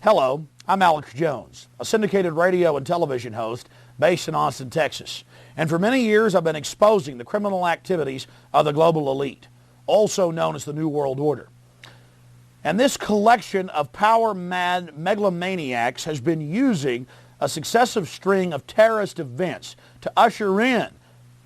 Hello, I'm Alex Jones, a syndicated radio and television host based in Austin, Texas. And for many years, I've been exposing the criminal activities of the global elite, also known as the New World Order. And this collection of power-mad megalomaniacs has been using a successive string of terrorist events to usher in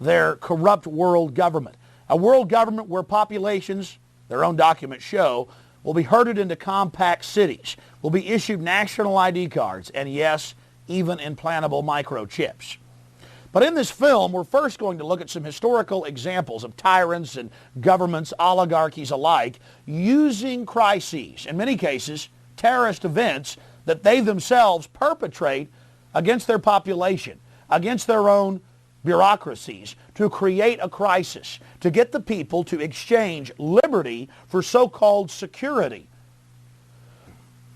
their corrupt world government. A world government where populations, their own documents show, will be herded into compact cities, will be issued national ID cards, and yes, even implantable microchips. But in this film, we're first going to look at some historical examples of tyrants and governments, oligarchies alike, using crises, in many cases, terrorist events that they themselves perpetrate against their population, against their own bureaucracies, to create a crisis, to get the people to exchange liberty for so-called security.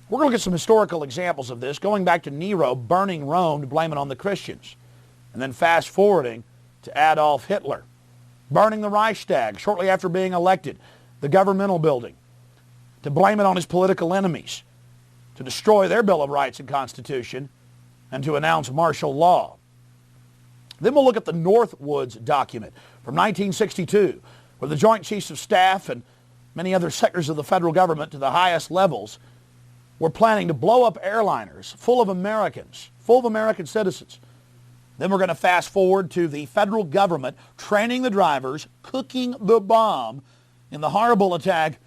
We're going to look at some historical examples of this, going back to Nero burning Rome to blame it on the Christians, and then fast-forwarding to Adolf Hitler burning the Reichstag shortly after being elected, the governmental building, to blame it on his political enemies, to destroy their Bill of Rights and Constitution, and to announce martial law. Then we'll look at the Northwoods document from 1962, where the Joint Chiefs of Staff and many other sectors of the federal government to the highest levels were planning to blow up airliners full of Americans, full of American citizens. Then we're going to fast forward to the federal government training the drivers, cooking the bomb in the horrible attack,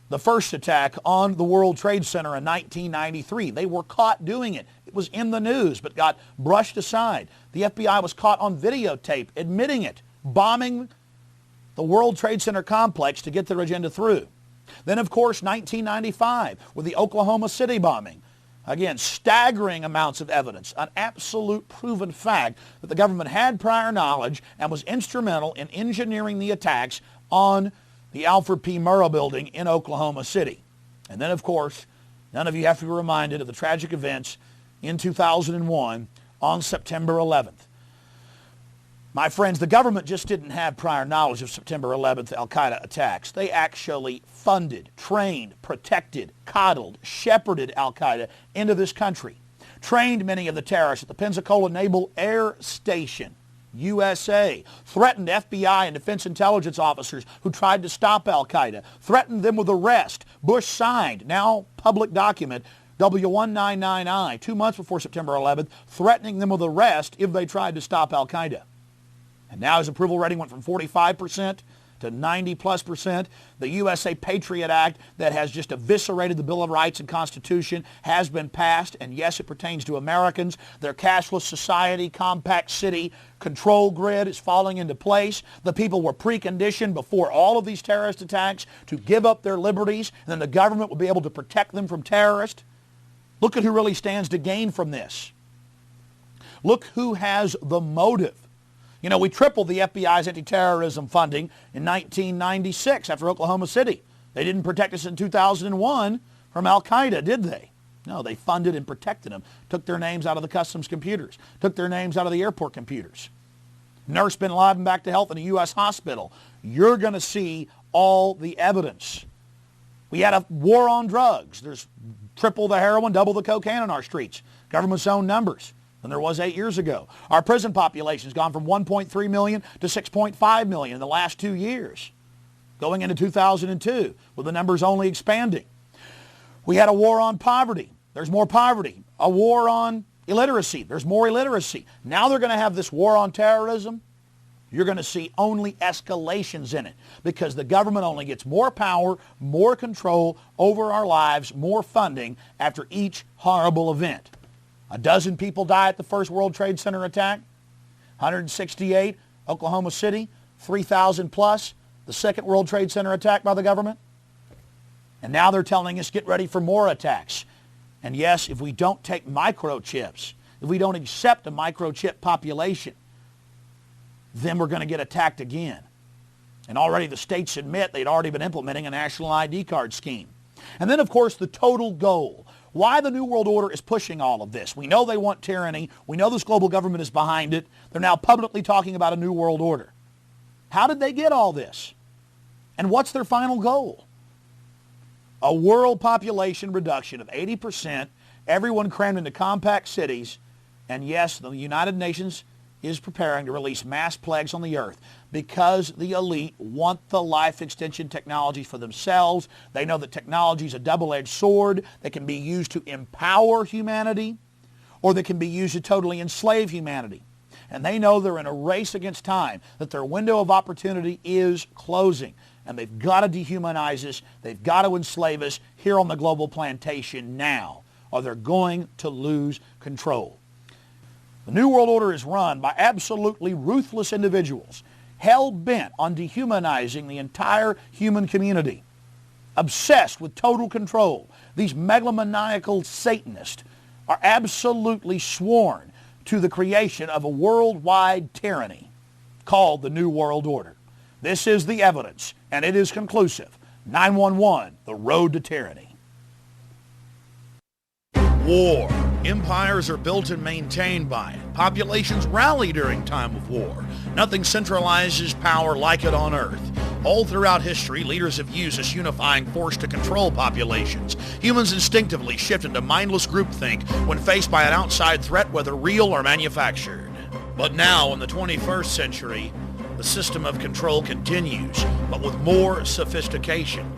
the first attack on the World Trade Center in 1993. They were caught doing it. It was in the news, but got brushed aside. The FBI was caught on videotape admitting it, bombing the World Trade Center complex to get their agenda through. Then, of course, 1995 with the Oklahoma City bombing. Again, staggering amounts of evidence, an absolute proven fact that the government had prior knowledge and was instrumental in engineering the attacks on the Alfred P. Murrah building in Oklahoma City. And then, of course, none of you have to be reminded of the tragic events in 2001 on September 11th. My friends, the government just didn't have prior knowledge of September 11th al-Qaeda attacks. They actually funded, trained, protected, coddled, shepherded al-Qaeda into this country, trained many of the terrorists at the Pensacola Naval Air Station, USA, threatened FBI and defense intelligence officers who tried to stop al-Qaeda, threatened them with arrest. Bush signed, now public document, W199I, 2 months before September 11th, threatening them with arrest if they tried to stop al-Qaeda. And now his approval rating went from 45% to 90+%. The USA Patriot Act that has just eviscerated the Bill of Rights and Constitution has been passed, and yes, it pertains to Americans. Their cashless society, compact city control grid is falling into place. The people were preconditioned before all of these terrorist attacks to give up their liberties, and then the government will be able to protect them from terrorists. Look at who really stands to gain from this. Look who has the motive. You know, we tripled the FBI's anti-terrorism funding in 1996 after Oklahoma City. They didn't protect us in 2001 from Al-Qaeda, did they? No, they funded and protected them, took their names out of the customs computers, took their names out of the airport computers. Nurse bin Laden back to health in a U.S. hospital. You're going to see all the evidence. We had a war on drugs. There's triple the heroin, double the cocaine on our streets. Government's own numbers than there was 8 years ago. Our prison population has gone from 1.3 million to 6.5 million in the last 2 years, going into 2002, with the numbers only expanding. We had a war on poverty. There's more poverty. A war on illiteracy. There's more illiteracy. Now they're going to have this war on terrorism. You're going to see only escalations in it because the government only gets more power, more control over our lives, more funding after each horrible event. 12 people die at the first World Trade Center attack, 168, Oklahoma City, 3,000 plus, the second World Trade Center attack by the government. And now they're telling us get ready for more attacks. And yes, if we don't take microchips, if we don't accept a microchip population, then we're going to get attacked again. And already the states admit they'd already been implementing a national ID card scheme. And then, of course, the total goal. Why the New World Order is pushing all of this. We know they want tyranny. We know this global government is behind it. They're now publicly talking about a New World Order. How did they get all this? And what's their final goal? A world population reduction of 80%, everyone crammed into compact cities, and yes, the United Nations is preparing to release mass plagues on the earth because the elite want the life extension technologies for themselves. They know that technology is a double-edged sword that can be used to empower humanity or that can be used to totally enslave humanity. And they know they're in a race against time, that their window of opportunity is closing. And they've got to dehumanize us. They've got to enslave us here on the global plantation now, or they're going to lose control. The New World Order is run by absolutely ruthless individuals, hell-bent on dehumanizing the entire human community, obsessed with total control. These megalomaniacal Satanists are absolutely sworn to the creation of a worldwide tyranny called the New World Order. This is the evidence, and it is conclusive. 911, the road to tyranny. War. Empires are built and maintained by it. Populations rally during time of war. Nothing centralizes power like it on Earth. All throughout history, leaders have used this unifying force to control populations. Humans instinctively shift into mindless groupthink when faced by an outside threat, whether real or manufactured. But now, in the 21st century, the system of control continues, but with more sophistication.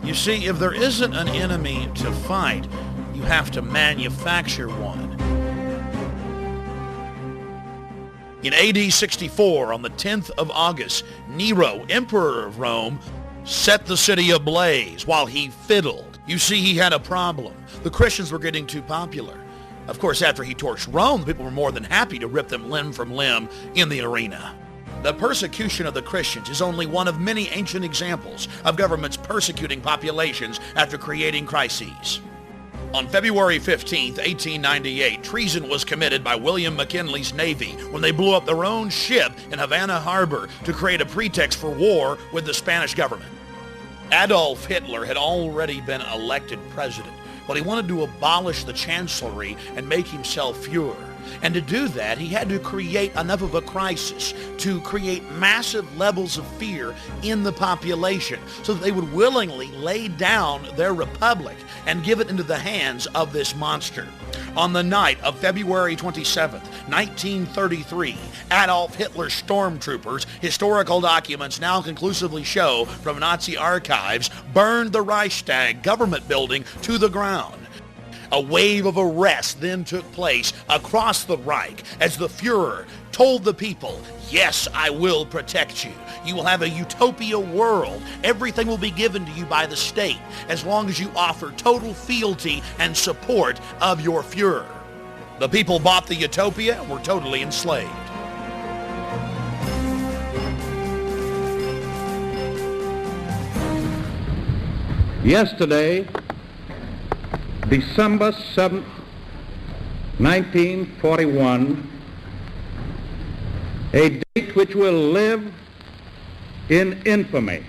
You see, if there isn't an enemy to fight, you have to manufacture one. In AD 64, on the 10th of August, Nero, emperor of Rome, set the city ablaze while he fiddled. You see, he had a problem. The Christians were getting too popular. Of course, after he torched Rome, the people were more than happy to rip them limb from limb in the arena. The persecution of the Christians is only one of many ancient examples of governments persecuting populations after creating crises. On February 15, 1898, treason was committed by William McKinley's Navy when they blew up their own ship in Havana Harbor to create a pretext for war with the Spanish government. Adolf Hitler had already been elected president, but he wanted to abolish the chancellery and make himself Fuhrer. And to do that, he had to create enough of a crisis to create massive levels of fear in the population so that they would willingly lay down their republic and give it into the hands of this monster. On the night of February 27, 1933, Adolf Hitler's stormtroopers, historical documents now conclusively show from Nazi archives, burned the Reichstag government building to the ground. A wave of arrests then took place across the Reich as the Fuhrer told the people, yes, I will protect you. You will have a utopia world. Everything will be given to you by the state as long as you offer total fealty and support of your Fuhrer. The people bought the utopia and were totally enslaved. Yesterday, December 7th, 1941, a date which will live in infamy,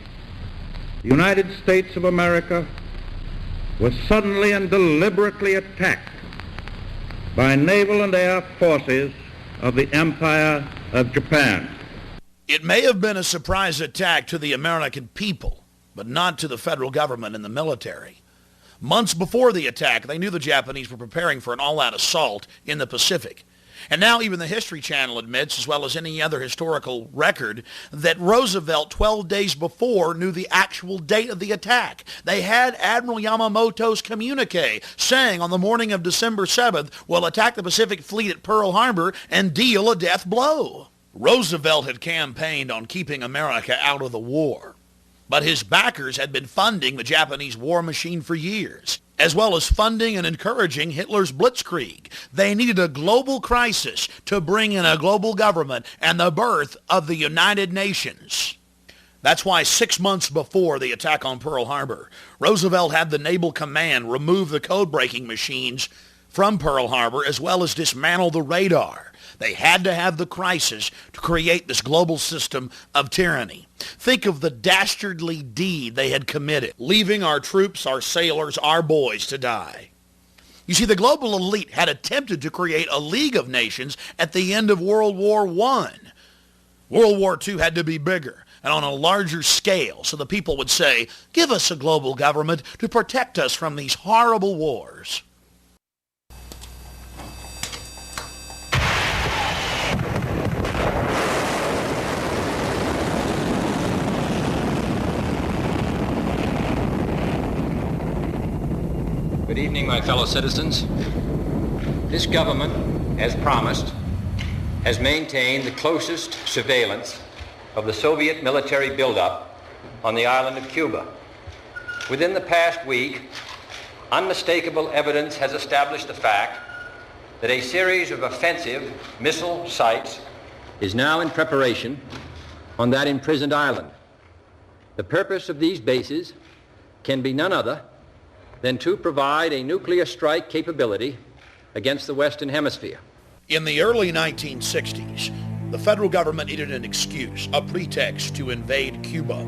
the United States of America was suddenly and deliberately attacked by naval and air forces of the Empire of Japan. It may have been a surprise attack to the American people, but not to the federal government and the military. Months before the attack, they knew the Japanese were preparing for an all-out assault in the Pacific. And now even the History Channel admits, as well as any other historical record, that Roosevelt 12 days before knew the actual date of the attack. They had Admiral Yamamoto's communique saying on the morning of December 7th, we'll attack the Pacific Fleet at Pearl Harbor and deal a death blow. Roosevelt had campaigned on keeping America out of the war. But his backers had been funding the Japanese war machine for years, as well as funding and encouraging Hitler's blitzkrieg. They needed a global crisis to bring in a global government and the birth of the United Nations. That's why 6 months before the attack on Pearl Harbor, Roosevelt had the Naval Command remove the code-breaking machines from Pearl Harbor as well as dismantle the radar. They had to have the crisis to create this global system of tyranny. Think of the dastardly deed they had committed, leaving our troops, our sailors, our boys to die. You see, the global elite had attempted to create a League of Nations at the end of World War I. World War II had to be bigger and on a larger scale, so the people would say, give us a global government to protect us from these horrible wars. Good evening, my fellow citizens. This government, as promised, has maintained the closest surveillance of the Soviet military buildup on the island of Cuba. Within the past week, unmistakable evidence has established the fact that a series of offensive missile sites is now in preparation on that imprisoned island. The purpose of these bases can be none other than to provide a nuclear strike capability against the Western Hemisphere. In the early 1960s, the federal government needed an excuse, a pretext to invade Cuba.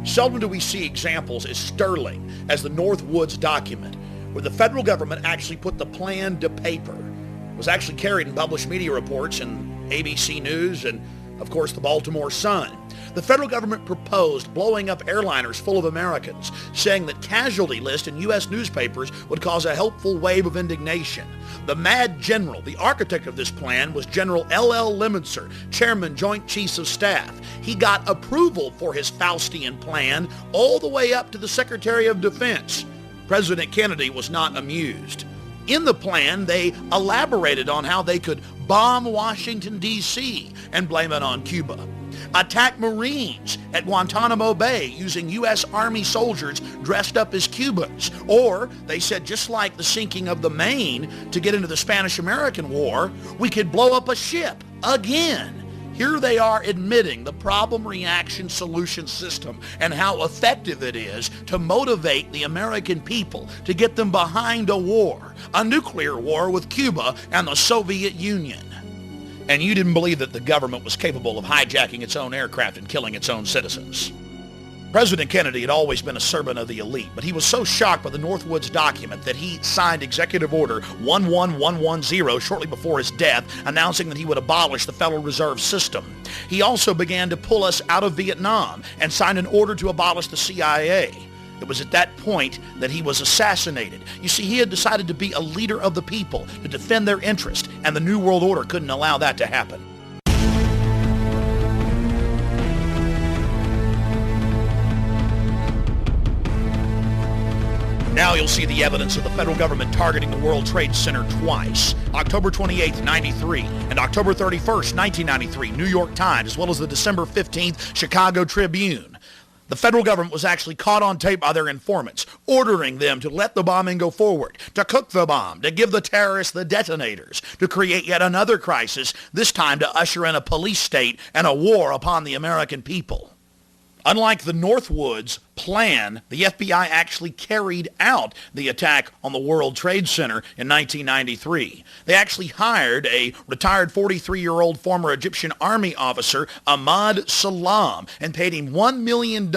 Seldom do we see examples as sterling as the Northwoods document, where the federal government actually put the plan to paper. It was actually carried in published media reports in ABC News and, of course, the Baltimore Sun. The federal government proposed blowing up airliners full of Americans, saying that casualty lists in U.S. newspapers would cause a helpful wave of indignation. The mad general, the architect of this plan, was General L.L. Lemonster, Chairman, Joint Chiefs of Staff. He got approval for his Faustian plan all the way up to the Secretary of Defense. President Kennedy was not amused. In the plan, they elaborated on how they could bomb Washington, D.C. and blame it on Cuba. Attack Marines at Guantanamo Bay using U.S. Army soldiers dressed up as Cubans. Or, they said, just like the sinking of the Maine to get into the Spanish-American War, we could blow up a ship again. Here they are admitting the problem reaction solution system and how effective it is to motivate the American people to get them behind a war, a nuclear war with Cuba and the Soviet Union. And you didn't believe that the government was capable of hijacking its own aircraft and killing its own citizens. President Kennedy had always been a servant of the elite, but he was so shocked by the Northwoods document that he signed Executive Order 11110 shortly before his death, announcing that he would abolish the Federal Reserve System. He also began to pull us out of Vietnam and signed an order to abolish the CIA. It was at that point that he was assassinated. You see, he had decided to be a leader of the people, to defend their interest, and the New World Order couldn't allow that to happen. Now you'll see the evidence of the federal government targeting the World Trade Center twice. October 28th, 93, and October 31st, 1993, New York Times, as well as the December 15th Chicago Tribune. The federal government was actually caught on tape by their informants, ordering them to let the bombing go forward, to cook the bomb, to give the terrorists the detonators, to create yet another crisis, this time to usher in a police state and a war upon the American people. Unlike the Northwoods plan, the FBI actually carried out the attack on the World Trade Center in 1993. They actually hired a retired 43-year-old former Egyptian army officer, Ahmad Salam, and paid him $1 million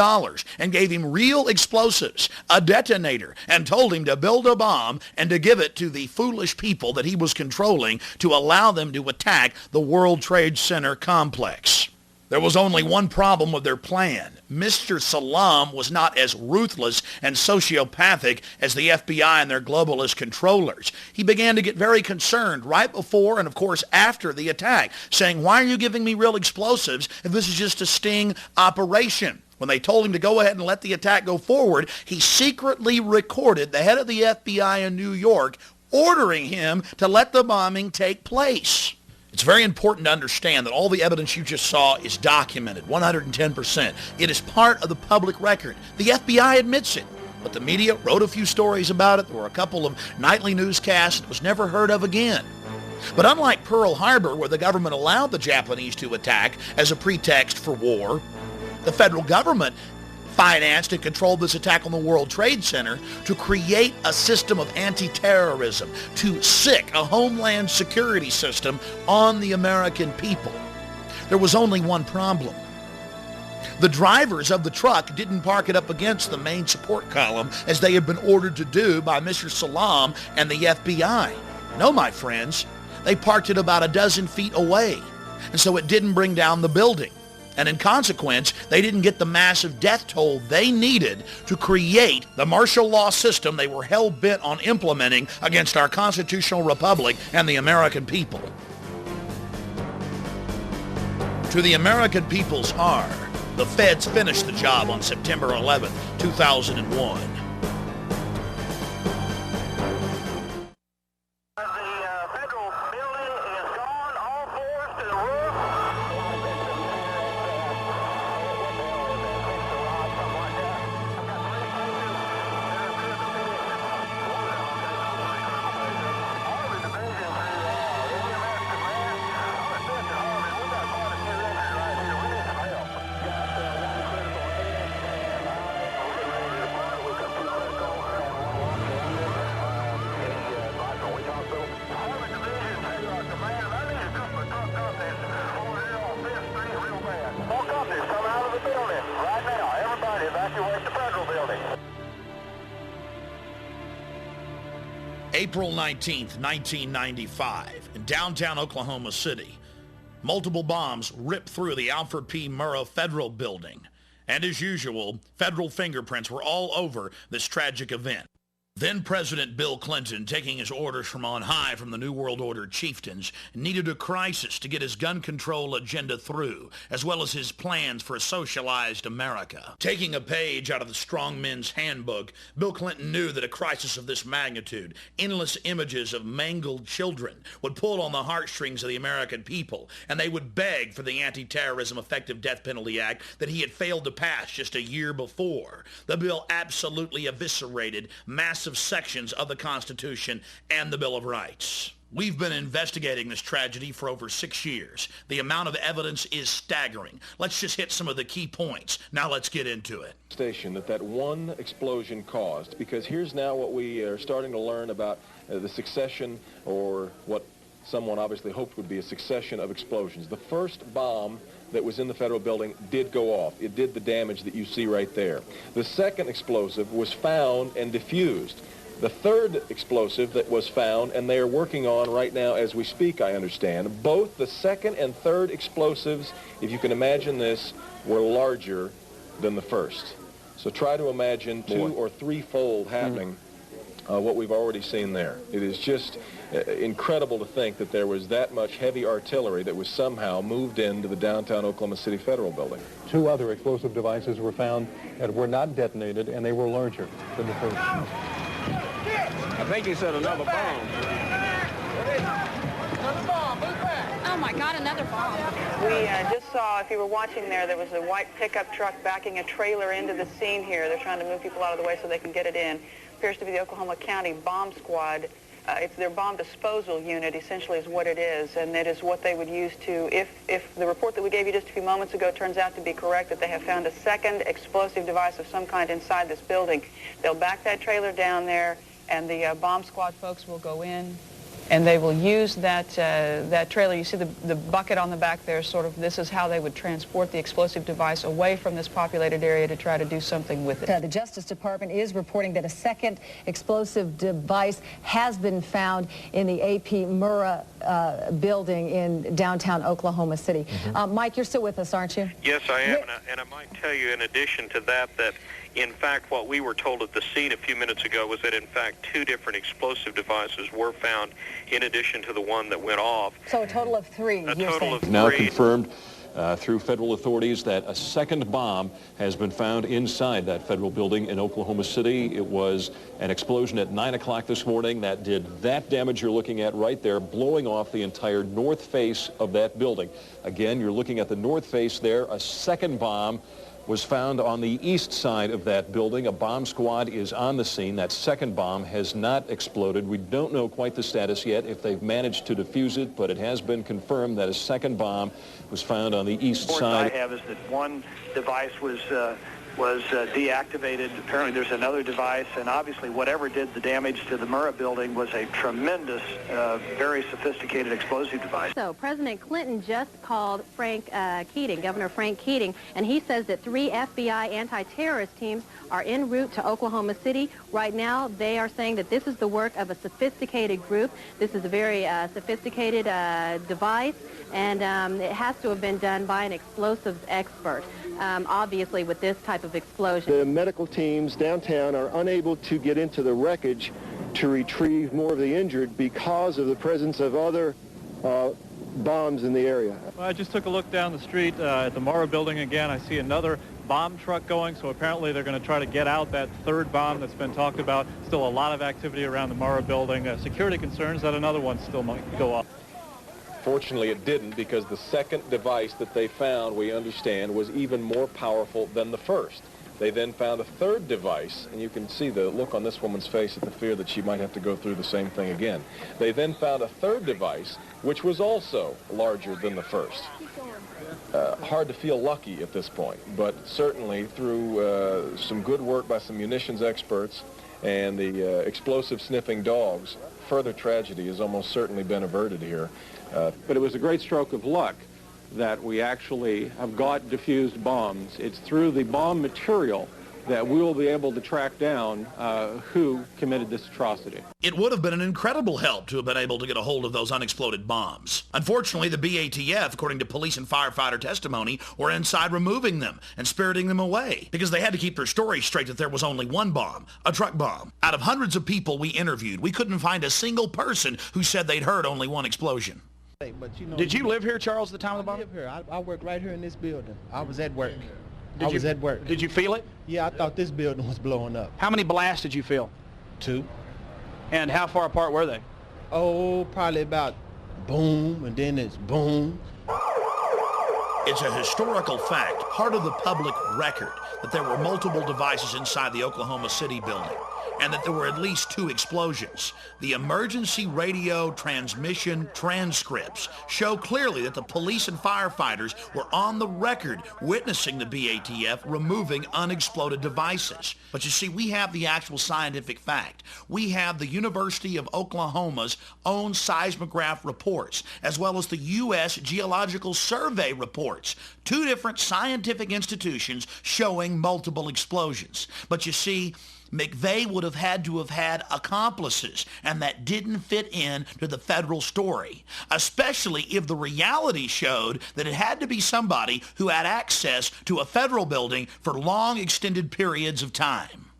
and gave him real explosives, a detonator, and told him to build a bomb and to give it to the foolish people that he was controlling to allow them to attack the World Trade Center complex. There was only one problem with their plan. Mr. Salam was not as ruthless and sociopathic as the FBI and their globalist controllers. He began to get very concerned right before and, of course, after the attack, saying, "Why are you giving me real explosives if this is just a sting operation?" When they told him to go ahead and let the attack go forward, he secretly recorded the head of the FBI in New York ordering him to let the bombing take place. It's very important to understand that all the evidence you just saw is documented, 110%. It is part of the public record. The FBI admits it, but the media wrote a few stories about it. There were a couple of nightly newscasts. It was never heard of again. But unlike Pearl Harbor, where the government allowed the Japanese to attack as a pretext for war, the federal government financed and controlled this attack on the World Trade Center to create a system of anti-terrorism, to sic a homeland security system on the American people. There was only one problem. The drivers of the truck didn't park it up against the main support column as they had been ordered to do by Mr. Salam and the FBI. No, my friends, they parked it about a dozen feet away, and so it didn't bring down the building. And in consequence, they didn't get the massive death toll they needed to create the martial law system they were hell-bent on implementing against our constitutional republic and the American people. To the American people's horror, the feds finished the job on September 11, 2001. April 19th, 1995, in downtown Oklahoma City, multiple bombs ripped through the Alfred P. Murrah Federal Building. And as usual, federal fingerprints were all over this tragic event. Then President Bill Clinton, taking his orders from on high from the New World Order chieftains, needed a crisis to get his gun control agenda through, as well as his plans for a socialized America. Taking a page out of the Strong Men's Handbook, Bill Clinton knew that a crisis of this magnitude, endless images of mangled children, would pull on the heartstrings of the American people, and they would beg for the Anti-Terrorism Effective Death Penalty Act that he had failed to pass just a year before. The bill absolutely eviscerated massive sections of the Constitution and the Bill of Rights. We've been investigating this tragedy for over 6 years. The amount of evidence is staggering. Let's just hit some of the key points. Now let's get into it. Station that one explosion caused, because here's now what we are starting to learn about the succession, or what someone obviously hoped would be a succession of explosions. The first bomb that was in the federal building did go off. It did the damage that you see right there. The second explosive was found and diffused. The third explosive that was found, and they are working on right now as we speak, I understand, both the second and third explosives, if you can imagine this, were larger than the first. So try to imagine two- or threefold happening what we've already seen there. It is just incredible to think that there was that much heavy artillery that was somehow moved into the downtown Oklahoma City Federal Building. Two other explosive devices were found that were not detonated, and they were larger than the first. I think he said another bomb. Oh my God, another bomb. We just saw, if you were watching there was a white pickup truck backing a trailer into the scene here. They're trying to move people out of the way so they can get it in. Appears to be the Oklahoma County Bomb Squad. It's their bomb disposal unit, essentially, is what it is, and it is what they would use to, if the report that we gave you just a few moments ago turns out to be correct, that they have found a second explosive device of some kind inside this building. They'll back that trailer down there, and the bomb squad folks will go in, and they will use that trailer. You see the bucket on the back there, sort of, this is how they would transport the explosive device away from this populated area to try to do something with it. The Justice Department is reporting that a second explosive device has been found in the AP Murrah building in downtown Oklahoma City. Mike, you're still with us, aren't you? Yes, I am, and I might tell you in addition to that, in fact, what we were told at the scene a few minutes ago was that, in fact, 2 different explosive devices were found in addition to the one that went off. So a total of 3, A total of 3. Now confirmed through federal authorities that a second bomb has been found inside that federal building in Oklahoma City. It was an explosion at 9 o'clock this morning that did that damage you're looking at right there, blowing off the entire north face of that building. Again, you're looking at the north face there. A second bomb was found on the east side of that building. A bomb squad is on the scene. That second bomb has not exploded. We don't know quite the status yet, if they've managed to defuse it, but it has been confirmed that a second bomb was found on the east side. What I have is that one device was deactivated. Apparently there's another device, and obviously whatever did the damage to the Murrah building was a tremendous, very sophisticated explosive device. So President Clinton just called Governor Frank Keating, and he says that 3 FBI anti-terrorist teams are en route to Oklahoma City. Right now, they are saying that this is the work of a sophisticated group. This is a very sophisticated device, and it has to have been done by an explosives expert, obviously with this type of explosion. The medical teams downtown are unable to get into the wreckage to retrieve more of the injured because of the presence of other bombs in the area. Well, I just took a look down the street at the Murrah building again. I see another bomb truck going, so apparently they're going to try to get out that third bomb that's been talked about. Still a lot of activity around the Murrah building. Security concerns that another one still might go off. Fortunately, it didn't, because the second device that they found, we understand, was even more powerful than the first. They then found a third device, and you can see the look on this woman's face at the fear that she might have to go through the same thing again. They then found a third device, which was also larger than the first. Hard to feel lucky at this point, but certainly through some good work by some munitions experts and the explosive sniffing dogs, further tragedy has almost certainly been averted here. But it was a great stroke of luck that we actually have got diffused bombs. It's through the bomb material that we will be able to track down who committed this atrocity. It would have been an incredible help to have been able to get a hold of those unexploded bombs. Unfortunately, the BATF, according to police and firefighter testimony, were inside removing them and spiriting them away because they had to keep their story straight that there was only one bomb, a truck bomb. Out of hundreds of people we interviewed, we couldn't find a single person who said they'd heard only one explosion. But, you know, Did you live here, Charles, at the time of the bomb? I live here. I work right here in this building. I was at work. I was at work. Did you feel it? Yeah, I thought this building was blowing up. How many blasts did you feel? 2. And how far apart were they? Oh, probably about boom, and then it's boom. It's a historical fact, part of the public record, that there were multiple devices inside the Oklahoma City building, and that there were at least 2 explosions. The emergency radio transmission transcripts show clearly that the police and firefighters were on the record witnessing the BATF removing unexploded devices. But you see, we have the actual scientific fact. We have the University of Oklahoma's own seismograph reports, as well as the U.S. Geological Survey reports. 2 different scientific institutions showing multiple explosions. But you see, McVeigh would have had to have had accomplices, and that didn't fit in to the federal story, especially if the reality showed that it had to be somebody who had access to a federal building for long extended periods of time.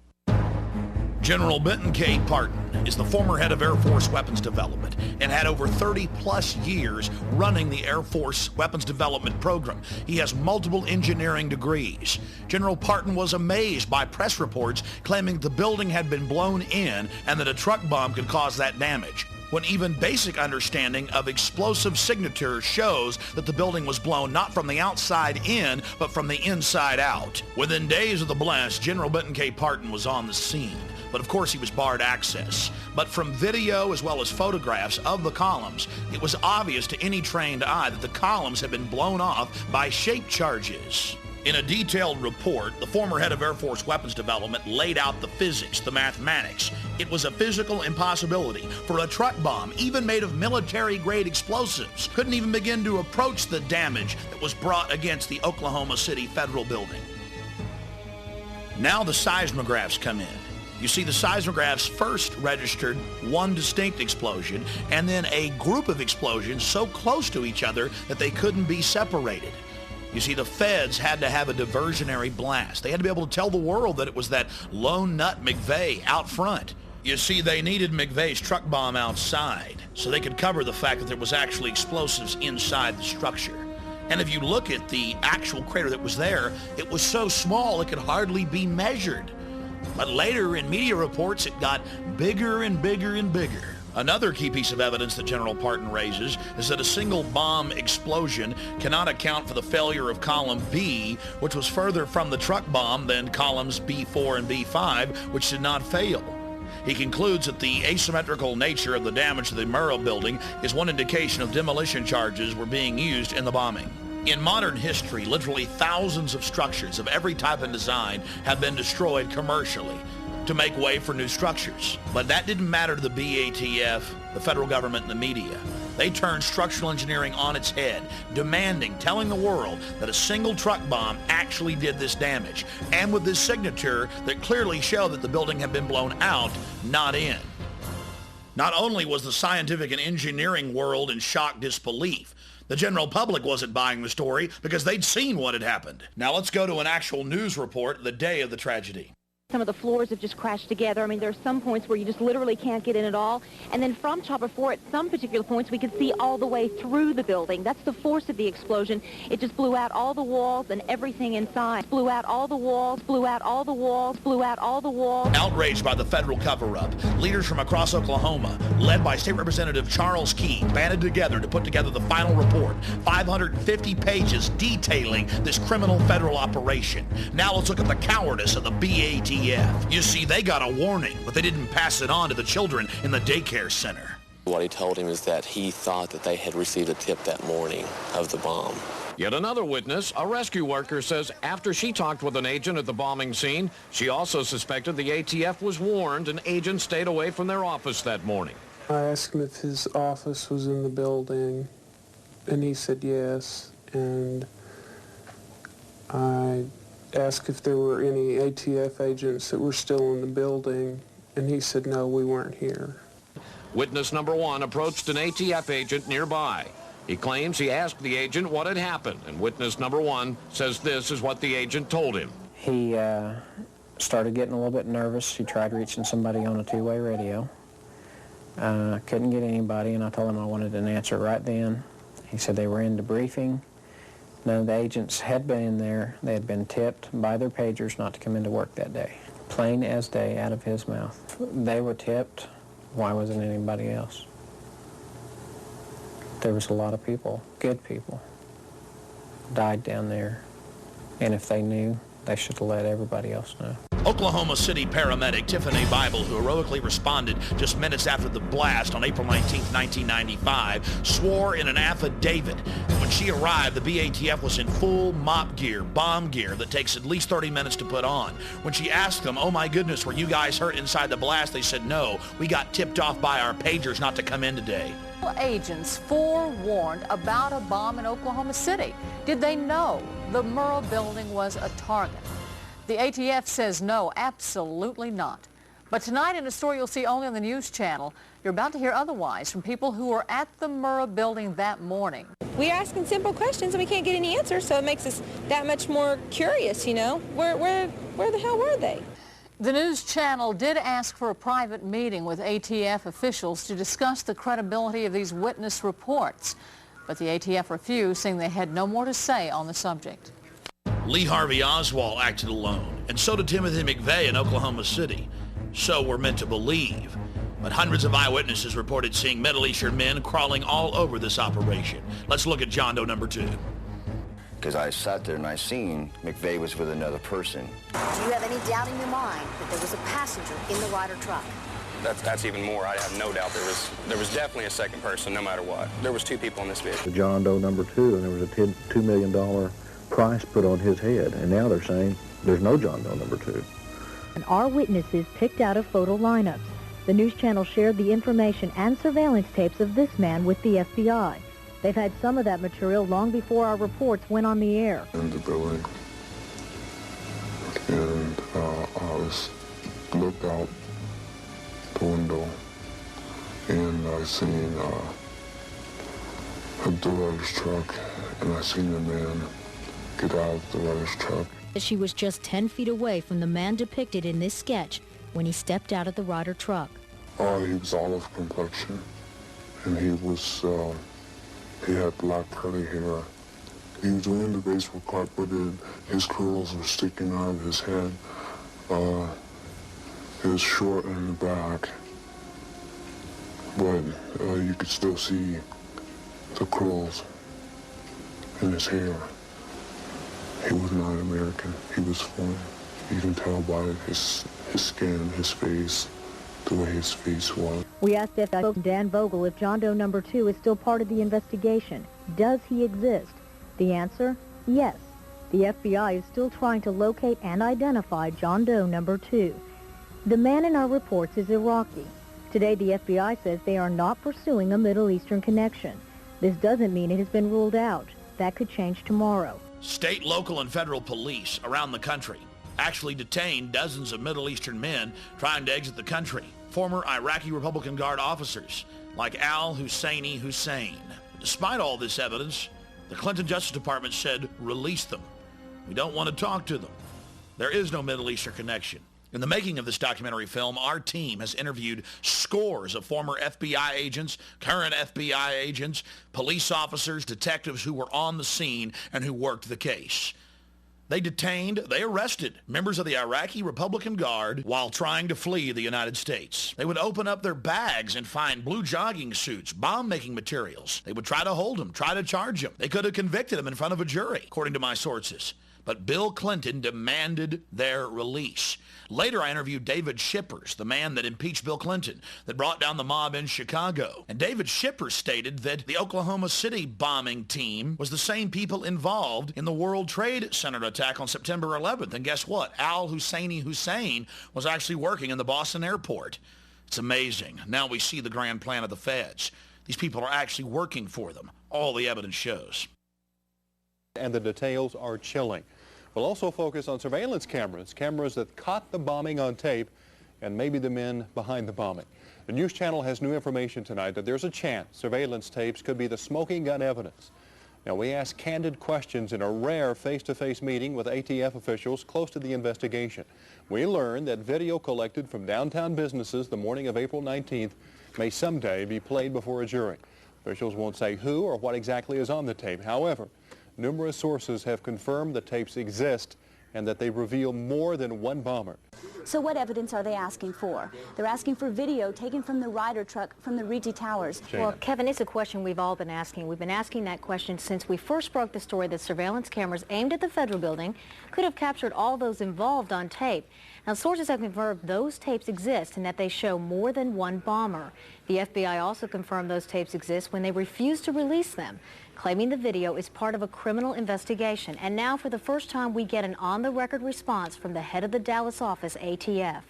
General Benton K. Parton is the former head of Air Force Weapons Development and had over 30-plus years running the Air Force Weapons Development Program. He has multiple engineering degrees. General Parton was amazed by press reports claiming the building had been blown in and that a truck bomb could cause that damage, when even basic understanding of explosive signatures shows that the building was blown not from the outside in, but from the inside out. Within days of the blast, General Benton K. Parton was on the scene, but of course he was barred access. But from video as well as photographs of the columns, it was obvious to any trained eye that the columns had been blown off by shape charges. In a detailed report, the former head of Air Force Weapons Development laid out the physics, the mathematics. It was a physical impossibility for a truck bomb, even made of military-grade explosives, couldn't even begin to approach the damage that was brought against the Oklahoma City Federal Building. Now the seismographs come in. You see, the seismographs first registered one distinct explosion and then a group of explosions so close to each other that they couldn't be separated. You see, the feds had to have a diversionary blast. They had to be able to tell the world that it was that lone nut McVeigh out front. You see, they needed McVeigh's truck bomb outside so they could cover the fact that there was actually explosives inside the structure. And if you look at the actual crater that was there, it was so small it could hardly be measured. But later in media reports, it got bigger and bigger and bigger. Another key piece of evidence that General Parton raises is that a single bomb explosion cannot account for the failure of column B, which was further from the truck bomb than columns B4 and B5, which did not fail. He concludes that the asymmetrical nature of the damage to the Murrah building is one indication of demolition charges were being used in the bombing. In modern history, literally thousands of structures of every type and design have been destroyed commercially to make way for new structures. But that didn't matter to the BATF, the federal government, and the media. They turned structural engineering on its head, demanding, telling the world that a single truck bomb actually did this damage, and with this signature that clearly showed that the building had been blown out, not in. Not only was the scientific and engineering world in shocked disbelief, the general public wasn't buying the story because they'd seen what had happened. Now let's go to an actual news report the day of the tragedy. Some of the floors have just crashed together. I mean, there are some points where you just literally can't get in at all. And then from Chopper 4, at some particular points, we could see all the way through the building. That's the force of the explosion. It just blew out all the walls and everything inside. Blew out all the walls, blew out all the walls, blew out all the walls. Outraged by the federal cover-up, leaders from across Oklahoma, led by State Representative Charles Key, banded together to put together the final report, 550 pages detailing this criminal federal operation. Now let's look at the cowardice of the BATF. You see, they got a warning, but they didn't pass it on to the children in the daycare center. What he told him is that he thought that they had received a tip that morning of the bomb. Yet another witness, a rescue worker, says after she talked with an agent at the bombing scene, she also suspected the ATF was warned and agents stayed away from their office that morning. I asked him if his office was in the building, and he said yes, and I asked if there were any ATF agents that were still in the building, and he said no, we weren't here. Witness number one approached an ATF agent nearby. He claims he asked the agent what had happened, and witness number one says this is what the agent told him. He started getting a little bit nervous. He tried reaching somebody on a two-way radio. Couldn't get anybody, and I told him I wanted an answer right then. He said they were in debriefing. None of the agents had been in there. They had been tipped by their pagers not to come into work that day. Plain as day out of his mouth. They were tipped. Why wasn't anybody else? There was a lot of people, good people, died down there. And if they knew, they should have let everybody else know. Oklahoma City paramedic Tiffany Bible, who heroically responded just minutes after the blast on April 19, 1995, swore in an affidavit that when she arrived, the BATF was in full mop gear, bomb gear that takes at least 30 minutes to put on. When she asked them, oh my goodness, were you guys hurt inside the blast? They said, no, we got tipped off by our pagers not to come in today. Agents forewarned about a bomb in Oklahoma City. Did they know the Murrah building was a target? The ATF says no, absolutely not. But tonight in a story you'll see only on the news channel, you're about to hear otherwise from people who were at the Murrah building that morning. We're asking simple questions and we can't get any answers, so it makes us that much more curious, you know. Where the hell were they? The news channel did ask for a private meeting with ATF officials to discuss the credibility of these witness reports, but the ATF refused, saying they had no more to say on the subject. Lee Harvey Oswald acted alone, and so did Timothy McVeigh in Oklahoma City. So we're meant to believe. But hundreds of eyewitnesses reported seeing Middle Eastern men crawling all over this operation. Let's look at John Doe number 2. Because I sat there and I seen McVeigh was with another person. Do you have any doubt in your mind that there was a passenger in the Ryder truck? That's even more. I have no doubt there was definitely a second person, no matter what. There was 2 people in this vehicle. John Doe number 2, and there was a $2 million price put on his head, and now they're saying there's no John Doe number 2. And our witnesses picked out of photo lineups. The news channel shared the information and surveillance tapes of this man with the FBI. They've had some of that material long before our reports went on the air. In the building, and I looked out the window, and I seen the Ryder's truck, and I seen a man get out of the Ryder's truck. She was just 10 feet away from the man depicted in this sketch when he stepped out of the Ryder truck. He was olive complexion, and he had black curly hair. He was wearing the baseball cap, but his curls were sticking out of his head. He was short in the back, but you could still see the curls in his hair. He was not American. He was foreign. You can tell by his skin, his face, the way his face was. We asked FBI Dan Vogel if John Doe number 2 is still part of the investigation. Does he exist? The answer, yes. The FBI is still trying to locate and identify John Doe number 2. The man in our reports is Iraqi. Today, the FBI says they are not pursuing a Middle Eastern connection. This doesn't mean it has been ruled out. That could change tomorrow. State, local, and federal police around the country actually detained dozens of Middle Eastern men trying to exit the country. Former Iraqi Republican Guard officers like Al Husseini Hussein. Despite all this evidence, the Clinton Justice Department said, release them. We don't want to talk to them. There is no Middle Eastern connection. In the making of this documentary film, our team has interviewed scores of former FBI agents, current FBI agents, police officers, detectives who were on the scene and who worked the case. They arrested members of the Iraqi Republican Guard while trying to flee the United States. They would open up their bags and find blue jogging suits, bomb-making materials. They would try to hold them, try to charge them. They could have convicted them in front of a jury, according to my sources. But Bill Clinton demanded their release. Later, I interviewed David Shippers, the man that impeached Bill Clinton, that brought down the mob in Chicago. And David Shippers stated that the Oklahoma City bombing team was the same people involved in the World Trade Center attack on September 11th. And guess what? Al Husseini Hussein was actually working in the Boston airport. It's amazing. Now we see the grand plan of the feds. These people are actually working for them. All the evidence shows. And the details are chilling. We'll also focus on surveillance cameras that caught the bombing on tape, and maybe the men behind the bombing. The news channel has new information tonight that there's a chance surveillance tapes could be the smoking gun evidence. Now, we asked candid questions in a rare face-to-face meeting with ATF officials close to the investigation. We learned that video collected from downtown businesses the morning of April 19th may someday be played before a jury. Officials won't say who or what exactly is on the tape. However, numerous sources have confirmed the tapes exist and that they reveal more than one bomber. So what evidence are they asking for? They're asking for video taken from the Ryder truck from the Rigi Towers. Well, Kevin, it's a question we've all been asking. We've been asking that question since we first broke the story that surveillance cameras aimed at the federal building could have captured all those involved on tape. Now, sources have confirmed those tapes exist and that they show more than one bomber. The FBI also confirmed those tapes exist when they refused to release them, claiming the video is part of a criminal investigation. And now, for the first time, we get an on-the-record response from the head of the Dallas office, ATF.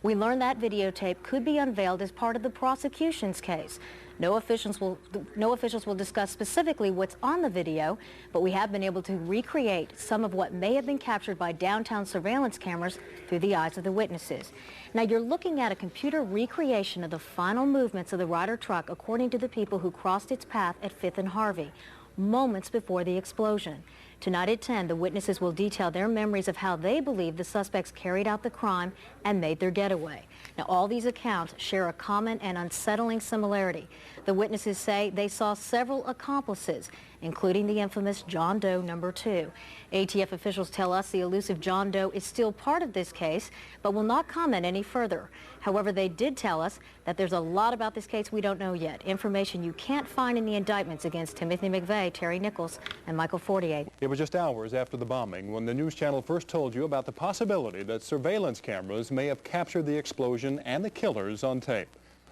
We learned that videotape could be unveiled as part of the prosecution's case. No officials will discuss specifically what's on the video, but we have been able to recreate some of what may have been captured by downtown surveillance cameras through the eyes of the witnesses. Now, you're looking at a computer recreation of the final movements of the Ryder truck according to the people who crossed its path at 5th and Harvey. moments before the explosion. Tonight at 10, the witnesses will detail their memories of how they believe the suspects carried out the crime and made their getaway. Now, all these accounts share a common and unsettling similarity. The witnesses say they saw several accomplices, including the infamous John Doe number 2. ATF officials tell us the elusive John Doe is still part of this case, but will not comment any further. However, they did tell us that there's a lot about this case we don't know yet, information you can't find in the indictments against Timothy McVeigh, Terry Nichols, and Michael Fortier. It was just hours after the bombing when the news channel first told you about the possibility that surveillance cameras may have captured the explosion and the killers on tape.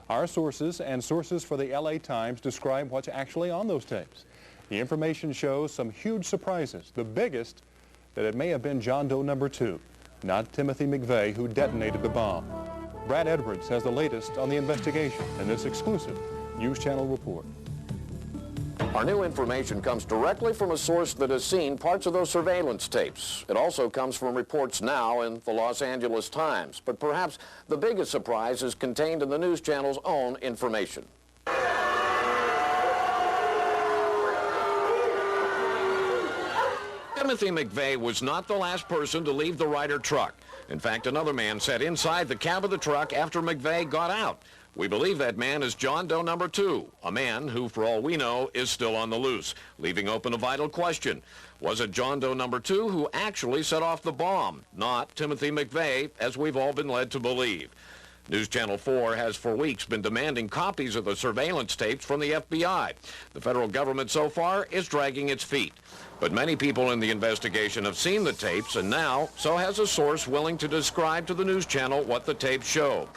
Our sources and sources for the LA Times describe what's actually on those tapes. The information shows some huge surprises, the biggest that it may have been John Doe number 2, not Timothy McVeigh, who detonated the bomb. Brad Edwards has the latest on the investigation in this exclusive News Channel report. Our new information comes directly from a source that has seen parts of those surveillance tapes. It also comes from reports now in the Los Angeles Times. But perhaps the biggest surprise is contained in the news channel's own information. Timothy McVeigh was not the last person to leave the Ryder truck. In fact, another man sat inside the cab of the truck after McVeigh got out. We believe that man is John Doe number 2, a man who, for all we know, is still on the loose, leaving open a vital question. Was it John Doe number 2 who actually set off the bomb, not Timothy McVeigh, as we've all been led to believe? News Channel 4 has for weeks been demanding copies of the surveillance tapes from the FBI. The federal government so far is dragging its feet. But many people in the investigation have seen the tapes, and now so has a source willing to describe to the news channel what the tapes show.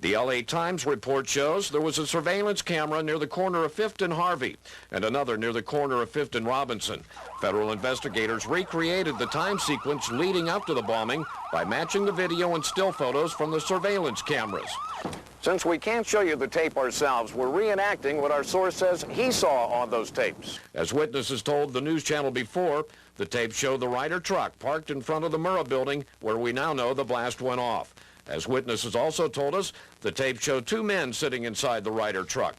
The LA Times report shows there was a surveillance camera near the corner of 5th and Harvey and another near the corner of 5th and Robinson. Federal investigators recreated the time sequence leading up to the bombing by matching the video and still photos from the surveillance cameras. Since we can't show you the tape ourselves, we're reenacting what our source says he saw on those tapes. As witnesses told the news channel before, the tapes show the Ryder truck parked in front of the Murrah building where we now know the blast went off. As witnesses also told us, the tape showed 2 men sitting inside the Ryder truck.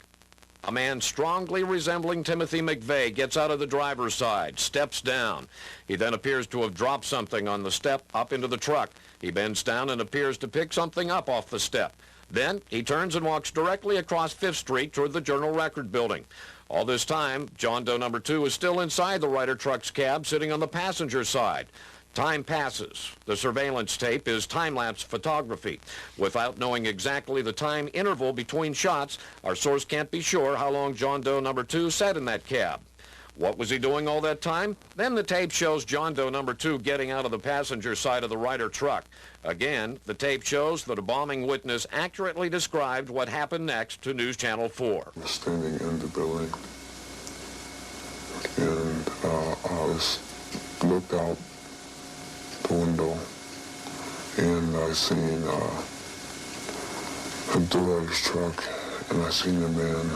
A man strongly resembling Timothy McVeigh gets out of the driver's side, steps down. He then appears to have dropped something on the step up into the truck. He bends down and appears to pick something up off the step. Then he turns and walks directly across 5th Street toward the Journal Record building. All this time, John Doe number 2 is still inside the Ryder truck's cab, sitting on the passenger side. Time passes. The surveillance tape is time-lapse photography. Without knowing exactly the time interval between shots, our source can't be sure how long John Doe number 2 sat in that cab. What was he doing all that time? Then the tape shows John Doe number 2 getting out of the passenger side of the Ryder truck. Again, the tape shows that a bombing witness accurately described what happened next to News Channel 4. I was standing in the building, and I looked out the window, and I seen the Ryder's truck, and I seen a man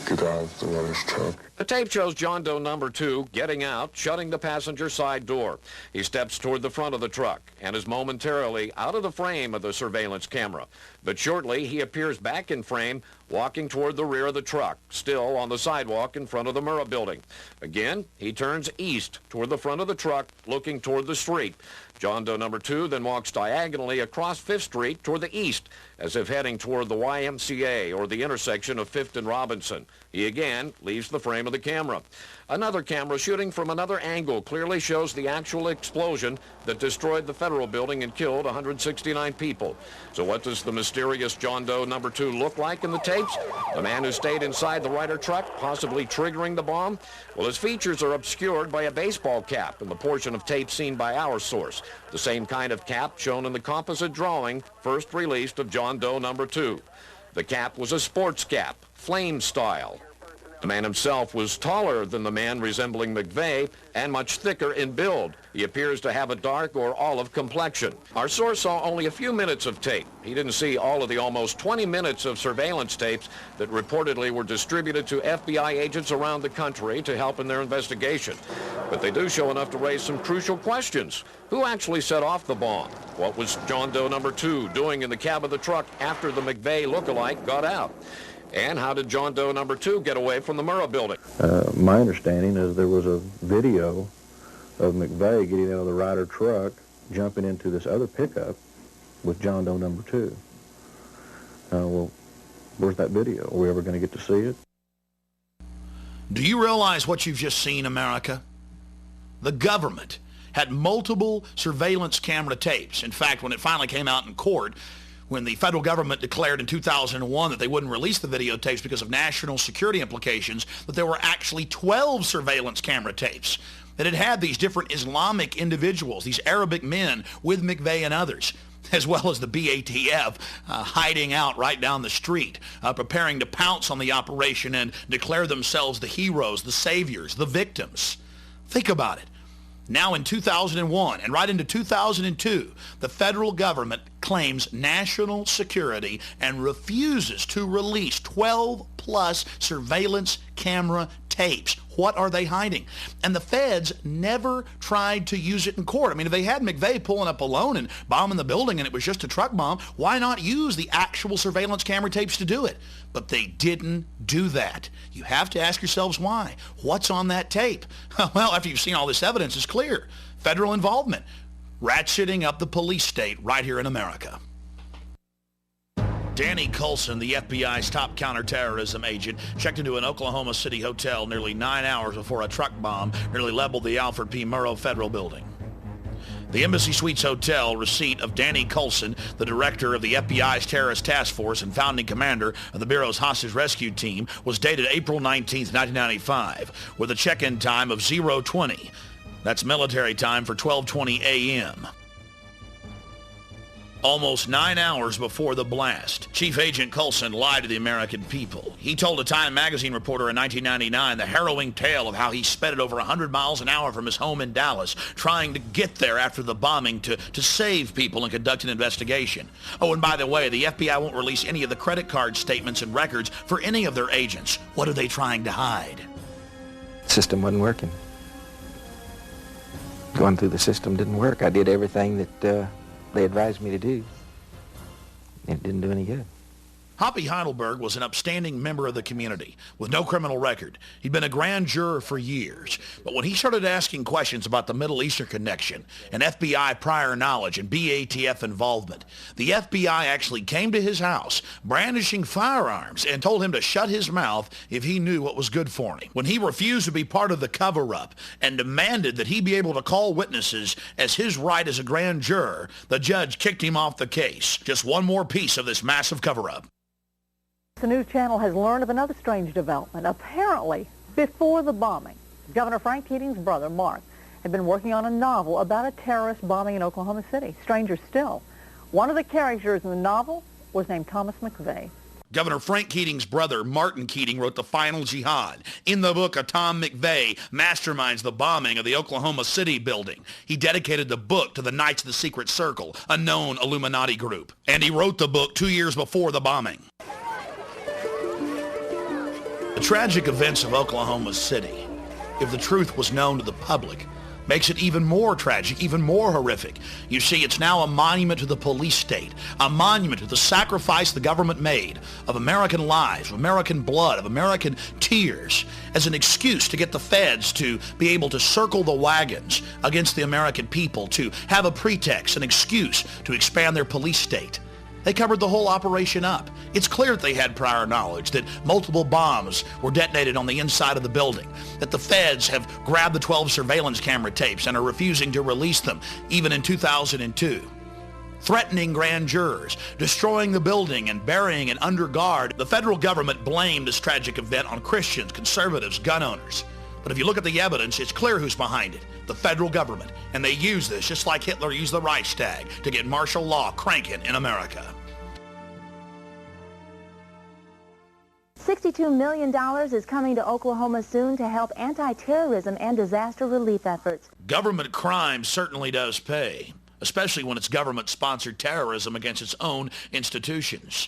get out of the Ryder's truck. The tape shows John Doe number 2 getting out, shutting the passenger side door. He steps toward the front of the truck and is momentarily out of the frame of the surveillance camera. But shortly, he appears back in frame, walking toward the rear of the truck, still on the sidewalk in front of the Murrah building. Again, he turns east toward the front of the truck, looking toward the street. John Doe number 2 then walks diagonally across 5th Street toward the east, as if heading toward the YMCA or the intersection of 5th and Robinson. He again leaves the frame of the camera. Another camera shooting from another angle clearly shows the actual explosion that destroyed the federal building and killed 169 people. So what does the mysterious John Doe number 2 look like in the tapes? The man who stayed inside the Ryder truck, possibly triggering the bomb? Well, his features are obscured by a baseball cap in the portion of tape seen by our source, the same kind of cap shown in the composite drawing first released of John Doe number 2. The cap was a sports cap, flame style. The man himself was taller than the man resembling McVeigh and much thicker in build. He appears to have a dark or olive complexion. Our source saw only a few minutes of tape. He didn't see all of the almost 20 minutes of surveillance tapes that reportedly were distributed to FBI agents around the country to help in their investigation. But they do show enough to raise some crucial questions. Who actually set off the bomb? What was John Doe number 2 doing in the cab of the truck after the McVeigh lookalike got out? And how did John Doe number 2 get away from the Murrah building? My understanding is there was a video of McVeigh getting out of the Ryder truck, jumping into this other pickup with John Doe number 2. Well, where's that video? Are we ever going to get to see it? Do you realize what you've just seen, America? The government had multiple surveillance camera tapes. In fact, when it finally came out in court, when the federal government declared in 2001 that they wouldn't release the videotapes because of national security implications, that there were actually 12 surveillance camera tapes that had these different Islamic individuals, these Arabic men with McVeigh and others, as well as the BATF hiding out right down the street, preparing to pounce on the operation and declare themselves the heroes, the saviors, the victims. Think about it. Now in 2001 and right into 2002, the federal government claims national security and refuses to release 12-plus surveillance camera tapes. What are they hiding? And the feds never tried to use it in court. I mean, if they had McVeigh pulling up alone and bombing the building and it was just a truck bomb, why not use the actual surveillance camera tapes to do it? But they didn't do that. You have to ask yourselves why. What's on that tape? Well, after you've seen all this evidence, it's clear. Federal involvement. Ratcheting up the police state right here in America. Danny Coulson, the FBI's top counterterrorism agent, checked into an Oklahoma City hotel nearly 9 hours before a truck bomb nearly leveled the Alfred P. Murrah Federal Building. The Embassy Suites Hotel receipt of Danny Coulson, the director of the FBI's Terrorist Task Force and founding commander of the Bureau's hostage rescue team, was dated April 19, 1995, with a check-in time of 0:20. That's military time for 12:20 a.m. Almost 9 hours before the blast, Chief Agent Coulson lied to the American people. He told a Time magazine reporter in 1999 the harrowing tale of how he sped at over 100 miles an hour from his home in Dallas, trying to get there after the bombing to save people and conduct an investigation. Oh, and by the way, the FBI won't release any of the credit card statements and records for any of their agents. What are they trying to hide? The system wasn't working. Going through the system didn't work. I did everything that they advised me to do. It didn't do any good. Hoppy Heidelberg was an upstanding member of the community with no criminal record. He'd been a grand juror for years. But when he started asking questions about the Middle Eastern connection and FBI prior knowledge and BATF involvement, the FBI actually came to his house brandishing firearms and told him to shut his mouth if he knew what was good for him. When he refused to be part of the cover-up and demanded that he be able to call witnesses as his right as a grand juror, the judge kicked him off the case. Just one more piece of this massive cover-up. The News Channel has learned of another strange development. Apparently, before the bombing, Governor Frank Keating's brother, Mark, had been working on a novel about a terrorist bombing in Oklahoma City. Stranger still, one of the characters in the novel was named Thomas McVeigh. Governor Frank Keating's brother, Martin Keating, wrote The Final Jihad. In the book, Tom McVeigh masterminds the bombing of the Oklahoma City building. He dedicated the book to the Knights of the Secret Circle, a known Illuminati group. And he wrote the book 2 years before the bombing. The tragic events of Oklahoma City, if the truth was known to the public, makes it even more tragic, even more horrific. You see, it's now a monument to the police state, a monument to the sacrifice the government made of American lives, of American blood, of American tears, as an excuse to get the feds to be able to circle the wagons against the American people, to have a pretext, an excuse to expand their police state. They covered the whole operation up. It's clear that they had prior knowledge that multiple bombs were detonated on the inside of the building, that the feds have grabbed the 12 surveillance camera tapes and are refusing to release them, even in 2002. Threatening grand jurors, destroying the building and burying it under guard. The federal government blamed this tragic event on Christians, conservatives, gun owners. But if you look at the evidence, it's clear who's behind it, the federal government. And they use this, just like Hitler used the Reichstag, to get martial law cranking in America. $62 million is coming to Oklahoma soon to help anti-terrorism and disaster relief efforts. Government crime certainly does pay, especially when it's government-sponsored terrorism against its own institutions.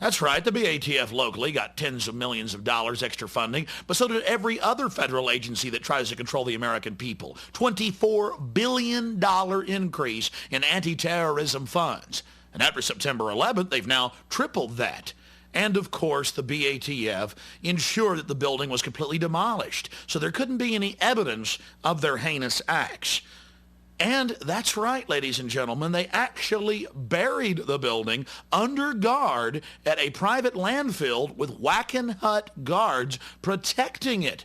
That's right, the BATF locally got tens of millions of dollars extra funding, but so did every other federal agency that tries to control the American people. $24 billion increase in anti-terrorism funds. And after September 11th, they've now tripled that. and of course the BATF ensured that the building was completely demolished, so there couldn't be any evidence of their heinous acts. And that's right, ladies and gentlemen, they actually buried the building under guard at a private landfill with Wackenhut guards protecting it.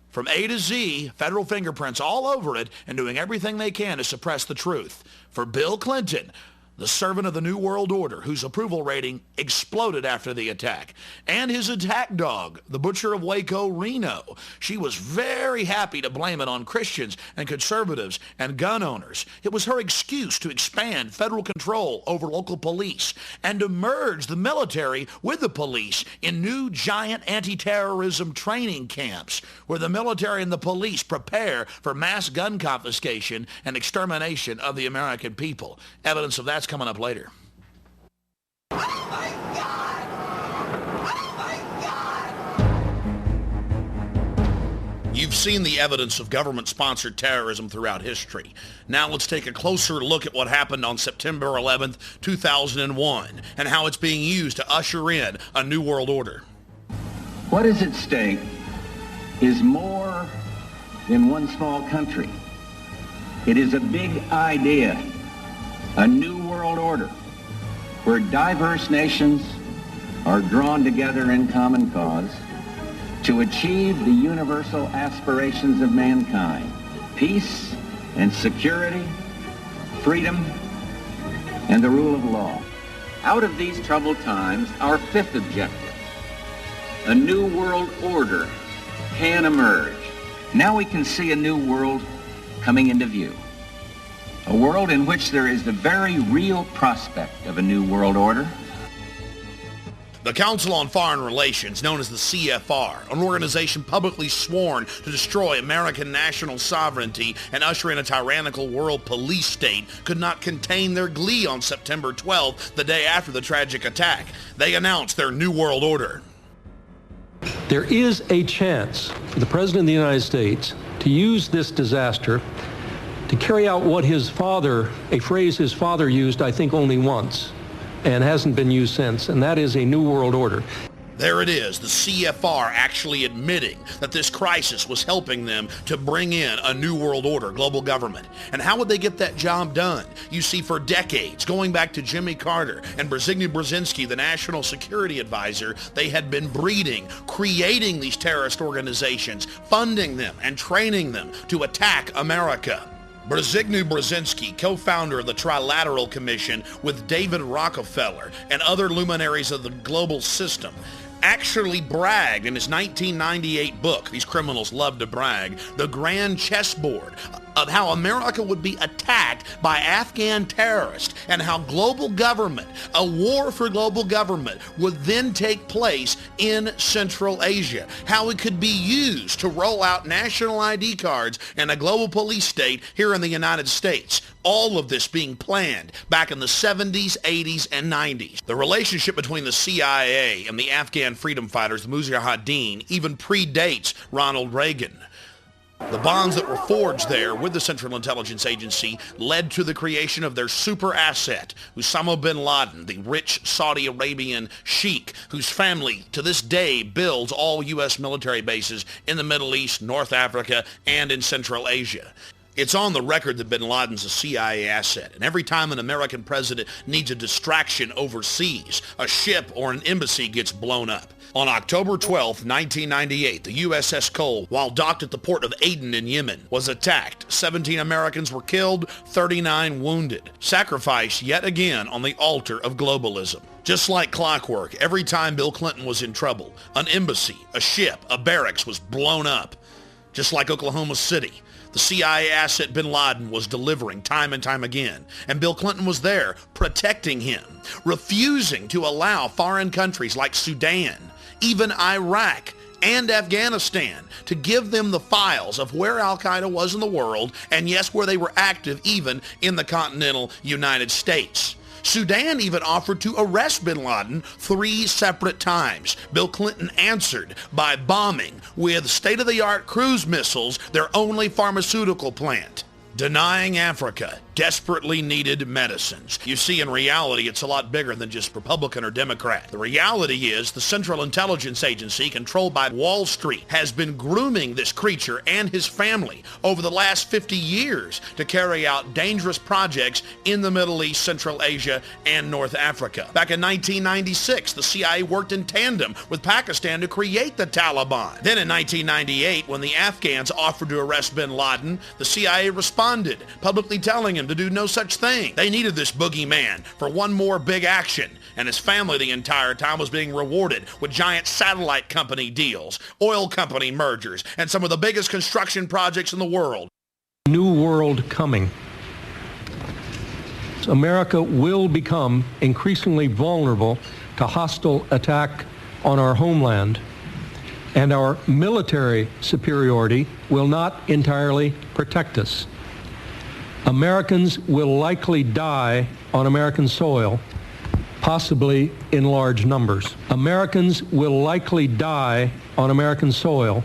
From A to Z, federal fingerprints all over it, and doing everything they can to suppress the truth. For Bill Clinton, the servant of the New World Order, whose approval rating exploded after the attack, and his attack dog, the Butcher of Waco, Reno. She was very happy to blame it on Christians and conservatives and gun owners. It was her excuse to expand federal control over local police and to merge the military with the police in new giant anti-terrorism training camps where the military and the police prepare for mass gun confiscation and extermination of the American people. Evidence of that's coming up later. You've seen the evidence of government-sponsored terrorism throughout history. Now let's take a closer look at what happened on September 11th, 2001, and how it's being used to usher in a new world order. What is at stake is more than one small country. It is a big idea, a new world order, where diverse nations are drawn together in common cause to achieve the universal aspirations of mankind: peace and security, freedom, and the rule of law. Out of these troubled times, our fifth objective, a new world order, can emerge. Now we can see a new world coming into view. A world in which there is the very real prospect of a new world order. The Council on Foreign Relations, known as the CFR, an organization publicly sworn to destroy American national sovereignty and usher in a tyrannical world police state, could not contain their glee on September 12th, the day after the tragic attack. They announced their new world order. There is a chance for the President of the United States to use this disaster to carry out what his father, a phrase his father used, I think, only once, and hasn't been used since, and that is a new world order. There it is, the CFR actually admitting that this crisis was helping them to bring in a new world order, global government. And how would they get that job done? You see, for decades, going back to Jimmy Carter and Brzezinski Brzezinski, the national security advisor, they had been breeding, creating these terrorist organizations, funding them and training them to attack America. Brzezinski Brzezinski, co-founder of the Trilateral Commission with David Rockefeller and other luminaries of the global system, actually bragged in his 1998 book, these criminals love to brag, The Grand Chessboard, of how America would be attacked by Afghan terrorists and how global government, a war for global government, would then take place in Central Asia. How it could be used to roll out national ID cards and a global police state here in the United States. All of this being planned back in the 70s, 80s, and 90s. The relationship between the CIA and the Afghan freedom fighters, the Mujahideen, even predates Ronald Reagan. The bonds that were forged there with the Central Intelligence Agency led to the creation of their super asset, Osama bin Laden, the rich Saudi Arabian sheik whose family to this day builds all U.S. military bases in the Middle East, North Africa, and in Central Asia. It's on the record that bin Laden's a CIA asset, and every time an American president needs a distraction overseas, a ship or an embassy gets blown up. On October 12, 1998, the USS Cole, while docked at the port of Aden in Yemen, was attacked. 17 Americans were killed, 39 wounded. Sacrificed yet again on the altar of globalism. Just like clockwork, every time Bill Clinton was in trouble, an embassy, a ship, a barracks was blown up. Just like Oklahoma City, the CIA asset bin Laden was delivering time and time again, and Bill Clinton was there protecting him, refusing to allow foreign countries like Sudan, even Iraq, and Afghanistan to give them the files of where al-Qaeda was in the world, and yes, where they were active even in the continental United States. Sudan even offered to arrest bin Laden 3 separate times. Bill Clinton answered by bombing with state-of-the-art cruise missiles their only pharmaceutical plant. Denying Africa, desperately needed medicines. You see, in reality, it's a lot bigger than just Republican or Democrat. The reality is the Central Intelligence Agency, controlled by Wall Street, has been grooming this creature and his family over the last 50 years to carry out dangerous projects in the Middle East, Central Asia, and North Africa. Back in 1996, the CIA worked in tandem with Pakistan to create the Taliban. Then in 1998, when the Afghans offered to arrest bin Laden, the CIA responded, publicly telling him to do no such thing. They needed this boogeyman for one more big action, and his family the entire time was being rewarded with giant satellite company deals, oil company mergers, and some of the biggest construction projects in the world. New world coming. America will become increasingly vulnerable to hostile attack on our homeland, and our military superiority will not entirely protect us. Americans will likely die on American soil, possibly in large numbers. Americans will likely die on American soil,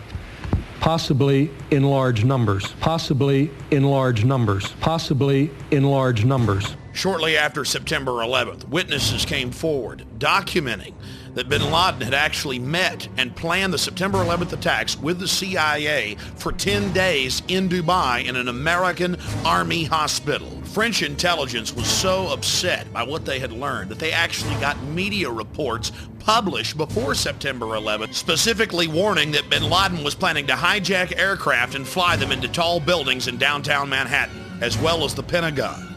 possibly in large numbers, possibly in large numbers, possibly in large numbers. Shortly after September 11th, witnesses came forward documenting that bin Laden had actually met and planned the September 11th attacks with the CIA for 10 days in Dubai in an American Army hospital. French intelligence was so upset by what they had learned that they actually got media reports published before September 11th, specifically warning that bin Laden was planning to hijack aircraft and fly them into tall buildings in downtown Manhattan, as well as the Pentagon.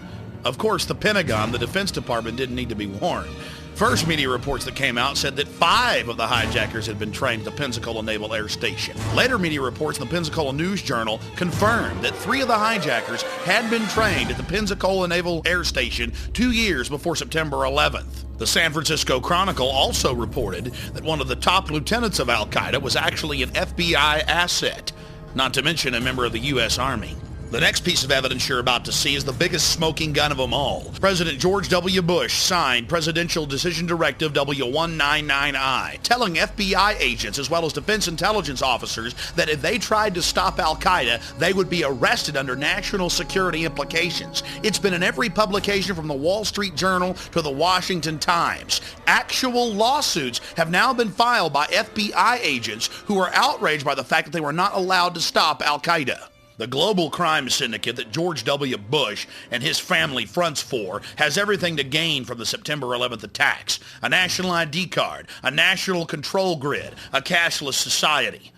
Of course, the Pentagon, the Defense Department, didn't need to be warned. First media reports that came out said that 5 of the hijackers had been trained at the Pensacola Naval Air Station. Later media reports in the Pensacola News Journal confirmed that 3 of the hijackers had been trained at the Pensacola Naval Air Station 2 years before September 11th. The San Francisco Chronicle also reported that one of the top lieutenants of Al-Qaeda was actually an FBI asset, not to mention a member of the U.S. Army. The next piece of evidence you're about to see is the biggest smoking gun of them all. President George W. Bush signed Presidential Decision Directive W199I, telling FBI agents as well as defense intelligence officers that if they tried to stop Al-Qaeda, they would be arrested under national security implications. It's been in every publication from the Wall Street Journal to the Washington Times. Actual lawsuits have now been filed by FBI agents who are outraged by the fact that they were not allowed to stop Al-Qaeda. The global crime syndicate that George W. Bush and his family fronts for has everything to gain from the September 11th attacks: a national ID card, a national control grid, a cashless society.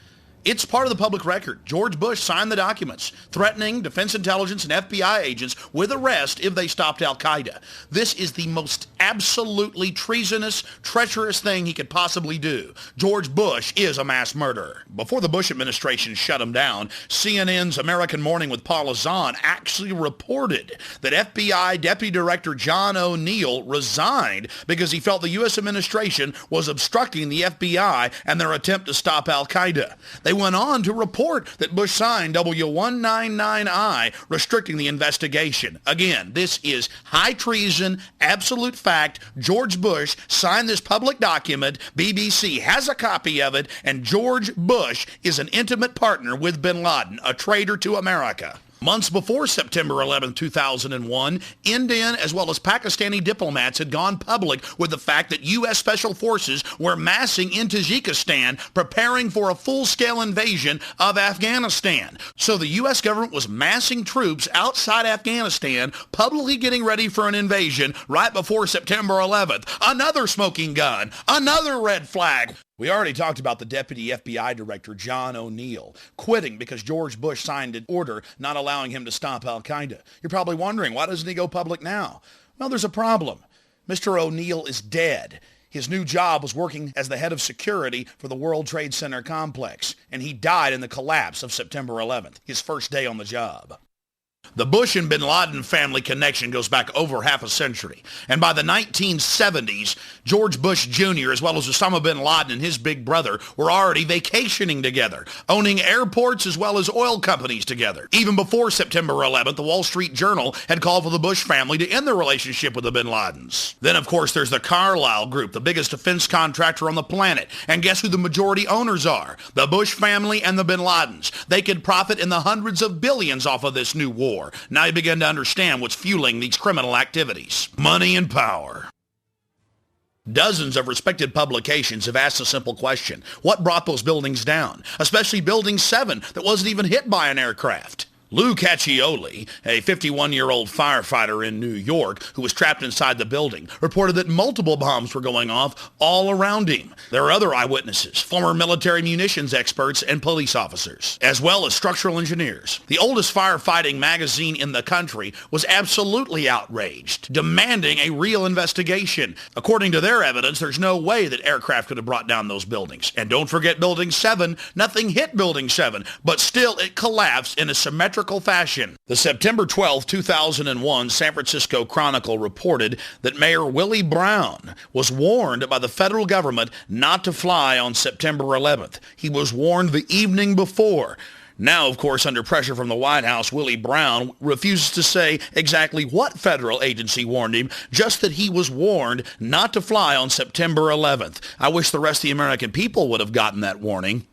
It's part of the public record. George Bush signed the documents threatening defense intelligence and FBI agents with arrest if they stopped Al-Qaeda. This is the most absolutely treasonous, treacherous thing he could possibly do. George Bush is a mass murderer. Before the Bush administration shut him down, CNN's American Morning with Paula Zahn actually reported that FBI Deputy Director John O'Neill resigned because he felt the U.S. administration was obstructing the FBI and their attempt to stop Al-Qaeda. They went on to report that Bush signed W199I, restricting the investigation. Again, this is high treason, absolute fact. George Bush signed this public document. BBC has a copy of it, and George Bush is an intimate partner with bin Laden, a traitor to America. Months before September 11, 2001, Indian as well as Pakistani diplomats had gone public with the fact that U.S. Special Forces were massing in Tajikistan, preparing for a full-scale invasion of Afghanistan. So the U.S. government was massing troops outside Afghanistan, publicly getting ready for an invasion right before September 11th. Another smoking gun, another red flag. We already talked about the Deputy FBI Director, John O'Neill, quitting because George Bush signed an order not allowing him to stop Al-Qaeda. You're probably wondering, why doesn't he go public now? Well, there's a problem. Mr. O'Neill is dead. His new job was working as the head of security for the World Trade Center complex, and he died in the collapse of September 11th, his first day on the job. The Bush and bin Laden family connection goes back over half a century. And by the 1970s, George Bush Jr. as well as Osama bin Laden and his big brother were already vacationing together, owning airports as well as oil companies together. Even before September 11th, the Wall Street Journal had called for the Bush family to end their relationship with the bin Ladens. Then, of course, there's the Carlyle Group, the biggest defense contractor on the planet. And guess who the majority owners are? The Bush family and the bin Ladens. They could profit in the hundreds of billions off of this new war. power. Now you begin to understand what's fueling these criminal activities. Money and power. Dozens of respected publications have asked a simple question. What brought those buildings down? Especially Building 7 that wasn't even hit by an aircraft. Lou Caccioli, a 51-year-old firefighter in New York who was trapped inside the building, reported that multiple bombs were going off all around him. There are other eyewitnesses, former military munitions experts and police officers, as well as structural engineers. The oldest firefighting magazine in the country was absolutely outraged, demanding a real investigation. According to their evidence, there's no way that aircraft could have brought down those buildings. And don't forget Building 7. Nothing hit Building 7, but still it collapsed in a symmetrical fashion. The September 12, 2001 San Francisco Chronicle reported that Mayor Willie Brown was warned by the federal government not to fly on September 11th. He was warned the evening before. Now, of course, under pressure from the White House, Willie Brown refuses to say exactly what federal agency warned him, just that he was warned not to fly on September 11th. I wish the rest of the American people would have gotten that warning.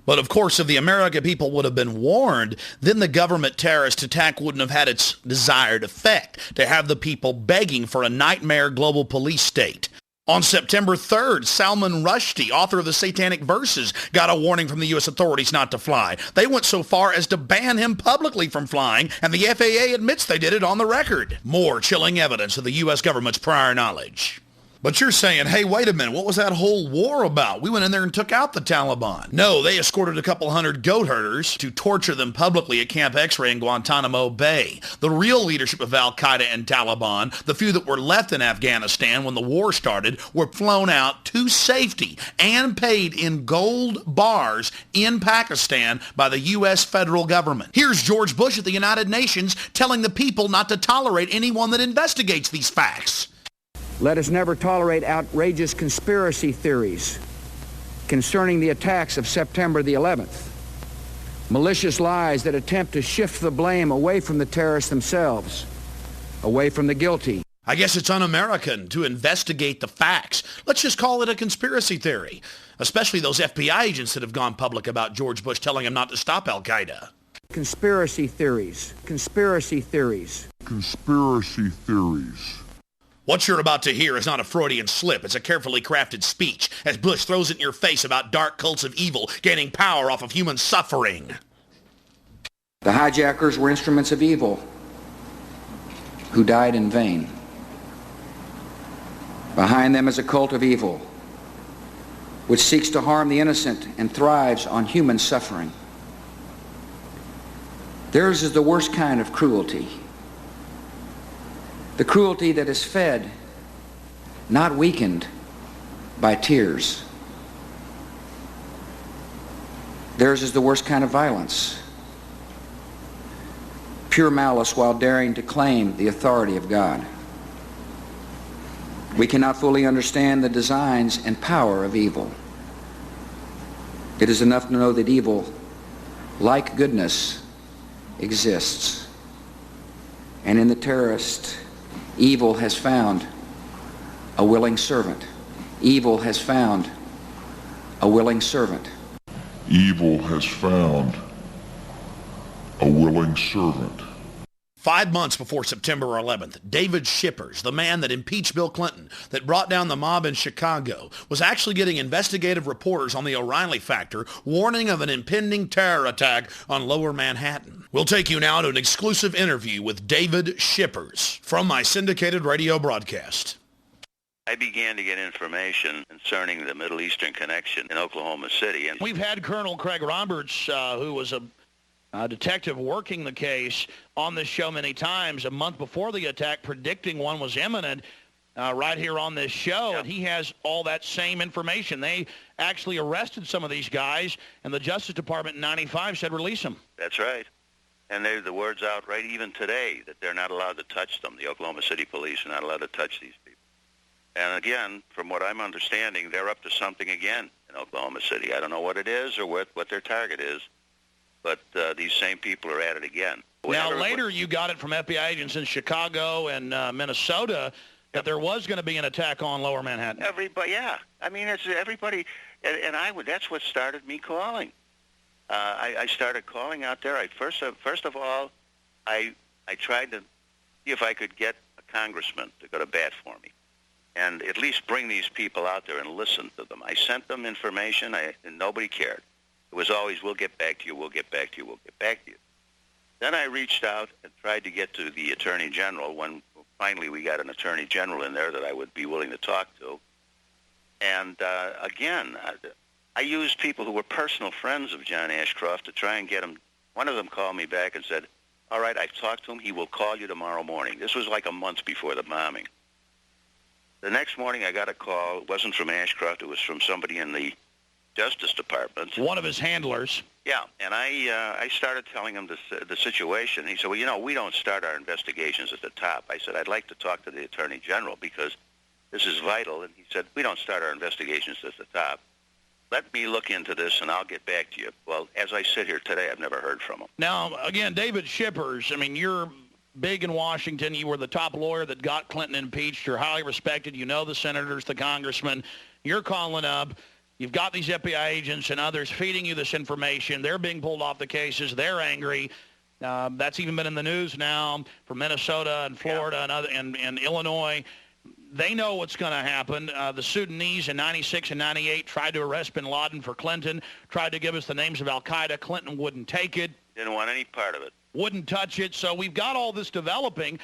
But of course, if the American people would have been warned, then the government terrorist attack wouldn't have had its desired effect, to have the people begging for a nightmare global police state. On September 3rd, Salman Rushdie, author of the Satanic Verses, got a warning from the U.S. authorities not to fly. They went so far as to ban him publicly from flying, and the FAA admits they did it on the record. More chilling evidence of the U.S. government's prior knowledge. But you're saying, hey, wait a minute, what was that whole war about? We went in there and took out the Taliban. No, they escorted a couple hundred goat herders to torture them publicly at Camp X-Ray in Guantanamo Bay. The real leadership of Al-Qaeda and Taliban, the few that were left in Afghanistan when the war started, were flown out to safety and paid in gold bars in Pakistan by the U.S. federal government. Here's George Bush at the United Nations telling the people not to tolerate anyone that investigates these facts. Let us never tolerate outrageous conspiracy theories concerning the attacks of September the 11th, malicious lies that attempt to shift the blame away from the terrorists themselves, away from the guilty. I guess it's un-American to investigate the facts. Let's just call it a conspiracy theory, especially those FBI agents that have gone public about George Bush telling him not to stop Al-Qaeda. Conspiracy theories, conspiracy theories. Conspiracy theories. What you're about to hear is not a Freudian slip. It's a carefully crafted speech as Bush throws it in your face about dark cults of evil gaining power off of human suffering. The hijackers were instruments of evil who died in vain. Behind them is a cult of evil which seeks to harm the innocent and thrives on human suffering. Theirs is the worst kind of cruelty. The cruelty that is fed, not weakened, by tears. Theirs is the worst kind of violence. Pure malice while daring to claim the authority of God. We cannot fully understand the designs and power of evil. It is enough to know that evil, like goodness, exists. And in the terrorist, evil has found a willing servant. Evil has found a willing servant. Evil has found a willing servant. 5 months before September 11th, David Shippers, the man that impeached Bill Clinton, that brought down the mob in Chicago, was actually getting investigative reporters on the O'Reilly factor warning of an impending terror attack on Lower Manhattan. We'll take you now to an exclusive interview with David Shippers from my syndicated radio broadcast. I began to get information concerning the Middle Eastern connection in Oklahoma City. And we've had Colonel Craig Roberts, who was a detective working the case, on this show many times, a month before the attack, predicting one was imminent right here on this show. Yep. And he has all that same information. They actually arrested some of these guys, and the Justice Department in 95 said release them. That's right. And the word's out right even today that they're not allowed to touch them. The Oklahoma City police are not allowed to touch these people. And again, from what I'm understanding, they're up to something again in Oklahoma City. I don't know what it is or what their target is. But these same people are at it again. Now, later you got it from FBI agents in Chicago and Minnesota that there was going to be an attack on Lower Manhattan. Everybody, yeah. I mean, it's everybody, and that's what started me calling. I started calling out there. I first of all I tried to see if I could get a congressman to go to bat for me and at least bring these people out there and listen to them. I sent them information, and nobody cared. It was always, we'll get back to you, we'll get back to you, we'll get back to you. Then I reached out and tried to get to the Attorney General when finally we got an Attorney General in there that I would be willing to talk to. And again, I used people who were personal friends of John Ashcroft to try and get him. One of them called me back and said, all right, I've talked to him. He will call you tomorrow morning. This was like a month before the bombing. The next morning I got a call. It wasn't from Ashcroft. It was from somebody in the Justice Department. One of his handlers. Yeah, and I started telling him the situation. He said, well, you know, we don't start our investigations at the top. I said, I'd like to talk to the Attorney General because this is vital. And he said, we don't start our investigations at the top. Let me look into this, and I'll get back to you. Well, as I sit here today, I've never heard from him. Now, again, David Shippers, I mean, you're big in Washington. You were the top lawyer that got Clinton impeached. You're highly respected. You know the senators, the congressmen. You're calling up. You've got these FBI agents and others feeding you this information. They're being pulled off the cases. They're angry. That's even been in the news now for Minnesota and Florida and, and Illinois. They know what's going to happen. The Sudanese in 96 and 98 tried to arrest bin Laden for Clinton, tried to give us the names of al-Qaeda. Clinton wouldn't take it. Didn't want any part of it. Wouldn't touch it. So we've got all this developing.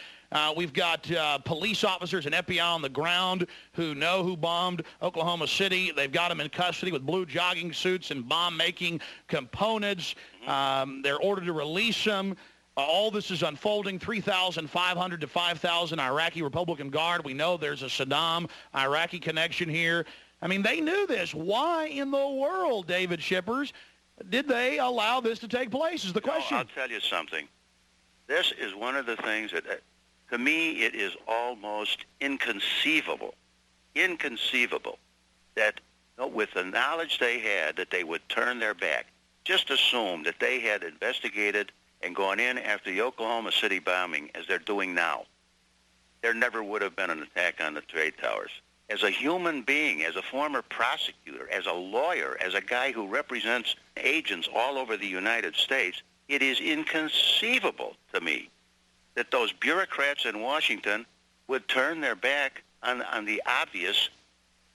We've got police officers and FBI on the ground who know who bombed Oklahoma City. They've got them in custody with blue jogging suits and bomb-making components. They're ordered to release them. All this is unfolding. 3,500 to 5,000 Iraqi Republican Guard. We know there's a Saddam-Iraqi connection here. I mean, they knew this. Why in the world, David Shippers, did they allow this to take place is the question. I'll tell you something. This is one of the things that, to me, it is almost inconceivable that with the knowledge they had that they would turn their back, just assume that they had investigated and gone in after the Oklahoma City bombing as they're doing now. There never would have been an attack on the trade towers. As a human being, as a former prosecutor, as a lawyer, as a guy who represents agents all over the United States, it is inconceivable to me that those bureaucrats in Washington would turn their back on the obvious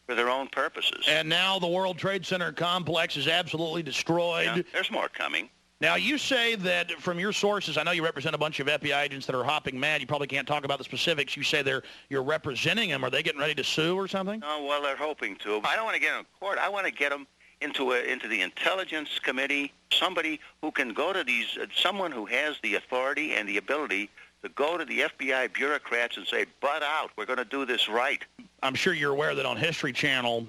for their own purposes. And now the World Trade Center complex is absolutely destroyed. Yeah, there's more coming. Now, you say that from your sources, I know you represent a bunch of FBI agents that are hopping mad. You probably can't talk about the specifics. You say you're representing them. Are they getting ready to sue or something? Oh, well, they're hoping to. I don't want to get them in court. I want to get them into the Intelligence Committee, somebody who can go to these, someone who has the authority and the ability to go to the FBI bureaucrats and say, butt out, we're going to do this right. I'm sure you're aware that on History Channel,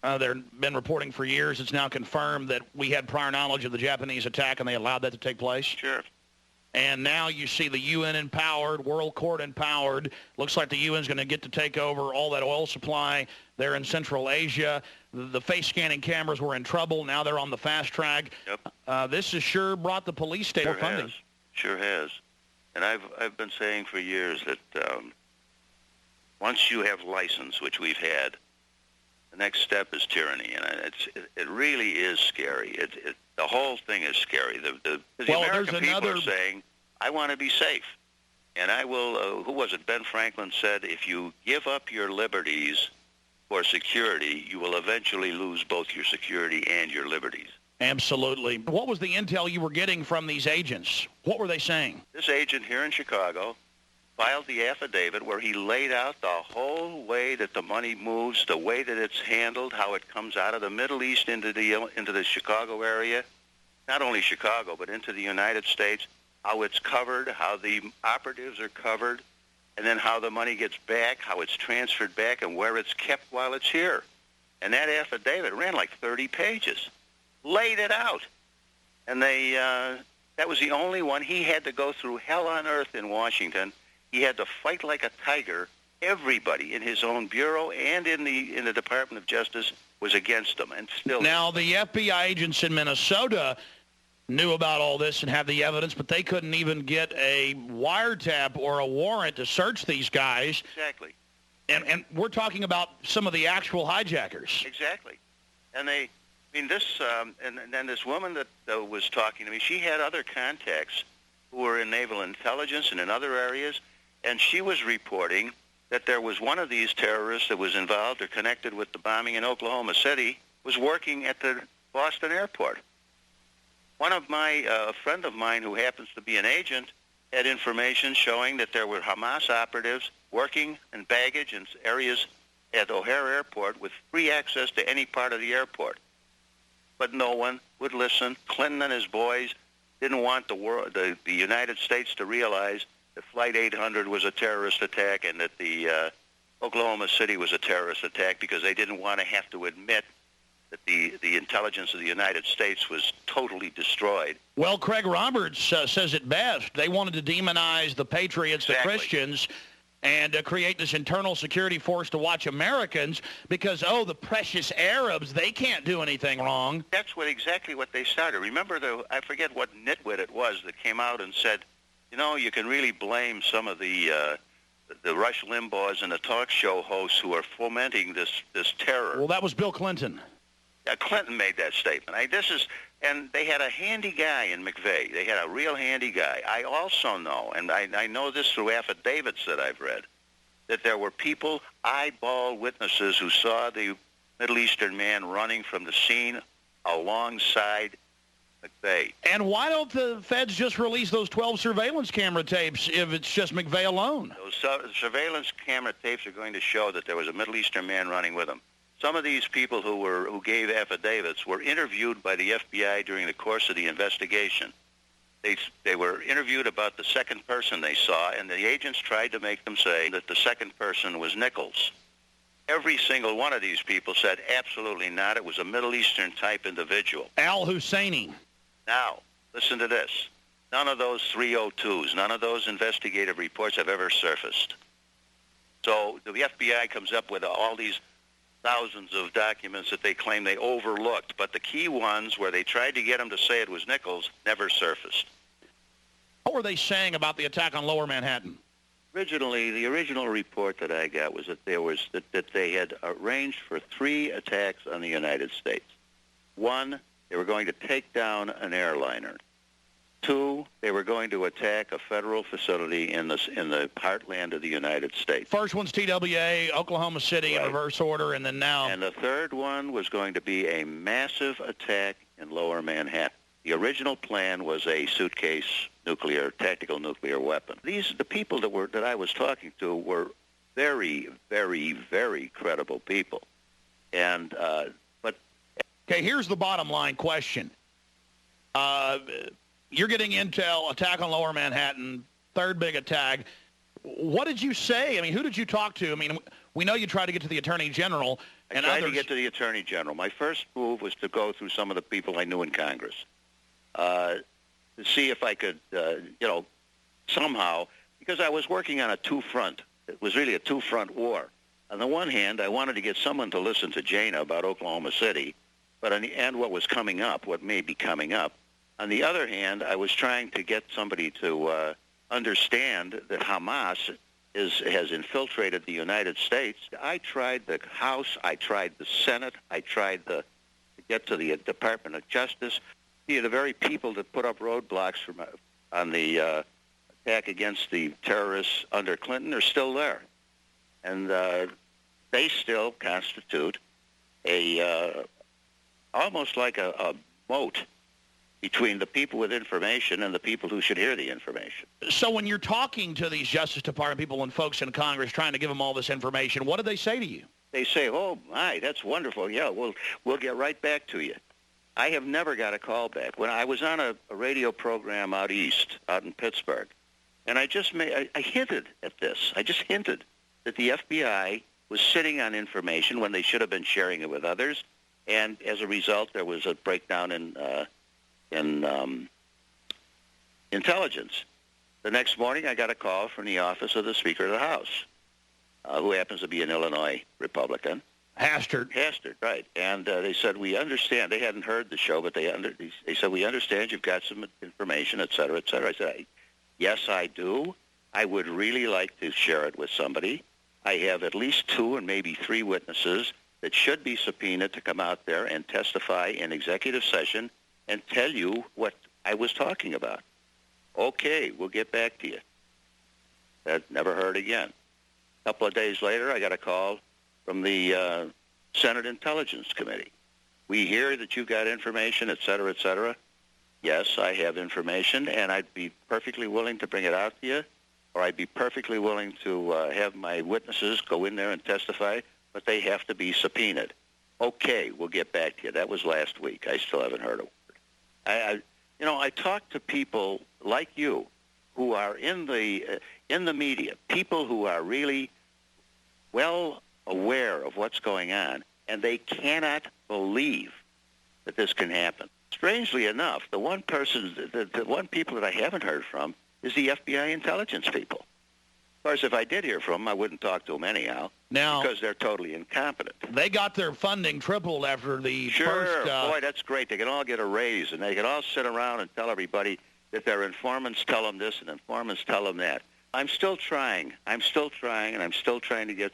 they've been reporting for years. It's now confirmed that we had prior knowledge of the Japanese attack, and they allowed that to take place. Sure. And now you see the UN empowered, World Court empowered. Looks like the UN's going to get to take over all that oil supply there in Central Asia. The face scanning cameras were in trouble. Now they're on the fast track. Yep. This has sure brought the police state more funding. Sure has. And I've been saying for years that once you have license, which we've had, the next step is tyranny, and it really is scary. The whole thing is scary. The American people are saying, I want to be safe. And I will, who was it? Ben Franklin said, if you give up your liberties for security, you will eventually lose both your security and your liberties. Absolutely. What was the intel you were getting from these agents? What were they saying? This agent here in Chicago filed the affidavit where he laid out the whole way that the money moves, the way that it's handled, how it comes out of the Middle East into the Chicago area, not only Chicago, but into the United States, how it's covered, how the operatives are covered, and then how the money gets back, how it's transferred back, and where it's kept while it's here. And that affidavit ran like 30 pages, laid it out. And that was the only one. He had to go through hell on earth in Washington. He had to fight like a tiger. Everybody in his own bureau and in the Department of Justice was against him, and still. Now, the FBI agents in Minnesota knew about all this and had the evidence, but they couldn't even get a wiretap or a warrant to search these guys. Exactly. And we're talking about some of the actual hijackers. Exactly. And this, and then this woman that was talking to me, she had other contacts who were in naval intelligence and in other areas, and she was reporting that there was one of these terrorists that was involved or connected with the bombing in Oklahoma City was working at the Boston airport. One of my, a friend of mine who happens to be an agent, had information showing that there were Hamas operatives working in baggage in areas at O'Hare Airport with free access to any part of the airport. But no one would listen. Clinton and his boys didn't want the United States to realize that Flight 800 was a terrorist attack and that the Oklahoma City was a terrorist attack because they didn't want to have to admit that the intelligence of the United States was totally destroyed. Well, Craig Roberts says it best. They wanted to demonize the patriots, exactly. The Christians, and create this internal security force to watch Americans because, oh, the precious Arabs, they can't do anything wrong. That's exactly what they started. Remember, I forget what nitwit it was that came out and said, you know, you can really blame some of the Rush Limbaughs and the talk show hosts who are fomenting this terror. Well, that was Bill Clinton. Clinton made that statement. And they had a handy guy in McVeigh. They had a real handy guy. I also know, and I know this through affidavits that I've read, that there were people, eyeball witnesses, who saw the Middle Eastern man running from the scene alongside McVeigh. And why don't the feds just release those 12 surveillance camera tapes if it's just McVeigh alone? Those surveillance camera tapes are going to show that there was a Middle Eastern man running with him. Some of these people who gave affidavits were interviewed by the FBI during the course of the investigation. They were interviewed about the second person they saw, and the agents tried to make them say that the second person was Nichols. Every single one of these people said absolutely not. It was a Middle Eastern type individual. Al-Husseini. Now, listen to this. None of those 302s, none of those investigative reports have ever surfaced. So the FBI comes up with all these thousands of documents that they claim they overlooked, but the key ones where they tried to get him to say it was Nichols never surfaced. What were they saying about the attack on Lower Manhattan? Originally, the original report that I got was that that they had arranged for 3 attacks on the United States. 1, they were going to take down an airliner. 2, they were going to attack a federal facility in the heartland of the United States. First one's TWA, Oklahoma City, in reverse order, and then now... And the third one was going to be a massive attack in Lower Manhattan. The original plan was a suitcase tactical nuclear weapon. The people that I was talking to were very, very, very credible people. And, but... Okay, here's the bottom line question. You're getting intel, attack on Lower Manhattan, third big attack. What did you say? I mean, who did you talk to? I mean, we know you tried to get to the Attorney General and others. I tried to get to the Attorney General. My first move was to go through some of the people I knew in Congress to see if I could, somehow, because I was working on a two-front. It was really a two-front war. On the one hand, I wanted to get someone to listen to Jana about Oklahoma City, but and what was coming up, what may be coming up. On the other hand, I was trying to get somebody to understand that Hamas has infiltrated the United States. I tried the House, I tried the Senate, I tried to get to the Department of Justice. The very people that put up roadblocks on the attack against the terrorists under Clinton are still there. And they still constitute almost like a moat between the people with information and the people who should hear the information. So when you're talking to these Justice Department people and folks in Congress trying to give them all this information, what do they say to you? They say, oh, my, that's wonderful. Yeah, we'll get right back to you. I have never got a call back. When I was on a radio program out east, out in Pittsburgh, and I hinted at this. I just hinted that the FBI was sitting on information when they should have been sharing it with others, and as a result, there was a breakdown in intelligence. The next morning, I got a call from the office of the Speaker of the House, who happens to be an Illinois Republican. Hastert, right. And they said, we understand. They hadn't heard the show, but they said, we understand you've got some information, et cetera, et cetera. I said, yes, I do. I would really like to share it with somebody. I have at least 2 and maybe 3 witnesses that should be subpoenaed to come out there and testify in executive session and tell you what I was talking about. Okay, we'll get back to you. That never heard again. A couple of days later, I got a call from the Senate Intelligence Committee. We hear that you've got information, et cetera, et cetera. Yes, I have information, and I'd be perfectly willing to bring it out to you, or I'd be perfectly willing to have my witnesses go in there and testify, but they have to be subpoenaed. Okay, we'll get back to you. That was last week. I still haven't heard a word. I talk to people like you who are in the media, people who are really well aware of what's going on, and they cannot believe that this can happen. Strangely enough, the one people that I haven't heard from is the FBI intelligence people. Of course, if I did hear from them, I wouldn't talk to them anyhow, because they're totally incompetent. They got their funding tripled after the first... Boy, that's great. They can all get a raise, and they can all sit around and tell everybody that their informants tell them this and informants tell them that. I'm still trying, and I'm still trying to get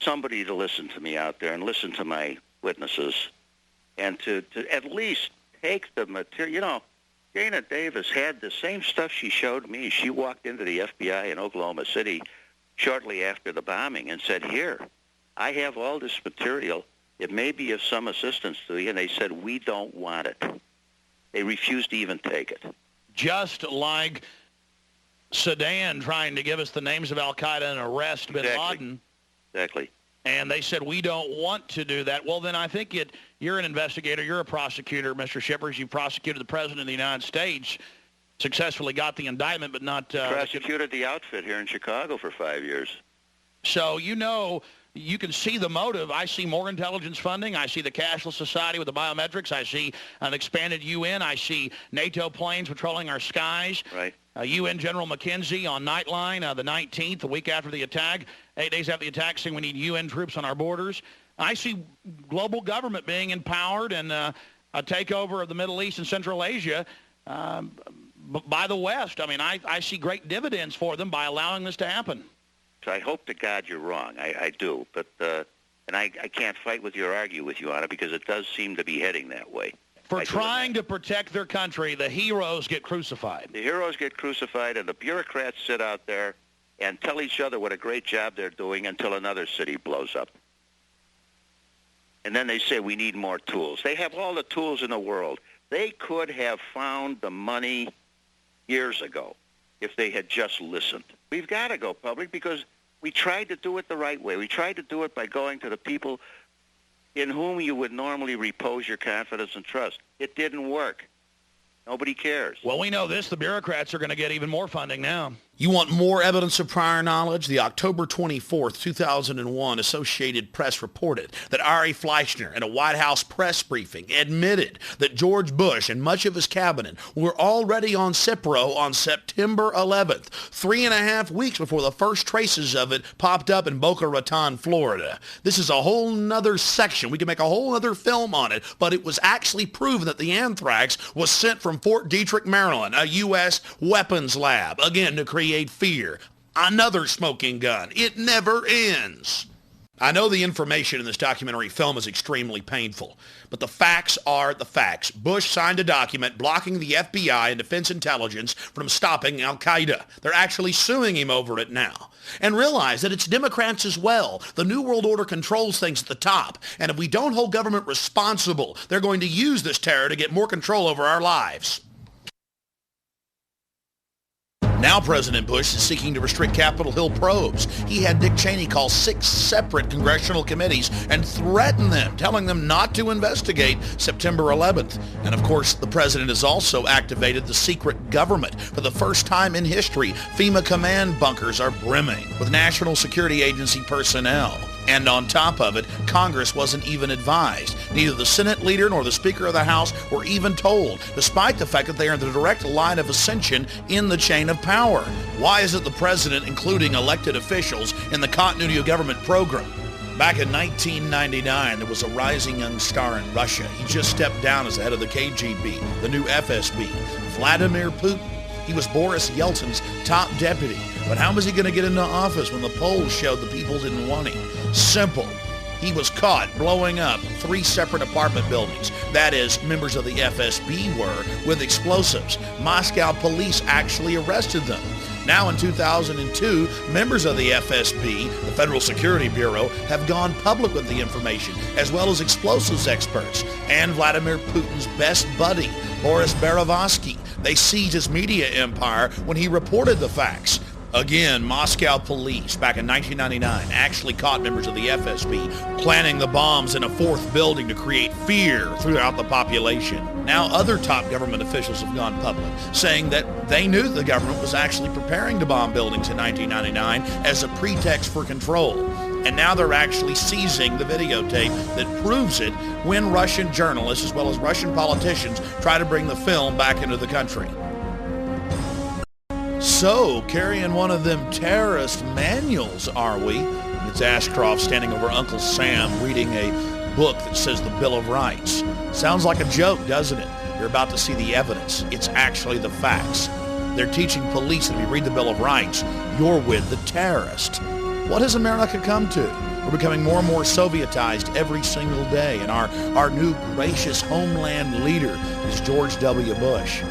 somebody to listen to me out there and listen to my witnesses, and to at least take the material. Dana Davis had the same stuff she showed me. She walked into the FBI in Oklahoma City shortly after the bombing and said, here, I have all this material. It may be of some assistance to you. And they said, we don't want it. They refused to even take it. Just like Sudan trying to give us the names of al-Qaeda and arrest bin Laden. Exactly. And they said, we don't want to do that. Well, then I think you're an investigator. You're a prosecutor, Mr. Shippers. You prosecuted the President of the United States, successfully got the indictment, but not... prosecuted the outfit here in Chicago for 5 years. So, you can see the motive. I see more intelligence funding. I see the cashless society with the biometrics. I see an expanded UN. I see NATO planes patrolling our skies. Right. UN General McKenzie on Nightline the 19th, the week after the attack, 8 days after the attack, saying we need UN troops on our borders. I see global government being empowered and a takeover of the Middle East and Central Asia by the West. I mean, I see great dividends for them by allowing this to happen. So I hope to God you're wrong. I do. But and I can't fight with you or argue with you on it because it does seem to be heading that way. For trying to protect their country, the heroes get crucified. The heroes get crucified, and the bureaucrats sit out there and tell each other what a great job they're doing until another city blows up. And then they say we need more tools. They have all the tools in the world. They could have found the money years ago if they had just listened. We've got to go public because we tried to do it the right way. We tried to do it by going to the people in whom you would normally repose your confidence and trust. It didn't work. Nobody cares. Well, we know this. The bureaucrats are going to get even more funding now. You want more evidence of prior knowledge? The October 24th, 2001 Associated Press reported that Ari Fleischner in a White House press briefing admitted that George Bush and much of his cabinet were already on Cipro on September 11th, 3.5 weeks before the first traces of it popped up in Boca Raton, Florida. This is a whole nother section. We can make a whole other film on it, but it was actually proven that the anthrax was sent from Fort Detrick, Maryland, a U.S. weapons lab, again to create fear. Another smoking gun. It never ends. I know the information in this documentary film is extremely painful, but the facts are the facts. Bush signed a document blocking the FBI and Defense Intelligence from stopping al-Qaeda. They're actually suing him over it now. And realize that it's Democrats as well. The New World Order controls things at the top, and if we don't hold government responsible, they're going to use this terror to get more control over our lives. Now President Bush is seeking to restrict Capitol Hill probes. He had Dick Cheney call 6 separate congressional committees and threaten them, telling them not to investigate September 11th. And of course, the president has also activated the secret government. For the first time in history, FEMA command bunkers are brimming with National Security Agency personnel. And on top of it, Congress wasn't even advised. Neither the Senate leader nor the Speaker of the House were even told, despite the fact that they are in the direct line of ascension in the chain of power. Why isn't the president including elected officials in the continuity of government program? Back in 1999, there was a rising young star in Russia. He just stepped down as the head of the KGB, the new FSB, Vladimir Putin. He was Boris Yeltsin's top deputy. But how was he going to get into office when the polls showed the people didn't want him? Simple. he was caught blowing up 3 separate apartment buildings. That is, members of the FSB were, with explosives. Moscow police actually arrested them. Now in 2002, members of the FSB, the Federal Security Bureau, have gone public with the information, as well as explosives experts and Vladimir Putin's best buddy, Boris Berezovsky. They seized his media empire when he reported the facts. Again, Moscow police back in 1999 actually caught members of the FSB planning the bombs in a 4th building to create fear throughout the population. Now other top government officials have gone public, saying that they knew the government was actually preparing to bomb buildings in 1999 as a pretext for control. And now they're actually seizing the videotape that proves it when Russian journalists as well as Russian politicians try to bring the film back into the country. So, carrying one of them terrorist manuals, are we? It's Ashcroft standing over Uncle Sam reading a book that says the Bill of Rights. Sounds like a joke, doesn't it? You're about to see the evidence. It's actually the facts. They're teaching police that if you read the Bill of Rights, you're with the terrorist. What has America come to? We're becoming more and more Sovietized every single day, and our new gracious homeland leader is George W. Bush.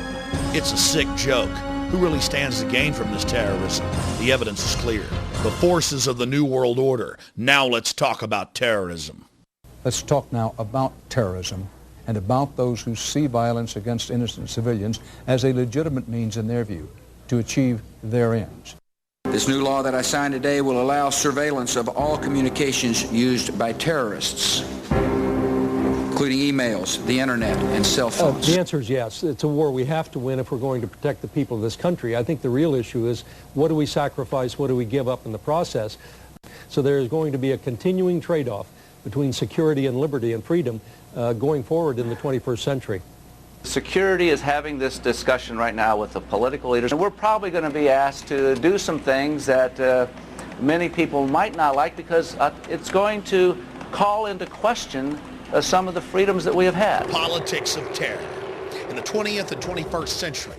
It's a sick joke. Who really stands to gain from this terrorism? The evidence is clear. The forces of the New World Order. Now let's talk about terrorism. Let's talk now about terrorism and about those who see violence against innocent civilians as a legitimate means in their view to achieve their ends. This new law that I signed today will allow surveillance of all communications used by terrorists, including emails, the internet, and cell phones. The answer is yes. It's a war we have to win if we're going to protect the people of this country. I think the real issue is what do we sacrifice, what do we give up in the process? So there is going to be a continuing trade-off between security and liberty and freedom going forward in the 21st century. Security is having this discussion right now with the political leaders, and we're probably going to be asked to do some things that many people might not like because it's going to call into question some of the freedoms that we have had. Politics of terror. In the 20th and 21st century,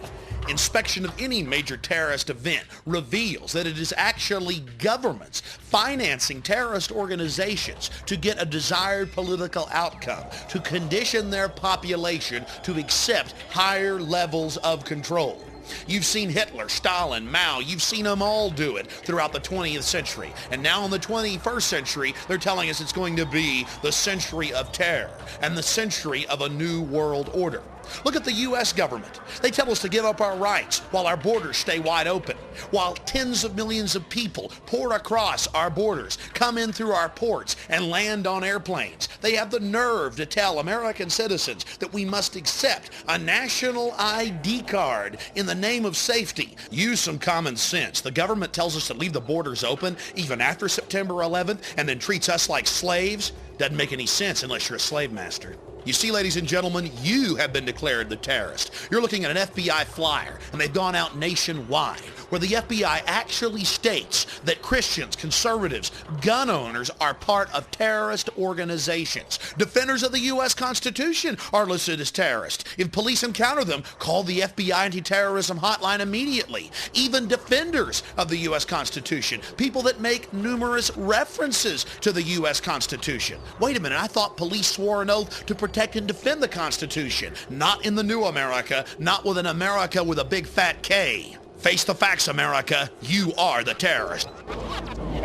inspection of any major terrorist event reveals that it is actually governments financing terrorist organizations to get a desired political outcome, to condition their population to accept higher levels of control. You've seen Hitler, Stalin, Mao, you've seen them all do it throughout the 20th century. And now in the 21st century, they're telling us it's going to be the century of terror and the century of a new world order. Look at the U.S. government. They tell us to give up our rights while our borders stay wide open, while tens of millions of people pour across our borders, come in through our ports, and land on airplanes. They have the nerve to tell American citizens that we must accept a national ID card in the name of safety. Use some common sense. The government tells us to leave the borders open even after September 11th and then treats us like slaves. Doesn't make any sense unless you're a slave master. You see, ladies and gentlemen, you have been declared the terrorist. You're looking at an FBI flyer, and they've gone out nationwide, where the FBI actually states that Christians, conservatives, gun owners are part of terrorist organizations. Defenders of the U.S. Constitution are listed as terrorists. If police encounter them, call the FBI anti-terrorism hotline immediately. Even defenders of the U.S. Constitution, people that make numerous references to the U.S. Constitution. Wait a minute, I thought police swore an oath to protect and defend the Constitution. Not in the new America, not with an America with a big fat K. Face the facts, America. You are the terrorist.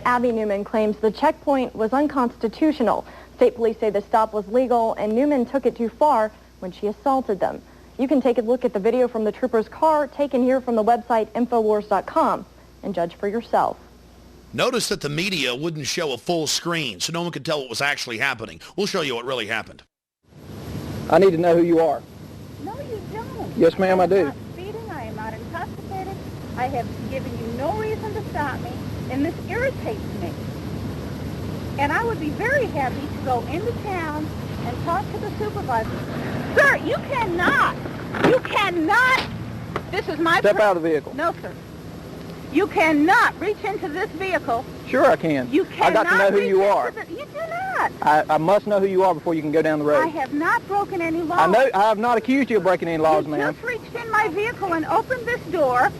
Abby Newman claims the checkpoint was unconstitutional. State police say the stop was legal and Newman took it too far when she assaulted them. You can take a look at the video from the trooper's car taken here from the website Infowars.com and judge for yourself. Notice that the media wouldn't show a full screen so no one could tell what was actually happening. We'll show you what really happened. I need to know who you are. No, you don't. Yes, ma'am, I do. I'm not speeding. I am not intoxicated. I have given you no reason to stop me, and this irritates me. And I would be very happy to go into town and talk to the supervisor. Sir, you cannot. You cannot. This is my... Step out of the vehicle. No, sir. You cannot reach into this vehicle. Sure I can. You cannot. I got to know who you are. You do not. I must know who you are before you can go down the road. I have not broken any laws. I have not accused you of breaking any laws, ma'am. You just reached in my vehicle and opened this door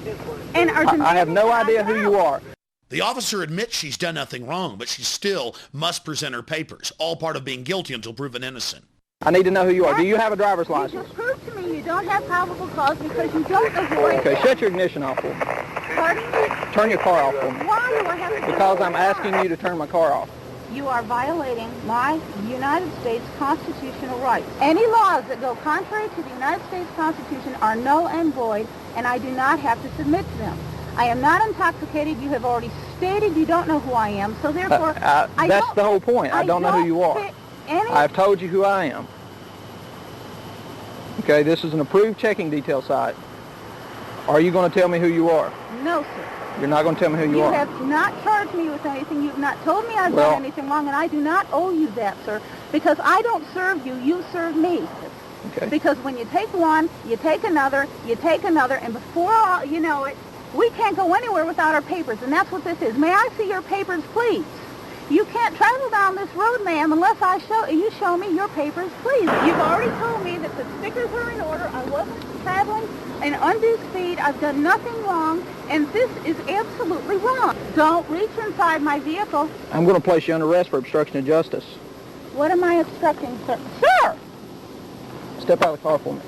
and are I have no idea who you are. The officer admits she's done nothing wrong, but she still must present her papers, all part of being guilty until proven innocent. I need to know who you are. Do you have a driver's You license? just proved to me you don't have probable cause because you don't know who I am. Okay, shut your ignition off for me. Pardon me? Turn your car off for me. Why do I have to do Because I'm that? asking you to turn my car off. You are violating my United States constitutional rights. Any laws that go contrary to the United States Constitution are null and void, and I do not have to submit to them. I am not intoxicated. You have already stated you don't know who I am, so therefore... That's the whole point. I don't know who you are. I've told you who I am. Okay, this is an approved checking detail site. Are you going to tell me who you are? No, sir. You're not going to tell me who you are? You have not charged me with anything. You've not told me I've done anything wrong, and I do not owe you that, sir, because I don't serve you. You serve me. Okay. Because when you take one, you take another, and before you know it, we can't go anywhere without our papers, and that's what this is. May I see your papers, please? You can't travel down this road, ma'am, unless you show me your papers, please. You've already told me that the stickers are in order. I wasn't traveling in undue speed. I've done nothing wrong, and this is absolutely wrong. Don't reach inside my vehicle. I'm going to place you under arrest for obstruction of justice. What am I obstructing, sir? Sir! Step out of the car for me.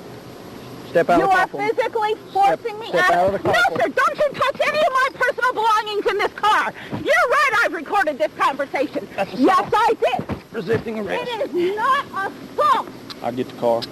Step out of the car for me. You are physically forcing me Step out of the car. No, sir, don't you touch any of my personal belongings in this car. You're right, I've recorded this conversation. That's assault. Yes, I did. Resisting arrest. It is not assault. I'll get the car.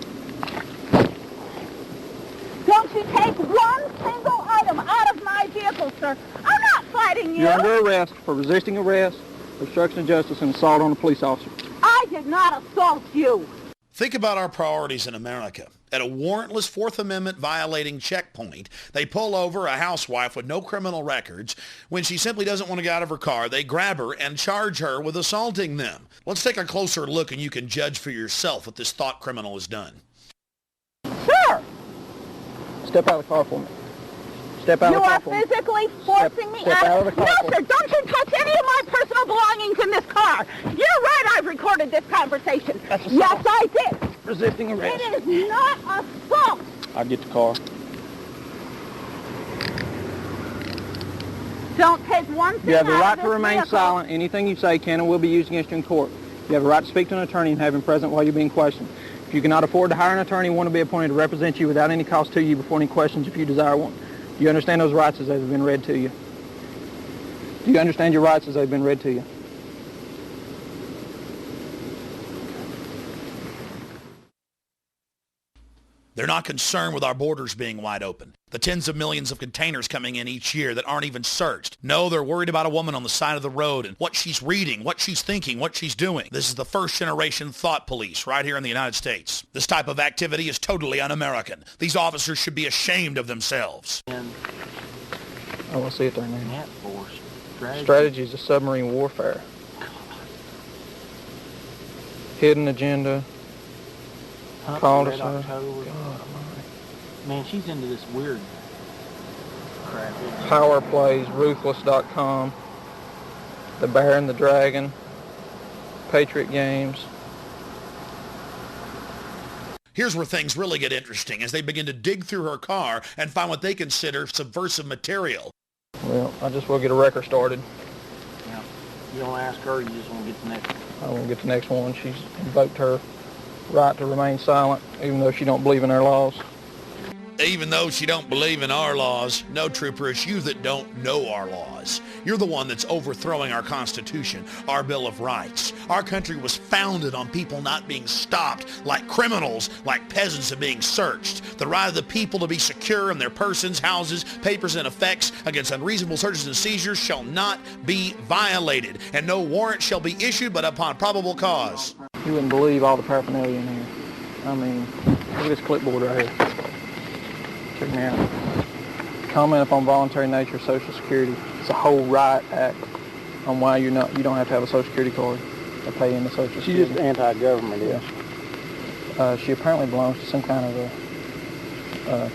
Don't you take one single item out of my vehicle, sir. I'm not fighting you. You're under arrest for resisting arrest, obstruction of justice, and assault on a police officer. I did not assault you. Think about our priorities in America. At a warrantless Fourth Amendment violating checkpoint, they pull over a housewife with no criminal records. When she simply doesn't want to get out of her car, they grab her and charge her with assaulting them. Let's take a closer look and you can judge for yourself what this thought criminal has done. Sir! Step out of the car for me. Step out of the car for me. You are physically forcing me Step out of the car. No, sir, don't you touch any of my personal belongings in this car. You're right, I've recorded this conversation. That's assault. Yes, I did. Resisting arrest. It is not assault. I'll get the car. Don't take one thing You have the out right of to this remain vehicle. silent. Anything you say can and will be used against you in court. You have a right to speak to an attorney and have him present while you're being questioned. If you cannot afford to hire an attorney, one will be appointed to represent you without any cost to you before any questions if you desire one. Do you understand those rights as they've been read to you? Do you understand your rights as they've been read to you? They're not concerned with our borders being wide open. The tens of millions of containers coming in each year that aren't even searched. No, they're worried about a woman on the side of the road and what she's reading, what she's thinking, what she's doing. This is the first generation thought police right here in the United States. This type of activity is totally un-American. These officers should be ashamed of themselves. I want to see it there now. Strategies of submarine warfare. Hidden agenda. Call to Man, she's into this weird crap. Power Plays, Ruthless.com, The Bear and the Dragon, Patriot Games. Here's where things really get interesting as they begin to dig through her car and find what they consider subversive material. Well, I just will get a record started. Yeah. You don't ask her, you just want to get the next one. I want to get the next one. She's invoked her right to remain silent, even though she don't believe in our laws. Even though she don't believe in our laws, no, trooper, it's you that don't know our laws. You're the one that's overthrowing our Constitution, our Bill of Rights. Our country was founded on people not being stopped like criminals, like peasants of being searched. The right of the people to be secure in their persons, houses, papers, and effects against unreasonable searches and seizures shall not be violated, and no warrant shall be issued but upon probable cause. You wouldn't believe all the paraphernalia in here. I mean, look at this clipboard right here. Check me out. Comment upon voluntary nature of Social Security. It's a whole riot act on why you don't have to have a Social Security card to pay into Social Security. She's just anti-government, yeah. She apparently belongs to some kind of a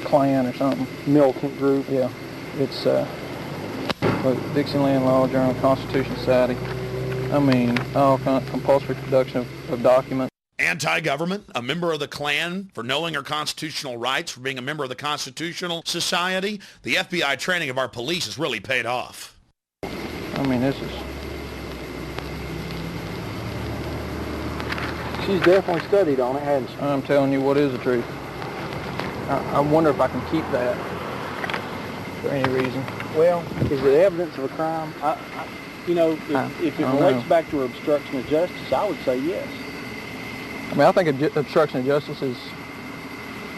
clan or something. Militant group. Yeah. It's Dixieland Law Journal, Constitution Society. I mean, all kind of compulsory production of documents. Anti-government, a member of the Klan for knowing her constitutional rights, for being a member of the Constitutional Society. The FBI training of our police has really paid off. I mean, this is... She's definitely studied on it, hasn't she? I'm telling you what is the truth. I wonder if I can keep that for any reason. Well, is it evidence of a crime? You know, if it relates back to obstruction of justice, I would say yes. I mean, I think obstruction of justice is...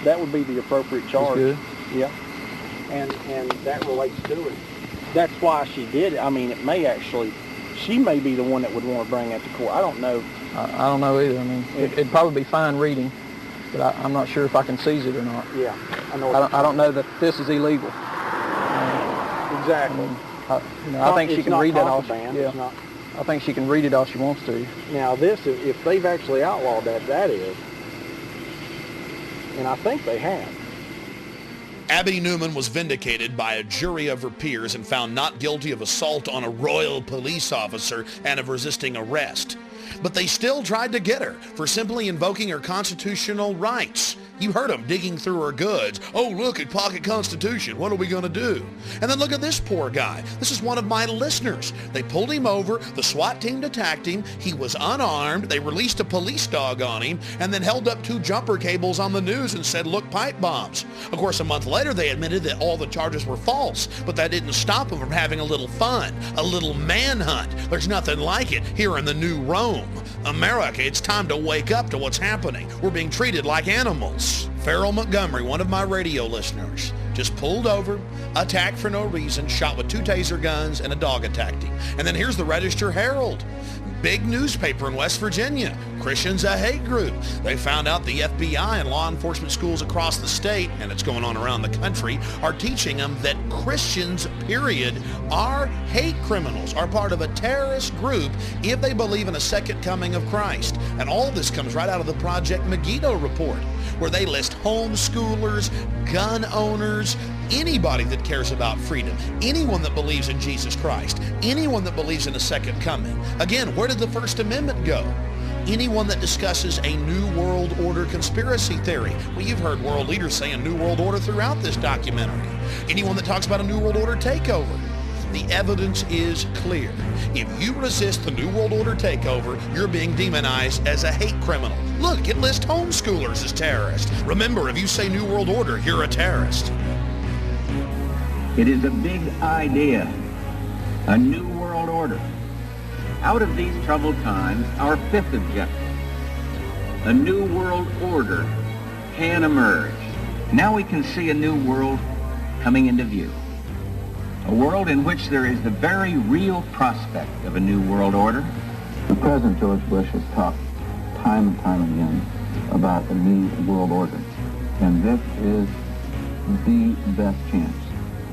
That would be the appropriate charge. Good. Yeah. And that relates to it. That's why she did it. I mean, it may actually... She may be the one that would want to bring that to court. I don't know. I don't know either. I mean, it'd probably be fine reading, but I'm not sure if I can seize it or not. Yeah. I don't know that this is illegal. Exactly. I think she can read that all. Yeah. I think she can read it all she wants to. Now this, if they've actually outlawed that is, and I think they have. Abby Newman was vindicated by a jury of her peers and found not guilty of assault on a royal police officer and of resisting arrest. But they still tried to get her for simply invoking her constitutional rights. You heard them digging through her goods. Oh, look at Pocket Constitution. What are we going to do? And then look at this poor guy. This is one of my listeners. They pulled him over. The SWAT team attacked him. He was unarmed. They released a police dog on him and then held up 2 jumper cables on the news and said, look, pipe bombs. Of course, a month later, they admitted that all the charges were false, but that didn't stop them from having a little fun, a little manhunt. There's nothing like it here in the new Rome. America, it's time to wake up to what's happening. We're being treated like animals. Farrell Montgomery, one of my radio listeners, just pulled over, attacked for no reason, shot with 2 taser guns, and a dog attacked him. And then here's the Register Herald. Big newspaper in West Virginia. Christians a hate group. They found out the FBI and law enforcement schools across the state, and it's going on around the country, are teaching them that Christians, period, are hate criminals, are part of a terrorist group if they believe in a second coming of Christ. And all this comes right out of the Project Megiddo report, where they list homeschoolers, gun owners, anybody that cares about freedom, anyone that believes in Jesus Christ, anyone that believes in a second coming. Again, where did the First Amendment go? Anyone that discusses a New World Order conspiracy theory. Well, you've heard world leaders saying New World Order throughout this documentary. Anyone that talks about a New World Order takeover. The evidence is clear. If you resist the New World Order takeover, you're being demonized as a hate criminal. Look, it lists homeschoolers as terrorists. Remember, if you say New World Order, you're a terrorist. It is a big idea, a new world order. Out of these troubled times, our 5th objective, a new world order, can emerge. Now we can see a new world coming into view. A world in which there is the very real prospect of a new world order. The President George Bush has talked time and time again about a new world order. And this is the best chance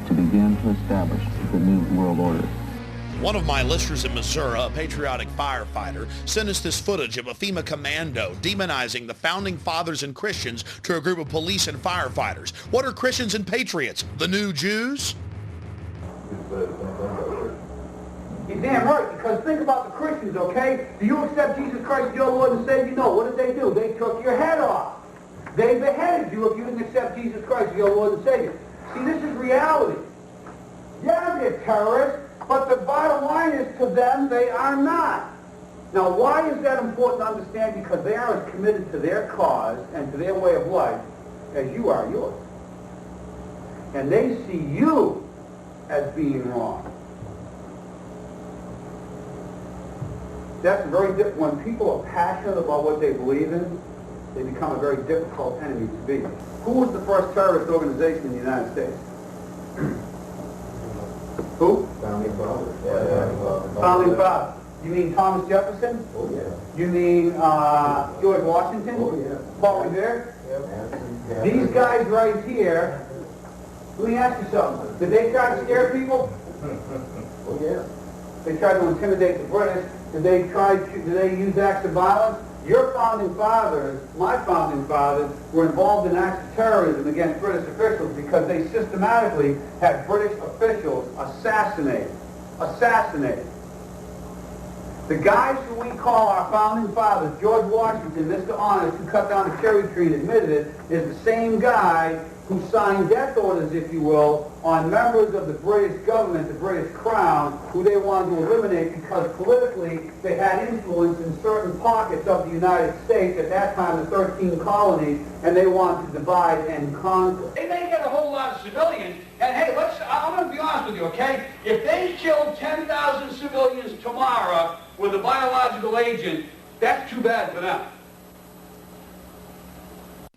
to begin to establish the new world order. One of my listeners in Missouri, a patriotic firefighter, sent us this footage of a FEMA commando demonizing the founding fathers and Christians to a group of police and firefighters. What are Christians and patriots? The new Jews? You're damn right, because think about the Christians, okay? Do you accept Jesus Christ as your Lord and Savior? No. What did they do? They took your head off. They beheaded you if you didn't accept Jesus Christ as your Lord and Savior. See, this is reality. Yeah, they're terrorists, but the bottom line is to them, they are not. Now, why is that important to understand? Because they are as committed to their cause and to their way of life as you are yours. And they see you as being wrong. That's very different. When people are passionate about what they believe in, they become a very difficult enemy to be. Who was the first terrorist organization in the United States? Who? Founding Fathers. Founding Fathers. You mean Thomas Jefferson? Oh, yeah. You mean George Washington? Oh, yeah. Paul Revere? Yeah. These guys right here, let me ask you something. Did they try to scare people? Oh, yeah. They tried to intimidate the British. Did they use acts of violence? Your founding fathers, my founding fathers, were involved in acts of terrorism against British officials because they systematically had British officials assassinated. The guys who we call our founding fathers, George Washington, Mr. Honest, who cut down the cherry tree and admitted it, is the same guy who signed death orders, if you will, on members of the British government, the British Crown, who they wanted to eliminate because politically they had influence in certain pockets of the United States, at that time the 13 colonies, and they wanted to divide and conquer. They may get a whole lot of civilians, and hey, I'm going to be honest with you, okay? If they killed 10,000 civilians tomorrow with a biological agent, that's too bad for them.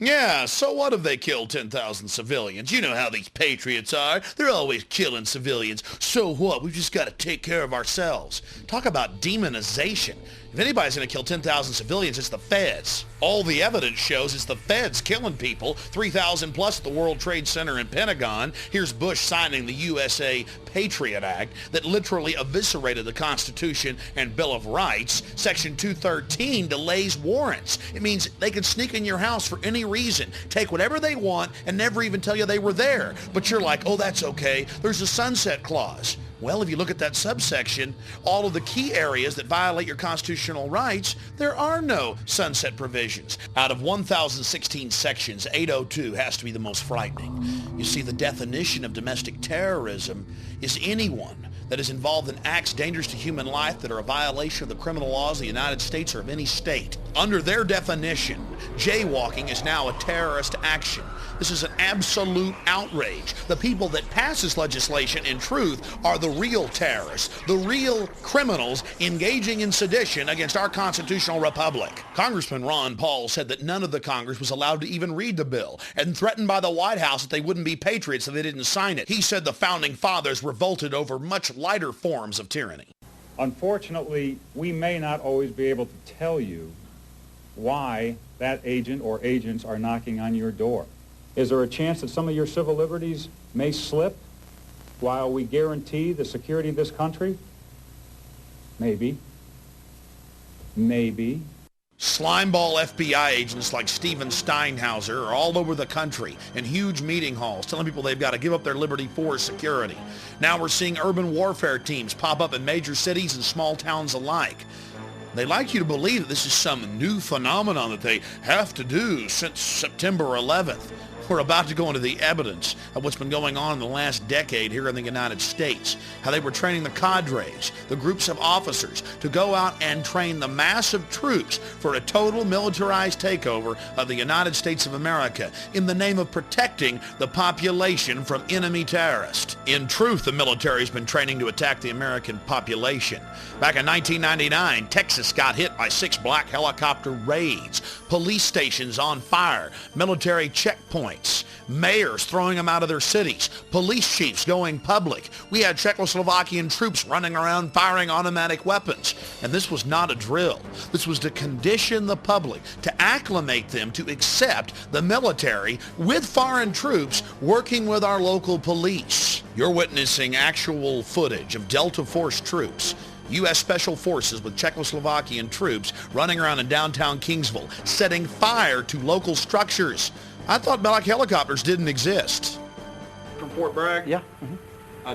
Yeah, so what if they killed 10,000 civilians? You know how these patriots are. They're always killing civilians. So what? We've just got to take care of ourselves. Talk about demonization. If anybody's going to kill 10,000 civilians, it's the feds. All the evidence shows it's the feds killing people, 3,000 plus at the World Trade Center and Pentagon. Here's Bush signing the USA Patriot Act that literally eviscerated the Constitution and Bill of Rights. Section 213 delays warrants. It means they can sneak in your house for any reason, take whatever they want, and never even tell you they were there. But you're like, oh, that's okay. There's a sunset clause. Well, if you look at that subsection, all of the key areas that violate your constitutional rights, there are no sunset provisions. Out of 1,016 sections, 802 has to be the most frightening. You see, the definition of domestic terrorism is anyone that is involved in acts dangerous to human life that are a violation of the criminal laws of the United States or of any state. Under their definition, jaywalking is now a terrorist action. This is an absolute outrage. The people that pass this legislation, in truth, are the real terrorists, the real criminals engaging in sedition against our constitutional republic. Congressman Ron Paul said that none of the Congress was allowed to even read the bill and threatened by the White House that they wouldn't be patriots if they didn't sign it. He said the founding fathers revolted over much lighter forms of tyranny. Unfortunately, we may not always be able to tell you why that agent or agents are knocking on your door. Is there a chance that some of your civil liberties may slip while we guarantee the security of this country? Maybe. Maybe. Slimeball FBI agents like Steven Steinhauser are all over the country in huge meeting halls telling people they've got to give up their liberty for security. Now we're seeing urban warfare teams pop up in major cities and small towns alike. They like you to believe that this is some new phenomenon that they have to do since September 11th. We're about to go into the evidence of what's been going on in the last decade here in the United States, how they were training the cadres, the groups of officers, to go out and train the massive troops for a total militarized takeover of the United States of America in the name of protecting the population from enemy terrorists. In truth, the military has been training to attack the American population. Back in 1999, Texas got hit by 6 black helicopter raids, police stations on fire, military checkpoints, mayors throwing them out of their cities, police chiefs going public. We had Czechoslovakian troops running around firing automatic weapons. And this was not a drill. This was to condition the public, to acclimate them to accept the military with foreign troops working with our local police. You're witnessing actual footage of Delta Force troops, U.S. Special Forces with Czechoslovakian troops running around in downtown Kingsville, setting fire to local structures. I thought black helicopters didn't exist. From Fort Bragg? Yeah.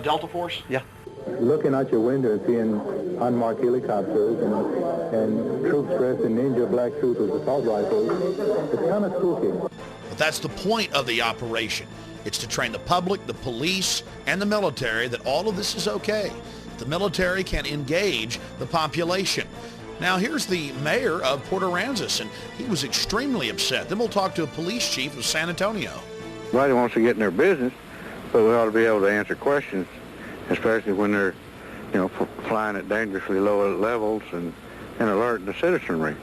Delta Force? Yeah. Looking out your window and seeing unmarked helicopters and troops dressed in ninja black suits with assault rifles, it's kind of spooky. But that's the point of the operation. It's to train the public, the police, and the military that all of this is okay. The military can engage the population. Now, here's the mayor of Port Aransas, and he was extremely upset. Then we'll talk to a police chief of San Antonio. Nobody wants to get in their business, but we ought to be able to answer questions, especially when they're, flying at dangerously low levels and alerting the citizenry.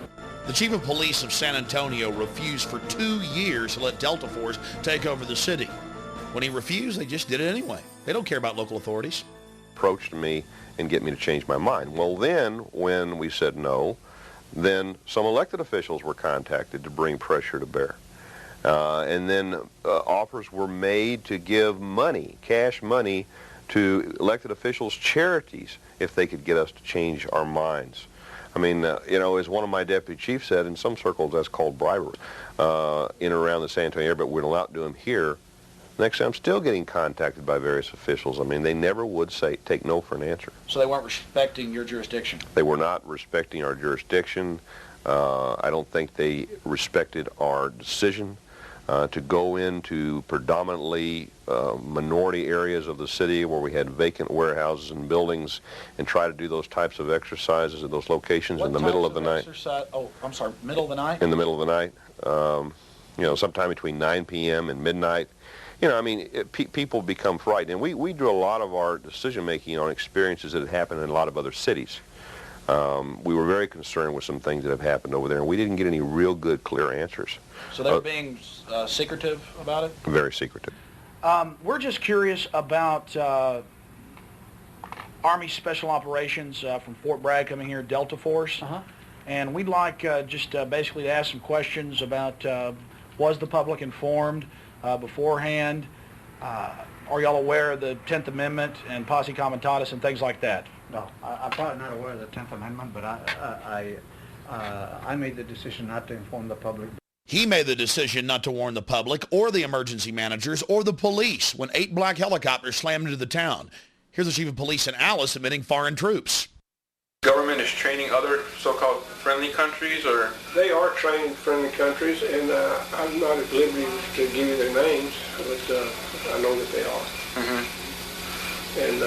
The chief of police of San Antonio refused for 2 years to let Delta Force take over the city. When he refused, they just did it anyway. They don't care about local authorities. Approached me and get me to change my mind. Well, then, when we said no, then some elected officials were contacted to bring pressure to bear. And then offers were made to give money, cash money, to elected officials' charities if they could get us to change our minds. I mean, as one of my deputy chiefs said, in some circles that's called bribery in and around the San Antonio area, but we're allowed to do them here. Next day, I'm still getting contacted by various officials. I mean, they never would take no for an answer. So they weren't respecting your jurisdiction? They were not respecting our jurisdiction. I don't think they respected our decision to go into predominantly minority areas of the city where we had vacant warehouses and buildings and try to do those types of exercises at those locations in the middle of the night. Oh, I'm sorry, middle of the night? In the middle of the night. You know, sometime between 9 p.m. and midnight. You know, I mean, people become frightened. And we drew a lot of our decision-making on experiences that had happened in a lot of other cities. We were very concerned with some things that have happened over there, and we didn't get any real good, clear answers. So they were being secretive about it? Very secretive. We're just curious about Army Special Operations from Fort Bragg coming here, Delta Force. And we'd like just basically to ask some questions about was the public informed beforehand? Are y'all aware of the 10th Amendment and posse comitatus and things like that? No, I'm probably not aware of the 10th Amendment, but I made the decision not to inform the public. He made the decision not to warn the public or the emergency managers or the police when 8 black helicopters slammed into the town. Here's the chief of police in Alice admitting foreign troops. Government is training other so-called friendly countries, or? They are training friendly countries, and I'm not at liberty to give you their names, but I know that they are. And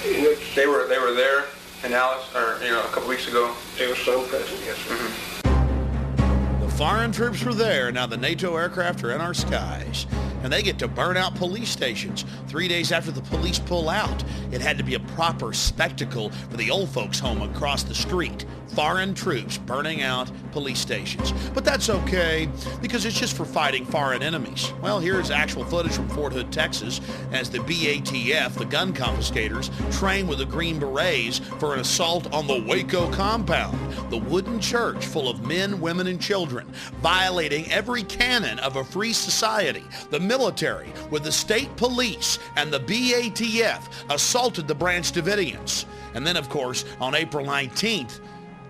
it's, they were there in Alice, or a couple weeks ago. There was some present, yes, sir. The foreign troops were there. Now the NATO aircraft are in our skies, and they get to burn out police stations 3 days after the police pull out. It had to be a proper spectacle for the old folks home across the street. Foreign troops burning out police stations. But that's okay, because it's just for fighting foreign enemies. Well, here's actual footage from Fort Hood, Texas, as the BATF, the gun confiscators, train with the Green Berets for an assault on the Waco compound, the wooden church full of men, women, and children, violating every canon of a free society. The military, with the state police and the BATF, assaulted the Branch Davidians. And then, of course, on April 19th,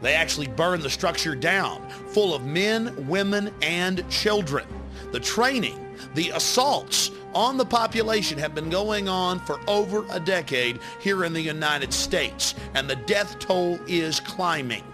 they actually burned the structure down, full of men, women, and children. The training, the assaults on the population have been going on for over a decade here in the United States, and the death toll is climbing.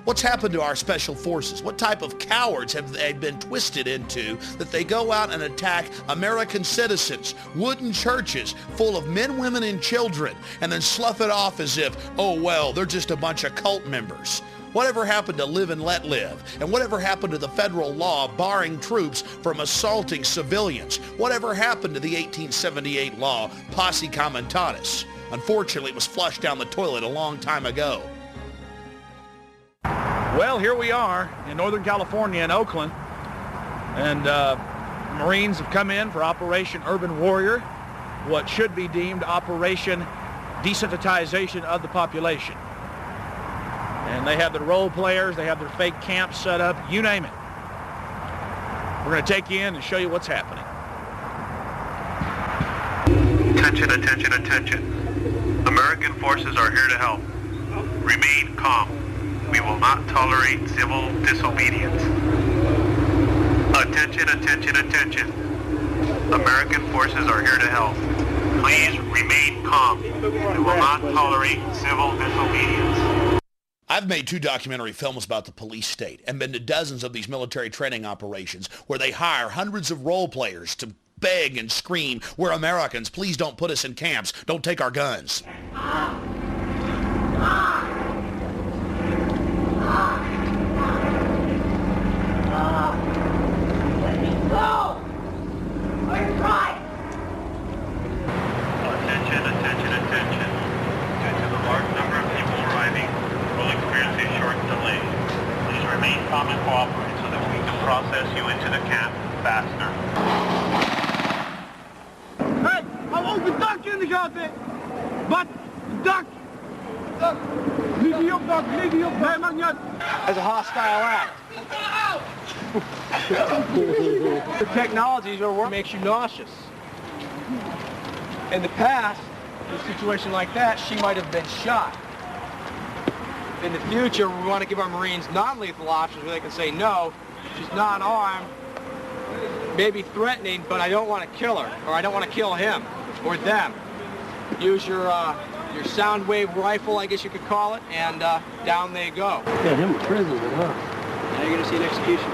What's happened to our special forces? What type of cowards have they been twisted into that they go out and attack American citizens, wooden churches full of men, women, and children, and then slough it off as if, oh, well, they're just a bunch of cult members? Whatever happened to live and let live? And whatever happened to the federal law barring troops from assaulting civilians? Whatever happened to the 1878 law, posse comitatus? Unfortunately, it was flushed down the toilet a long time ago. Well, here we are in Northern California in Oakland, and Marines have come in for Operation Urban Warrior, what should be deemed Operation Desensitization of the Population. And they have their role players, they have their fake camps set up, you name it. We're going to take you in and show you what's happening. Attention, attention, attention. American forces are here to help. Remain calm. We will not tolerate civil disobedience. Attention, attention, attention. American forces are here to help. Please remain calm. We will not tolerate civil disobedience. I've made 2 documentary films about the police state and been to dozens of these military training operations where they hire hundreds of role players to beg and scream, "We're Americans, please don't put us in camps, don't take our guns." Attention, attention, attention. Due to the large number of people arriving, we'll experience a short delay. Please remain calm and cooperate so that we can process you into the camp faster. Hey, I won't bedankt in de gaten. Wat? Bedankt. Niet die op, niet die op. Nee, maakt niet uit. As a hostile act. The technologies are what makes you nauseous. In the past, in a situation like that, she might have been shot. In the future, we want to give our Marines non-lethal options where they can say, no, she's not armed. maybe threatening, but I don't want to kill her, or I don't want to kill him, or them. Use your sound wave rifle, I guess you could call it, and down they go. Got him in prison, huh? Now you're going to see an execution.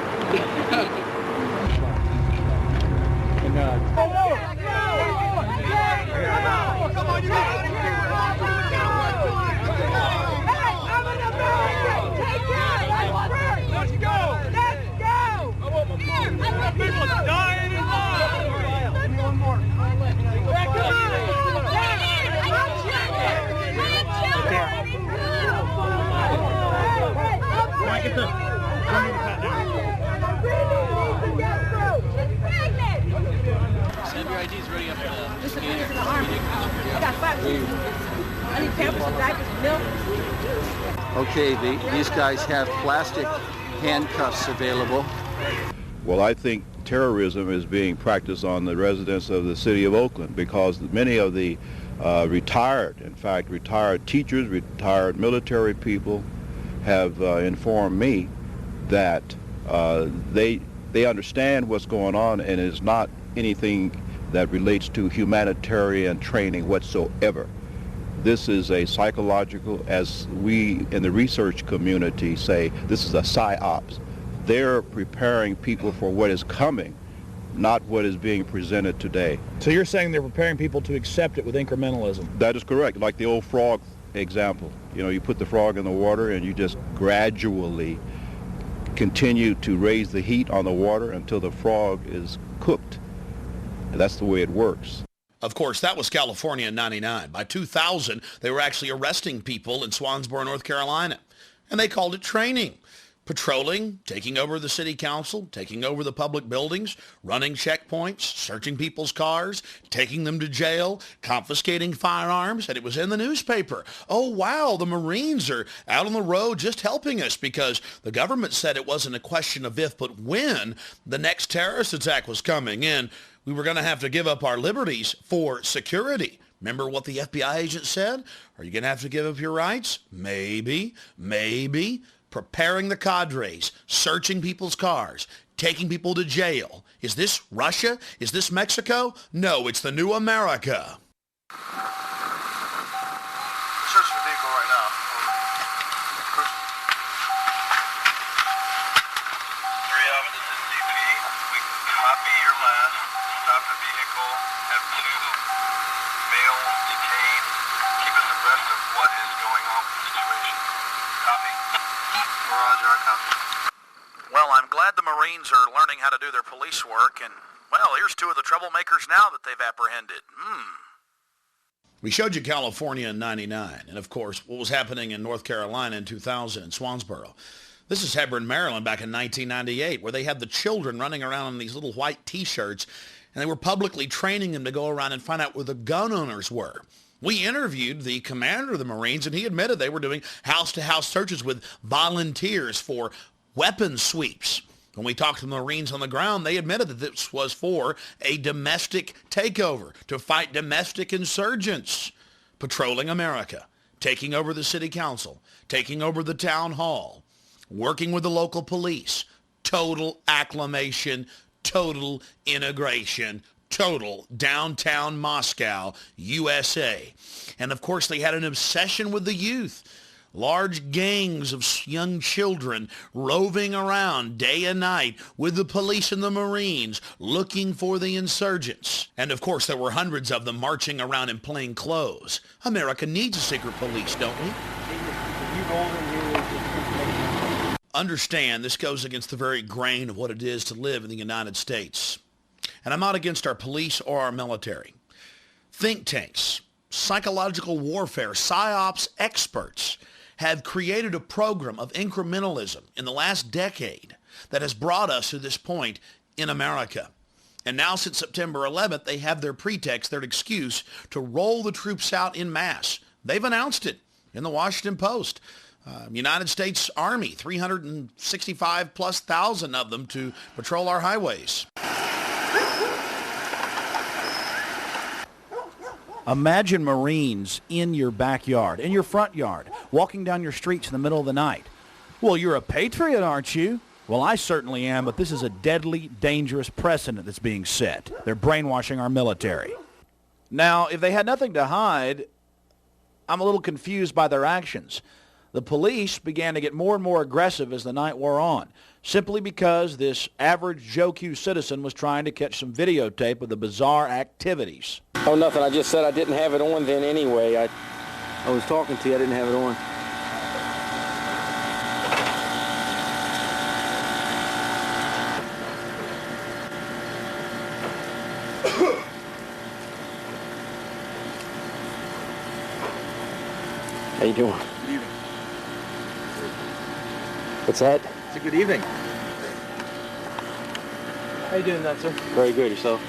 Come on, you got it. Let's go! Let's go! People are dying in line! One more. Back Send your IDs ready up to the scanner. I got 5 kids. I need pampers and diapers and milk. Okay, these guys have plastic handcuffs available. Well, I think terrorism is being practiced on the residents of the city of Oakland because many of the retired teachers, retired military people have informed me that they understand what's going on, and it's not anything that relates to humanitarian training whatsoever. This is a psychological, as we in the research community say, this is a psyops. They're preparing people for what is coming, not what is being presented today. So you're saying they're preparing people to accept it with incrementalism? That is correct, like the old frog example. You know, you put the frog in the water and you just gradually continue to raise the heat on the water until the frog is cooked. And that's the way it works. Of course, that was California in '99. By 2000, they were actually arresting people in Swansboro, North Carolina. And they called it training. Patrolling, taking over the city council, taking over the public buildings, running checkpoints, searching people's cars, taking them to jail, confiscating firearms, and it was in the newspaper. Oh, wow, the Marines are out on the road just helping us because the government said it wasn't a question of if, but when the next terrorist attack was coming in. We were going to have to give up our liberties for security. Remember what the FBI agent said? Are you going to have to give up your rights? Maybe, maybe. Preparing the cadres, searching people's cars, taking people to jail. Is this Russia? Is this Mexico? No, it's the new America. Search the vehicle right now. Three of it, this is DP. We copy your last. Stop the vehicle. Have 2 males detained. Keep us abreast of what is going on with the situation. Copy. Roger, I copy. Well, I'm glad the Marines are learning how to do their police work, and, well, here's 2 of the troublemakers now that they've apprehended. We showed you California in '99, and of course, what was happening in North Carolina in 2000 in Swansboro. This is Hebron, Maryland, back in 1998, where they had the children running around in these little white T-shirts, and they were publicly training them to go around and find out where the gun owners were. We interviewed the commander of the Marines, and he admitted they were doing house-to-house searches with volunteers for weapons sweeps. When we talked to the Marines on the ground, they admitted that this was for a domestic takeover, to fight domestic insurgents, patrolling America, taking over the city council, taking over the town hall, working with the local police, total acclimation, total integration, total downtown Moscow, USA. And of course, they had an obsession with the youth. Large gangs of young children roving around day and night with the police and the Marines looking for the insurgents. And of course, there were hundreds of them marching around in plain clothes. America needs a secret police, don't we? Understand, this goes against the very grain of what it is to live in the United States. And I'm not against our police or our military. Think tanks, psychological warfare, psyops experts have created a program of incrementalism in the last decade that has brought us to this point in America. And now since September 11th, they have their pretext, their excuse to roll the troops out en masse. They've announced it in the Washington Post. United States Army, 365 plus thousand of them to patrol our highways. Imagine Marines in your backyard, in your front yard, walking down your streets in the middle of the night. Well, you're a patriot, aren't you? Well, I certainly am, but this is a deadly, dangerous precedent that's being set. They're brainwashing our military. Now, if they had nothing to hide, I'm a little confused by their actions. The police began to get more and more aggressive as the night wore on, simply because this average Joe Q citizen was trying to catch some videotape of the bizarre activities. Oh, nothing. I just said I didn't have it on then anyway. I was talking to you. I didn't have it on. How you doing? Good evening. What's that? It's a good evening. How you doing, sir? Very good. Yourself?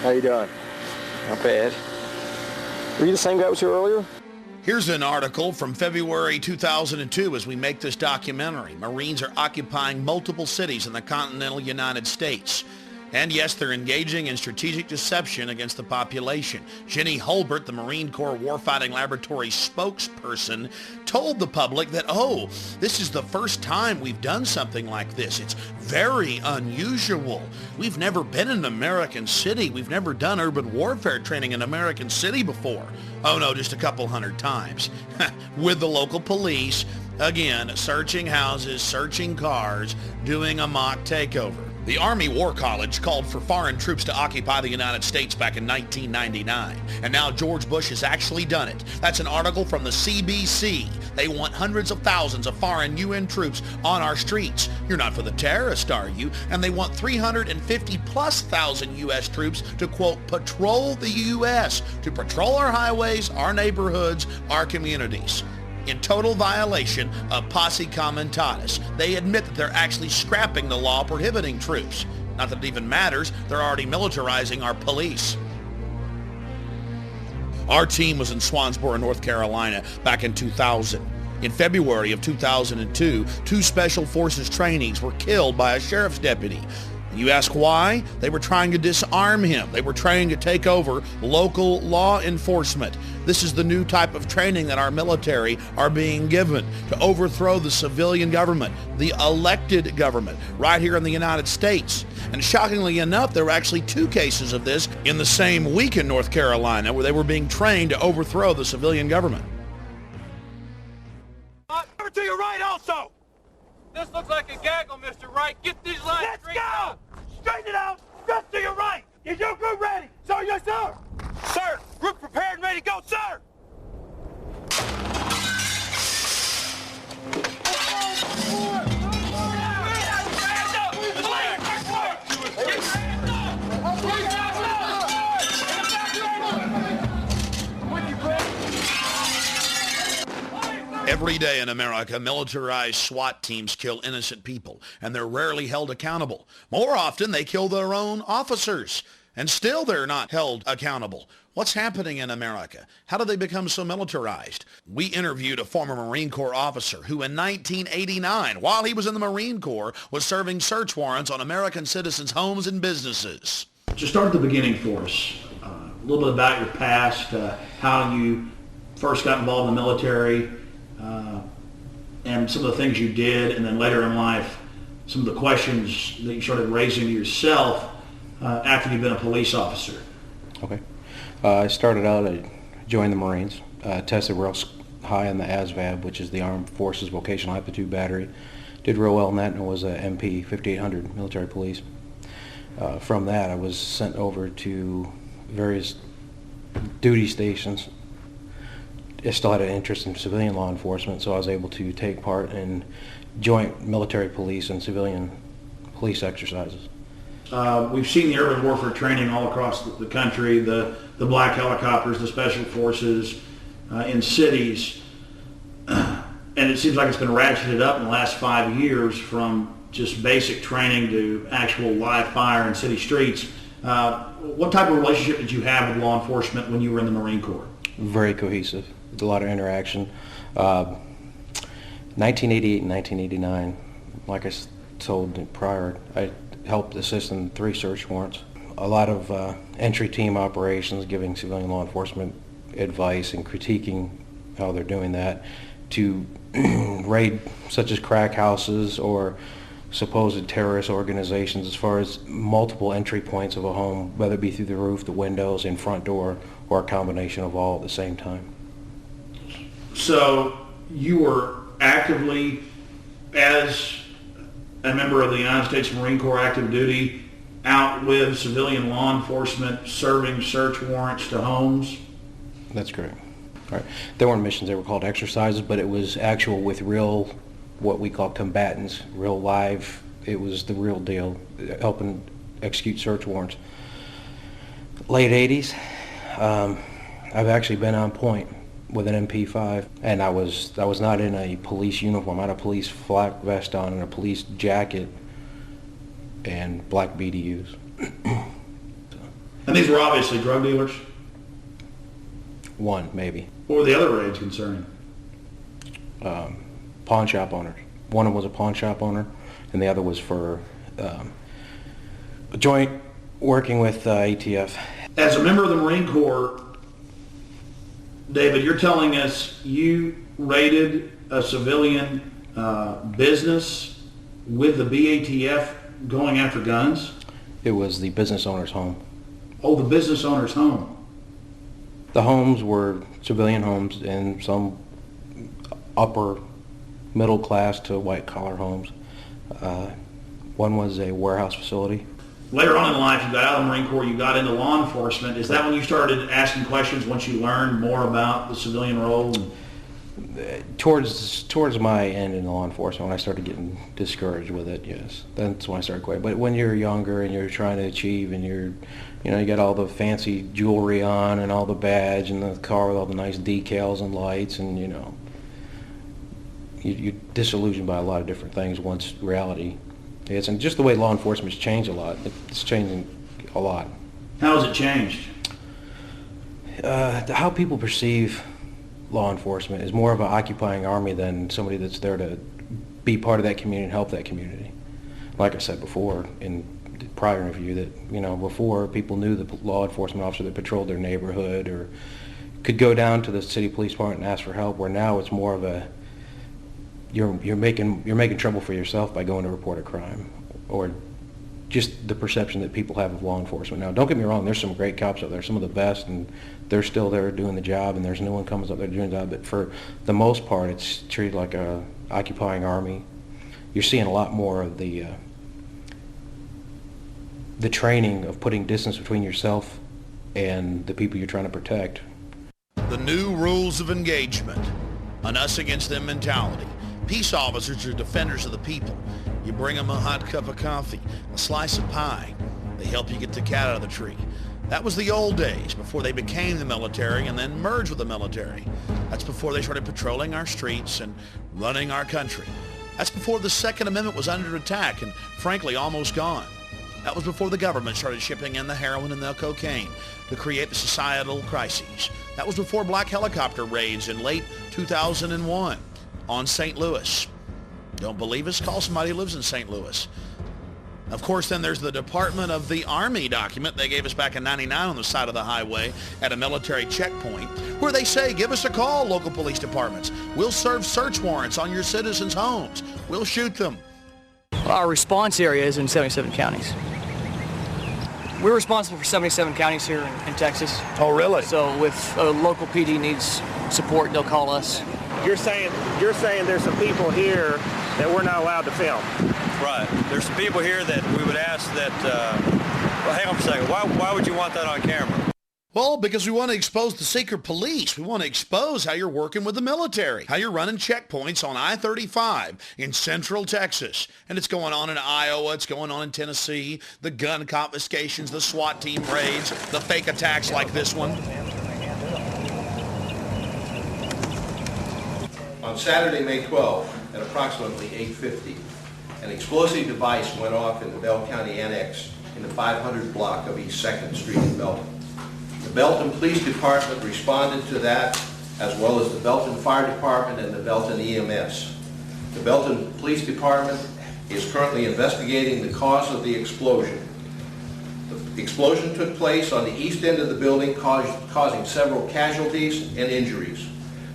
How you doing? Not bad. Were you the same guy that was here earlier? Here's an article from February 2002 as we make this documentary. Marines are occupying multiple cities in the continental United States. And yes, they're engaging in strategic deception against the population. Jenny Holbert, the Marine Corps Warfighting Laboratory spokesperson, told the public that, oh, this is the first time we've done something like this. It's very unusual. We've never been in an American city. We've never done urban warfare training in an American city before. Oh no, just a couple hundred times. With the local police, again, searching houses, searching cars, doing a mock takeover. The Army War College called for foreign troops to occupy the United States back in 1999, and now George Bush has actually done it. That's an article from the CBC. They want hundreds of thousands of foreign UN troops on our streets. You're not for the terrorists, are you? And they want 350,000+ U.S. troops to, quote, patrol the U.S., to patrol our highways, our neighborhoods, our communities. In total violation of posse comitatus. They admit that they're actually scrapping the law prohibiting troops. Not that it even matters, they're already militarizing our police. Our team was in Swansboro, North Carolina back in 2000. In February of 2002, 2 Special Forces trainees were killed by a sheriff's deputy. You ask why? They were trying to disarm him. They were trying to take over local law enforcement. This is the new type of training that our military are being given to overthrow the civilian government, the elected government, right here in the United States. And shockingly enough, there were actually 2 cases of this in the same week in North Carolina where they were being trained to overthrow the civilian government. Over to your right also! This looks like a gaggle, Mr. Wright. Get these lines straight out! Straighten it out! Just to your right! Is your group ready? Sir, yes, sir! Sir, group prepared and ready to go, sir! Every day in America, militarized SWAT teams kill innocent people, and they're rarely held accountable. More often, they kill their own officers, and still they're not held accountable. What's happening in America? How did they become so militarized? We interviewed a former Marine Corps officer who in 1989, while he was in the Marine Corps, was serving search warrants on American citizens' homes and businesses. Just start at the beginning for us. A little bit about your past, how you first got involved in the military, and some of the things you did, and then later in life, some of the questions that you started raising to yourself after you've been a police officer. Okay. I started out, I joined the Marines, tested real high in the ASVAB, which is the Armed Forces Vocational Aptitude Battery. Did real well in that, and was a MP 5800 military police. From that, I was sent over to various duty stations. I still had an interest in civilian law enforcement, so I was able to take part in joint military police and civilian police exercises. We've seen the urban warfare training all across the country, the black helicopters, the special forces in cities, and it seems like it's been ratcheted up in the last 5 years from just basic training to actual live fire in city streets. What type of relationship did you have with law enforcement when you were in the Marine Corps? Very cohesive. A lot of interaction. 1988 and 1989, like I told prior, I helped assist in 3 search warrants. A lot of entry team operations, giving civilian law enforcement advice and critiquing how they're doing that, to raid such as crack houses or supposed terrorist organizations as far as multiple entry points of a home, whether it be through the roof, the windows, and front door, or a combination of all at the same time. So you were actively, as a member of the United States Marine Corps active duty, out with civilian law enforcement serving search warrants to homes? That's correct. All right. They weren't missions, they were called exercises, but it was actual with real, what we call combatants, real live. It was the real deal, helping execute search warrants. Late 80s, I've actually been on point with an MP5, and I was not in a police uniform. I had a police flak vest on and a police jacket and black BDUs. And these were obviously drug dealers? One, maybe. What were the other raids concerning? Pawn shop owners. One of them was a pawn shop owner, and the other was for a joint working with ATF. As a member of the Marine Corps, David, you're telling us you raided a civilian business with the BATF going after guns? It was the business owner's home. Oh, the business owner's home. The homes were civilian homes and some upper middle class to white collar homes. One was a warehouse facility. Later on in life, you got out of the Marine Corps, you got into law enforcement. Is that when you started asking questions once you learned more about the civilian role? Towards my end in law enforcement, when I started getting discouraged with it, yes. That's when I started quitting. But when you're younger and you're trying to achieve and you got all the fancy jewelry on and all the badge and the car with all the nice decals and lights, and you're disillusioned by a lot of different things once reality hits. And just the way law enforcement's changed a lot. It's changing a lot. How has it changed? How people perceive law enforcement is more of an occupying army than somebody that's there to be part of that community and help that community. Like I said before in the prior interview, that before people knew the law enforcement officer that patrolled their neighborhood or could go down to the city police department and ask for help, where now it's more of a you're making trouble for yourself by going to report a crime, or just the perception that people have of law enforcement. Now, don't get me wrong, there's some great cops out there, some of the best, and they're still there doing the job, and there's no one comes up there doing the job, but for the most part, it's treated like a occupying army. You're seeing a lot more of the training of putting distance between yourself and the people you're trying to protect. The new rules of engagement, an us against them mentality. Peace officers are defenders of the people. You bring them a hot cup of coffee, a slice of pie. They help you get the cat out of the tree. That was the old days, before they became the military and then merged with the military. That's before they started patrolling our streets and running our country. That's before the Second Amendment was under attack and, frankly, almost gone. That was before the government started shipping in the heroin and the cocaine to create the societal crises. That was before black helicopter raids in late 2001 on St. Louis. Don't believe us? Call somebody who lives in St. Louis. Of course, then there's the Department of the Army document they gave us back in '99 on the side of the highway at a military checkpoint, where they say, give us a call, local police departments. We'll serve search warrants on your citizens' homes. We'll shoot them. Our response area is in 77 counties. We're responsible for 77 counties here in Texas. Oh, really? So if a local PD needs support, they'll call us. You're saying there's some people here that we're not allowed to film. Right. There's some people here that we would ask that, well, hang on a second. Why would you want that on camera? Well, because we want to expose the secret police. We want to expose how you're working with the military, how you're running checkpoints on I-35 in central Texas. And it's going on in Iowa, it's going on in Tennessee, the gun confiscations, the SWAT team raids, the fake attacks like this one. On Saturday, May 12th, at approximately 8:50, an explosive device went off in the Bell County Annex in the 500 block of East 2nd Street in Belton. The Belton Police Department responded to that, as well as the Belton Fire Department and the Belton EMS. The Belton Police Department is currently investigating the cause of the explosion. The explosion took place on the east end of the building, causing several casualties and injuries.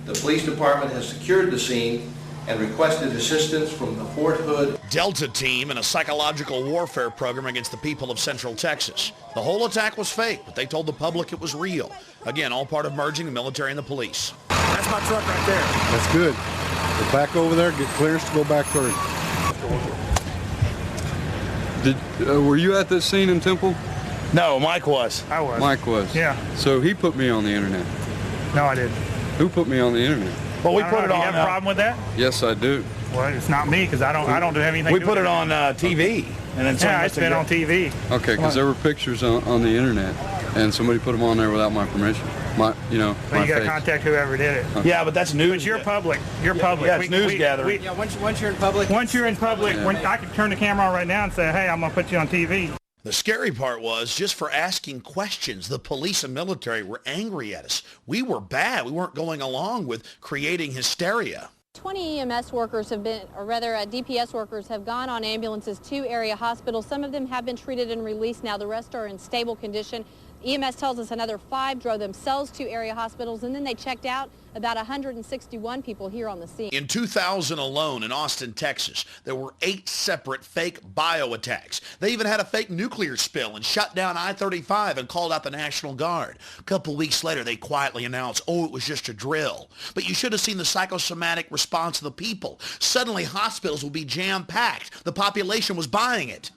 The police department has secured the scene and requested assistance from the Fort Hood Delta team in a psychological warfare program against the people of Central Texas. The whole attack was fake, but they told the public it was real. Again, all part of merging the military and the police. That's my truck right there. That's good. Go back over there, get clearance to go back through. Were you at this scene in Temple? No, Mike was. I was. Mike was. Yeah. So he put me on the internet. No, I didn't. Who put me on the internet? Well, we put it Do on. you have a problem with that? Yes, I do. Well, it's not me because I don't do anything. We put it on TV, and then yeah, it's been on TV. Okay, because there were pictures on the internet, and somebody put them on there without my permission. Well, you got to contact whoever did it. Okay. Yeah, but that's news. But you're public. You're public. Yeah, it's news gathering. Yeah, once you're in public. Once you're in public, I could turn the camera on right now and say, hey, I'm gonna put you on TV. The scary part was, just for asking questions, the police and military were angry at us. We were bad. We weren't going along with creating hysteria. 20 EMS workers have been, or rather DPS workers have gone on ambulances to area hospitals. Some of them have been treated and released now. The rest are in stable condition. EMS tells us another 5 drove themselves to area hospitals, and then they checked out. About 161 people here on the scene. In 2000 alone in Austin, Texas, there were 8 separate fake bio attacks. They even had a fake nuclear spill and shut down I-35 and called out the National Guard. A couple weeks later, they quietly announced, oh, it was just a drill. But you should have seen the psychosomatic response of the people. Suddenly, hospitals would be jam-packed. The population was buying it.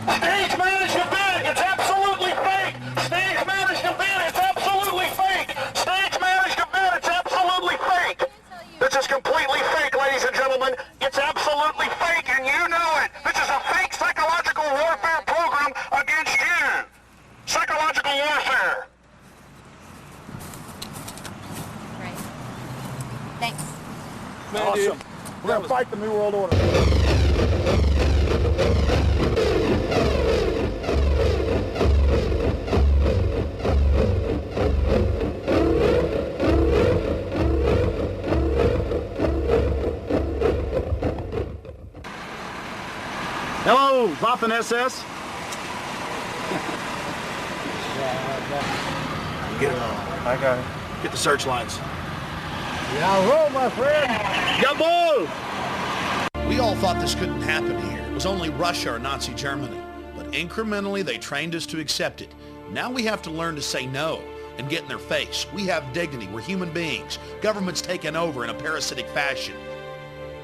Stage management bid, it's absolutely fake! Stage management bid, it's absolutely fake! Stage management bid, it's absolutely fake! This is completely fake, ladies and gentlemen. It's absolutely fake, and you know it! This is a fake psychological warfare program against you! Psychological warfare! Right. Thanks. Awesome. We're going to fight the New World Order. Hello, Boffin SS. Get it on. I got it. Get the searchlights. Yeah, roll, my friend. Jawohl! We all thought this couldn't happen here. It was only Russia or Nazi Germany. But incrementally, they trained us to accept it. Now we have to learn to say no and get in their face. We have dignity. We're human beings. Government's taken over in a parasitic fashion.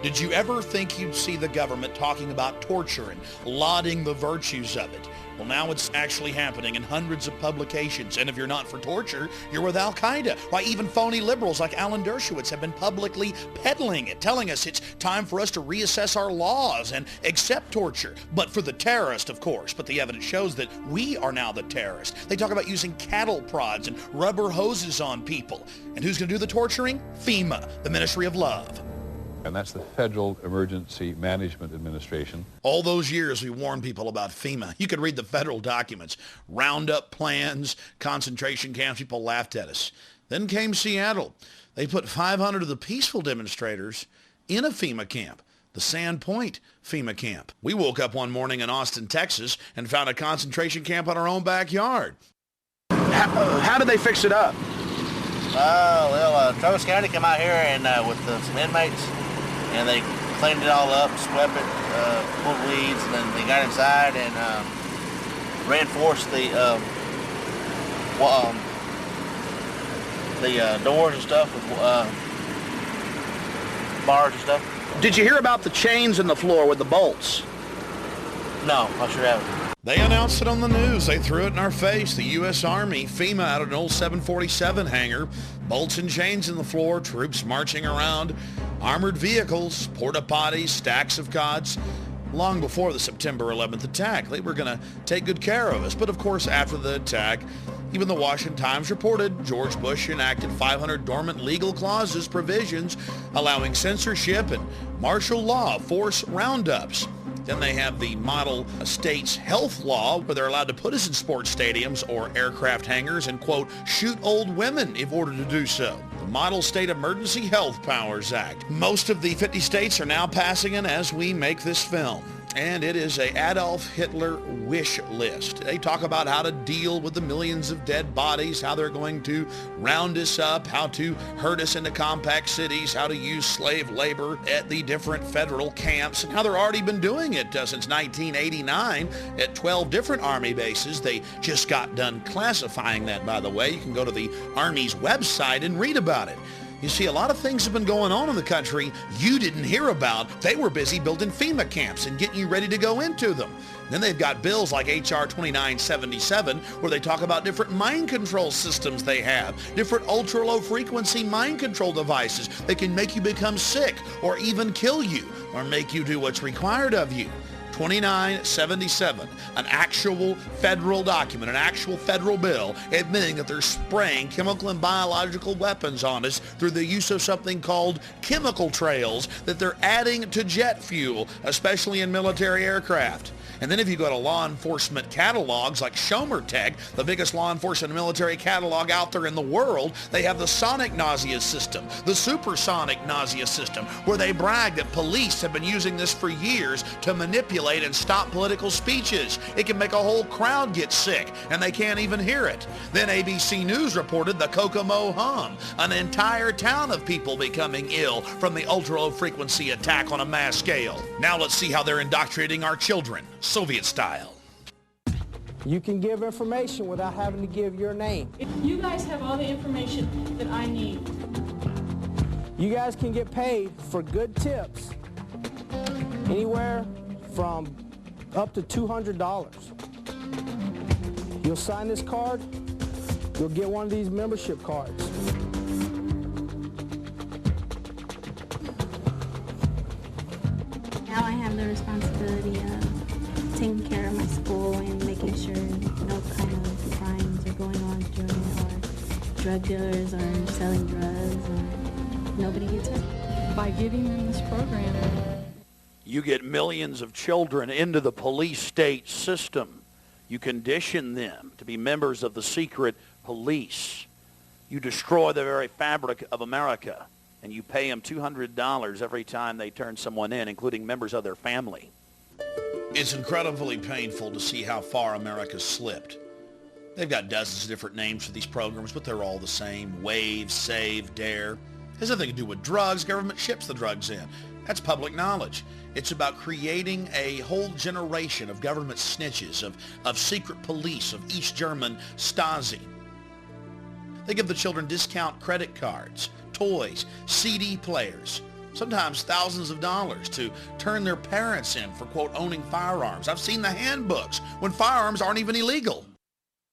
Did you ever think you'd see the government talking about torture and lauding the virtues of it? Well, now it's actually happening in hundreds of publications. And if you're not for torture, you're with Al-Qaeda. Why, even phony liberals like Alan Dershowitz have been publicly peddling it, telling us it's time for us to reassess our laws and accept torture. But for the terrorist, of course. But the evidence shows that we are now the terrorist. They talk about using cattle prods and rubber hoses on people. And who's going to do the torturing? FEMA, the Ministry of Love. And that's the Federal Emergency Management Administration. All those years we warned people about FEMA. You could read the federal documents. Roundup plans, concentration camps, people laughed at us. Then came Seattle. They put 500 of the peaceful demonstrators in a FEMA camp, the Sand Point FEMA camp. We woke up one morning in Austin, Texas, and found a concentration camp in our own backyard. How did they fix it up? Travis County come out here and with some inmates, and they cleaned it all up, swept it, pulled weeds, and then they got inside and reinforced the doors and stuff with bars and stuff. Did you hear about the chains in the floor with the bolts? No, I sure haven't. They announced it on the news. They threw it in our face. The U.S. Army, FEMA out of an old 747 hangar, bolts and chains in the floor, troops marching around, armored vehicles, porta potties, stacks of cots. Long before the September 11th attack, they were going to take good care of us. But of course, after the attack, even the Washington Times reported George Bush enacted 500 dormant legal clauses, provisions allowing censorship and martial law, force roundups. Then they have the model state's health law where they're allowed to put us in sports stadiums or aircraft hangars and, quote, shoot old women if ordered to do so. The Model State Emergency Health Powers Act. Most of the 50 states are now passing it as we make this film. And it is a Adolf Hitler wish list. They talk about how to deal with the millions of dead bodies, how they're going to round us up, how to herd us into compact cities, how to use slave labor at the different federal camps, and how they've already been doing it since 1989 at 12 different Army bases. They just got done classifying that, by the way. You can go to the Army's website and read about it. You see, a lot of things have been going on in the country you didn't hear about. They were busy building FEMA camps and getting you ready to go into them. Then they've got bills like H.R. 2977 where they talk about different mind control systems they have, different ultra-low frequency mind control devices that can make you become sick or even kill you or make you do what's required of you. 2977, an actual federal document, an actual federal bill admitting that they're spraying chemical and biological weapons on us through the use of something called chemical trails that they're adding to jet fuel, especially in military aircraft. And then if you go to law enforcement catalogs like Schomer Tech, the biggest law enforcement and military catalog out there in the world, they have the sonic nausea system, the supersonic nausea system, where they brag that police have been using this for years to manipulate and stop political speeches. It can make a whole crowd get sick, and they can't even hear it. Then ABC News reported the Kokomo hum, an entire town of people becoming ill from the ultra-low frequency attack on a mass scale. Now let's see how they're indoctrinating our children, Soviet style. You can give information without having to give your name. You guys have all the information that I need. You guys can get paid for good tips anywhere from up to $200. You'll sign this card, you'll get one of these membership cards. Now I have the responsibility of taking care of my school and making sure no kind of crimes are going on during it, or drug dealers are selling drugs, or nobody gets hurt. By giving them this program, You get millions of children into the police state system. You condition them to be members of the secret police. You destroy the very fabric of America, and you pay them $200 every time they turn someone in, including members of their family. It's incredibly painful to see how far America's slipped. They've got dozens of different names for these programs, but they're all the same. Wave, Save, Dare. It has nothing to do with drugs. Government ships the drugs in. That's public knowledge. It's about creating a whole generation of government snitches, of secret police, of East German Stasi. They give the children discount credit cards, toys, CD players, sometimes thousands of dollars to turn their parents in for, quote, owning firearms. I've seen the handbooks when firearms aren't even illegal.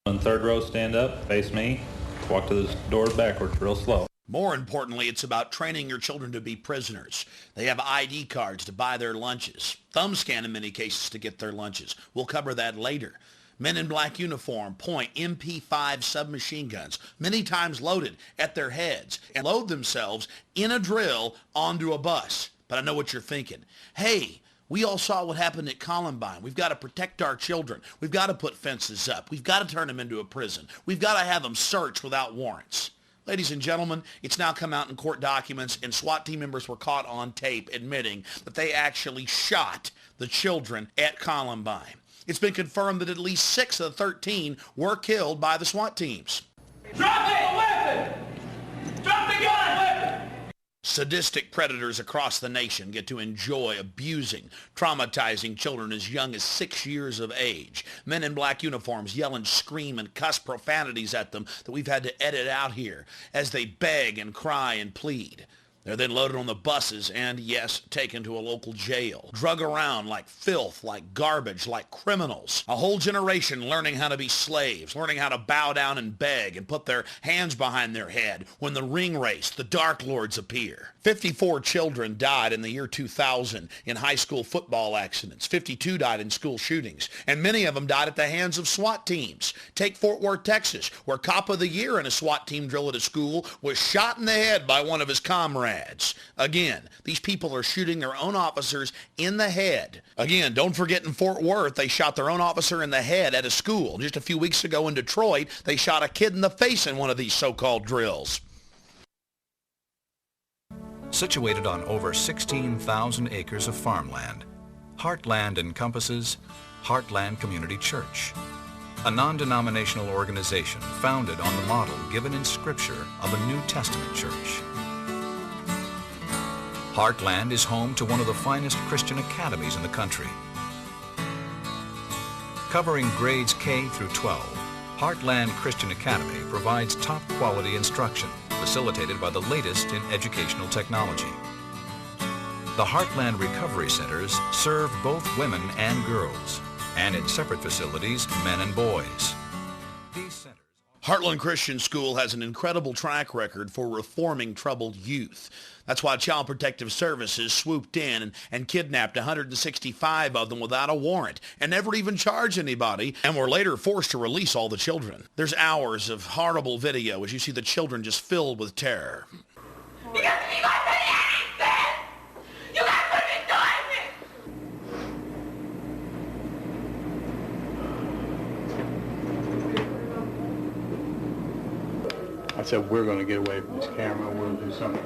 On third row, stand up, face me, walk to the doors backwards real slow. More importantly, it's about training your children to be prisoners. They have ID cards to buy their lunches, thumb scan in many cases to get their lunches. We'll cover that later. Men in black uniform point MP5 submachine guns, many times loaded, at their heads and load themselves in a drill onto a bus. But I know what you're thinking. Hey, we all saw what happened at Columbine. We've got to protect our children. We've got to put fences up. We've got to turn them into a prison. We've got to have them searched without warrants. Ladies and gentlemen, it's now come out in court documents, and SWAT team members were caught on tape admitting that they actually shot the children at Columbine. It's been confirmed that at least 6 of the 13 were killed by the SWAT teams. Drop the weapon! Drop the gun! Weapon! Sadistic predators across the nation get to enjoy abusing, traumatizing children as young as 6 years of age. Men in black uniforms yell and scream and cuss profanities at them that we've had to edit out here as they beg and cry and plead. They're then loaded on the buses and, yes, taken to a local jail. Drug around like filth, like garbage, like criminals. A whole generation learning how to be slaves, learning how to bow down and beg and put their hands behind their head when the ring race, the Dark Lords appear. 54 children died in the year 2000 in high school football accidents. 52 died in school shootings, and many of them died at the hands of SWAT teams. Take Fort Worth, Texas, where Cop of the Year in a SWAT team drill at a school was shot in the head by one of his comrades. Again, these people are shooting their own officers in the head. Again, don't forget in Fort Worth, they shot their own officer in the head at a school. Just a few weeks ago in Detroit, they shot a kid in the face in one of these so-called drills. Situated on over 16,000 acres of farmland, Heartland encompasses Heartland Community Church, a non-denominational organization founded on the model given in Scripture of a New Testament church. Heartland is home to one of the finest Christian academies in the country. Covering grades K through 12, Heartland Christian Academy provides top-quality instruction facilitated by the latest in educational technology. The Heartland Recovery Centers serve both women and girls, and in separate facilities, men and boys. Heartland Christian School has an incredible track record for reforming troubled youth. That's why Child Protective Services swooped in and kidnapped 165 of them without a warrant and never even charged anybody, and were later forced to release all the children. There's hours of horrible video as you see the children just filled with terror. You got to be my anything! You got to put me doing it! I said, we're going to get away from this camera. We'll do something.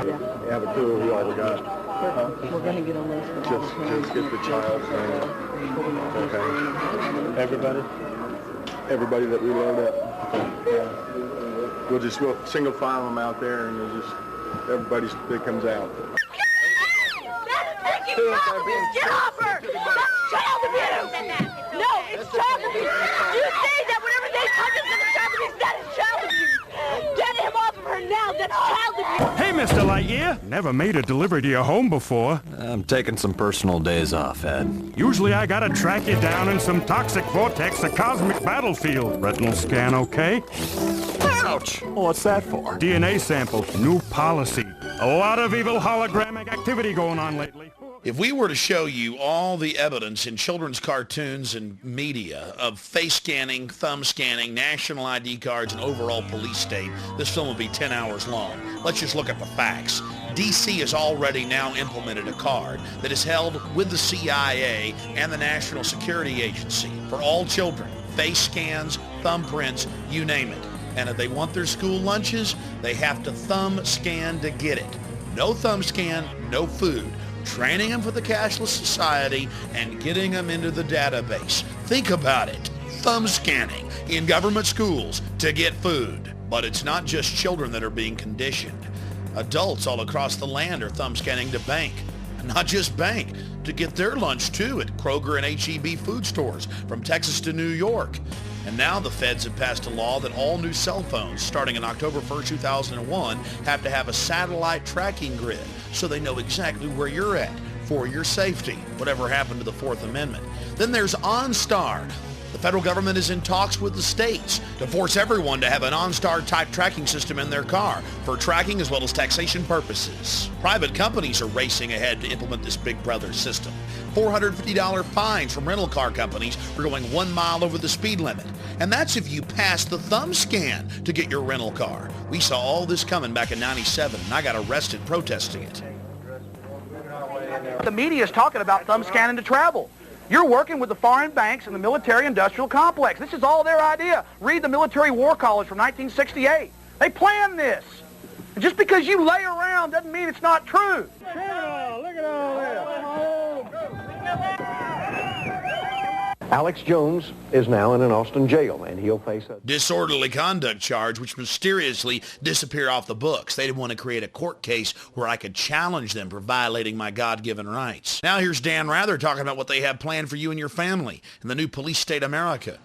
You have a clue who all we got? We're going to get a list of all the Just get the child's name. Okay. Everybody? Everybody that we load up. Okay. Yeah. We'll just go single file them out there, and we'll just everybody that comes out. Get off her! That's child abuse! No, it's child abuse! You say that whenever they touch us in the child abuse, that is child abuse! Get him off of her now! That's child abuse! Hey, Mr. Lightyear! Never made a delivery to your home before. I'm taking some personal days off, Ed. Usually I gotta track you down in some toxic vortex, a cosmic battlefield. Retinal scan okay? Ouch! What's that for? DNA sample. New policy. A lot of evil hologramic activity going on lately. If we were to show you all the evidence in children's cartoons and media of face scanning, thumb scanning, national ID cards, and overall police state, this film would be 10 hours long. Let's just look at the facts. DC has already now implemented a card that is held with the CIA and the National Security Agency for all children. Face scans, thumbprints, you name it. And if they want their school lunches, they have to thumb scan to get it. No thumb scan, no food. Training them for the cashless society and getting them into the database. Think about it. Thumb scanning in government schools to get food. But it's not just children that are being conditioned. Adults all across the land are thumb scanning to bank. Not just bank, to get their lunch too at Kroger and H-E-B food stores from Texas to New York. And now the feds have passed a law that all new cell phones starting in October 1st, 2001 have to have a satellite tracking grid so they know exactly where you're at for your safety, whatever happened to the Fourth Amendment. Then there's OnStar. The federal government is in talks with the states to force everyone to have an OnStar type tracking system in their car for tracking as well as taxation purposes. Private companies are racing ahead to implement this Big Brother system. $450 fines from rental car companies for going 1 mile over the speed limit. And that's if you pass the thumb scan to get your rental car. We saw all this coming back in '97, and I got arrested protesting it. The media is talking about thumb scanning to travel. You're working with the foreign banks and the military-industrial complex. This is all their idea. Read the Military War College from 1968. They planned this. And just because you lay around doesn't mean it's not true. Look at all this. Alex Jones is now in an Austin jail, and he'll face a disorderly conduct charge, which mysteriously disappeared off the books. They didn't want to create a court case where I could challenge them for violating my God-given rights. Now here's Dan Rather talking about what they have planned for you and your family in the new police state America.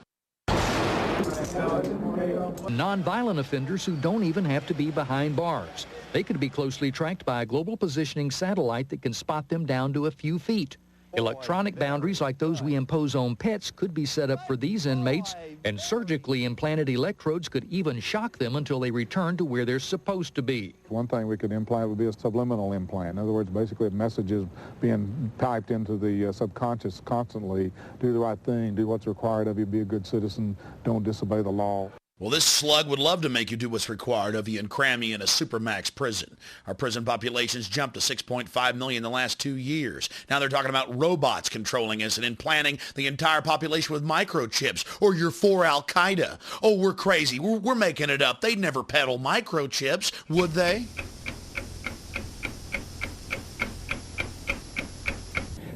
Non-violent offenders who don't even have to be behind bars. They could be closely tracked by a global positioning satellite that can spot them down to a few feet. Electronic boundaries like those we impose on pets could be set up for these inmates, and surgically implanted electrodes could even shock them until they return to where they're supposed to be. One thing we could implant would be a subliminal implant. In other words, basically messages being typed into the subconscious constantly. Do the right thing, do what's required of you, be a good citizen, don't disobey the law. Well, this slug would love to make you do what's required of you and cram you in a supermax prison. Our prison population's jumped to 6.5 million in the last 2 years. Now they're talking about robots controlling us and implanting the entire population with microchips, or you're for Al-Qaeda. Oh, we're crazy. We're making it up. They'd never peddle microchips, would they?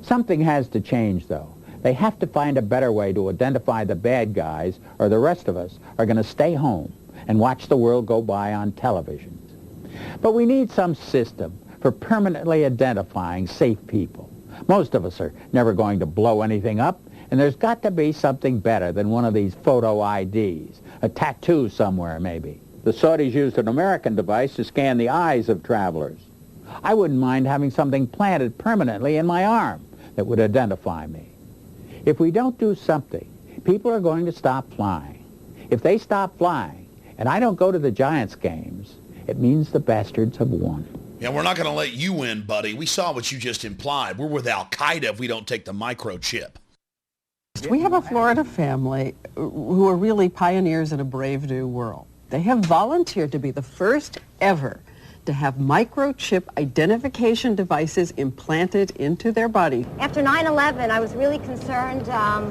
Something has to change, though. They have to find a better way to identify the bad guys, or the rest of us are going to stay home and watch the world go by on television. But we need some system for permanently identifying safe people. Most of us are never going to blow anything up, and there's got to be something better than one of these photo IDs, a tattoo somewhere maybe. The Saudis used an American device to scan the eyes of travelers. I wouldn't mind having something planted permanently in my arm that would identify me. If we don't do something, people are going to stop flying. If they stop flying, and I don't go to the Giants games, it means the bastards have won. Yeah, we're not going to let you win, buddy. We saw what you just implied. We're with Al-Qaeda if we don't take the microchip. We have a Florida family who are really pioneers in a brave new world. They have volunteered to be the first ever to have microchip identification devices implanted into their body. After 9/11, I was really concerned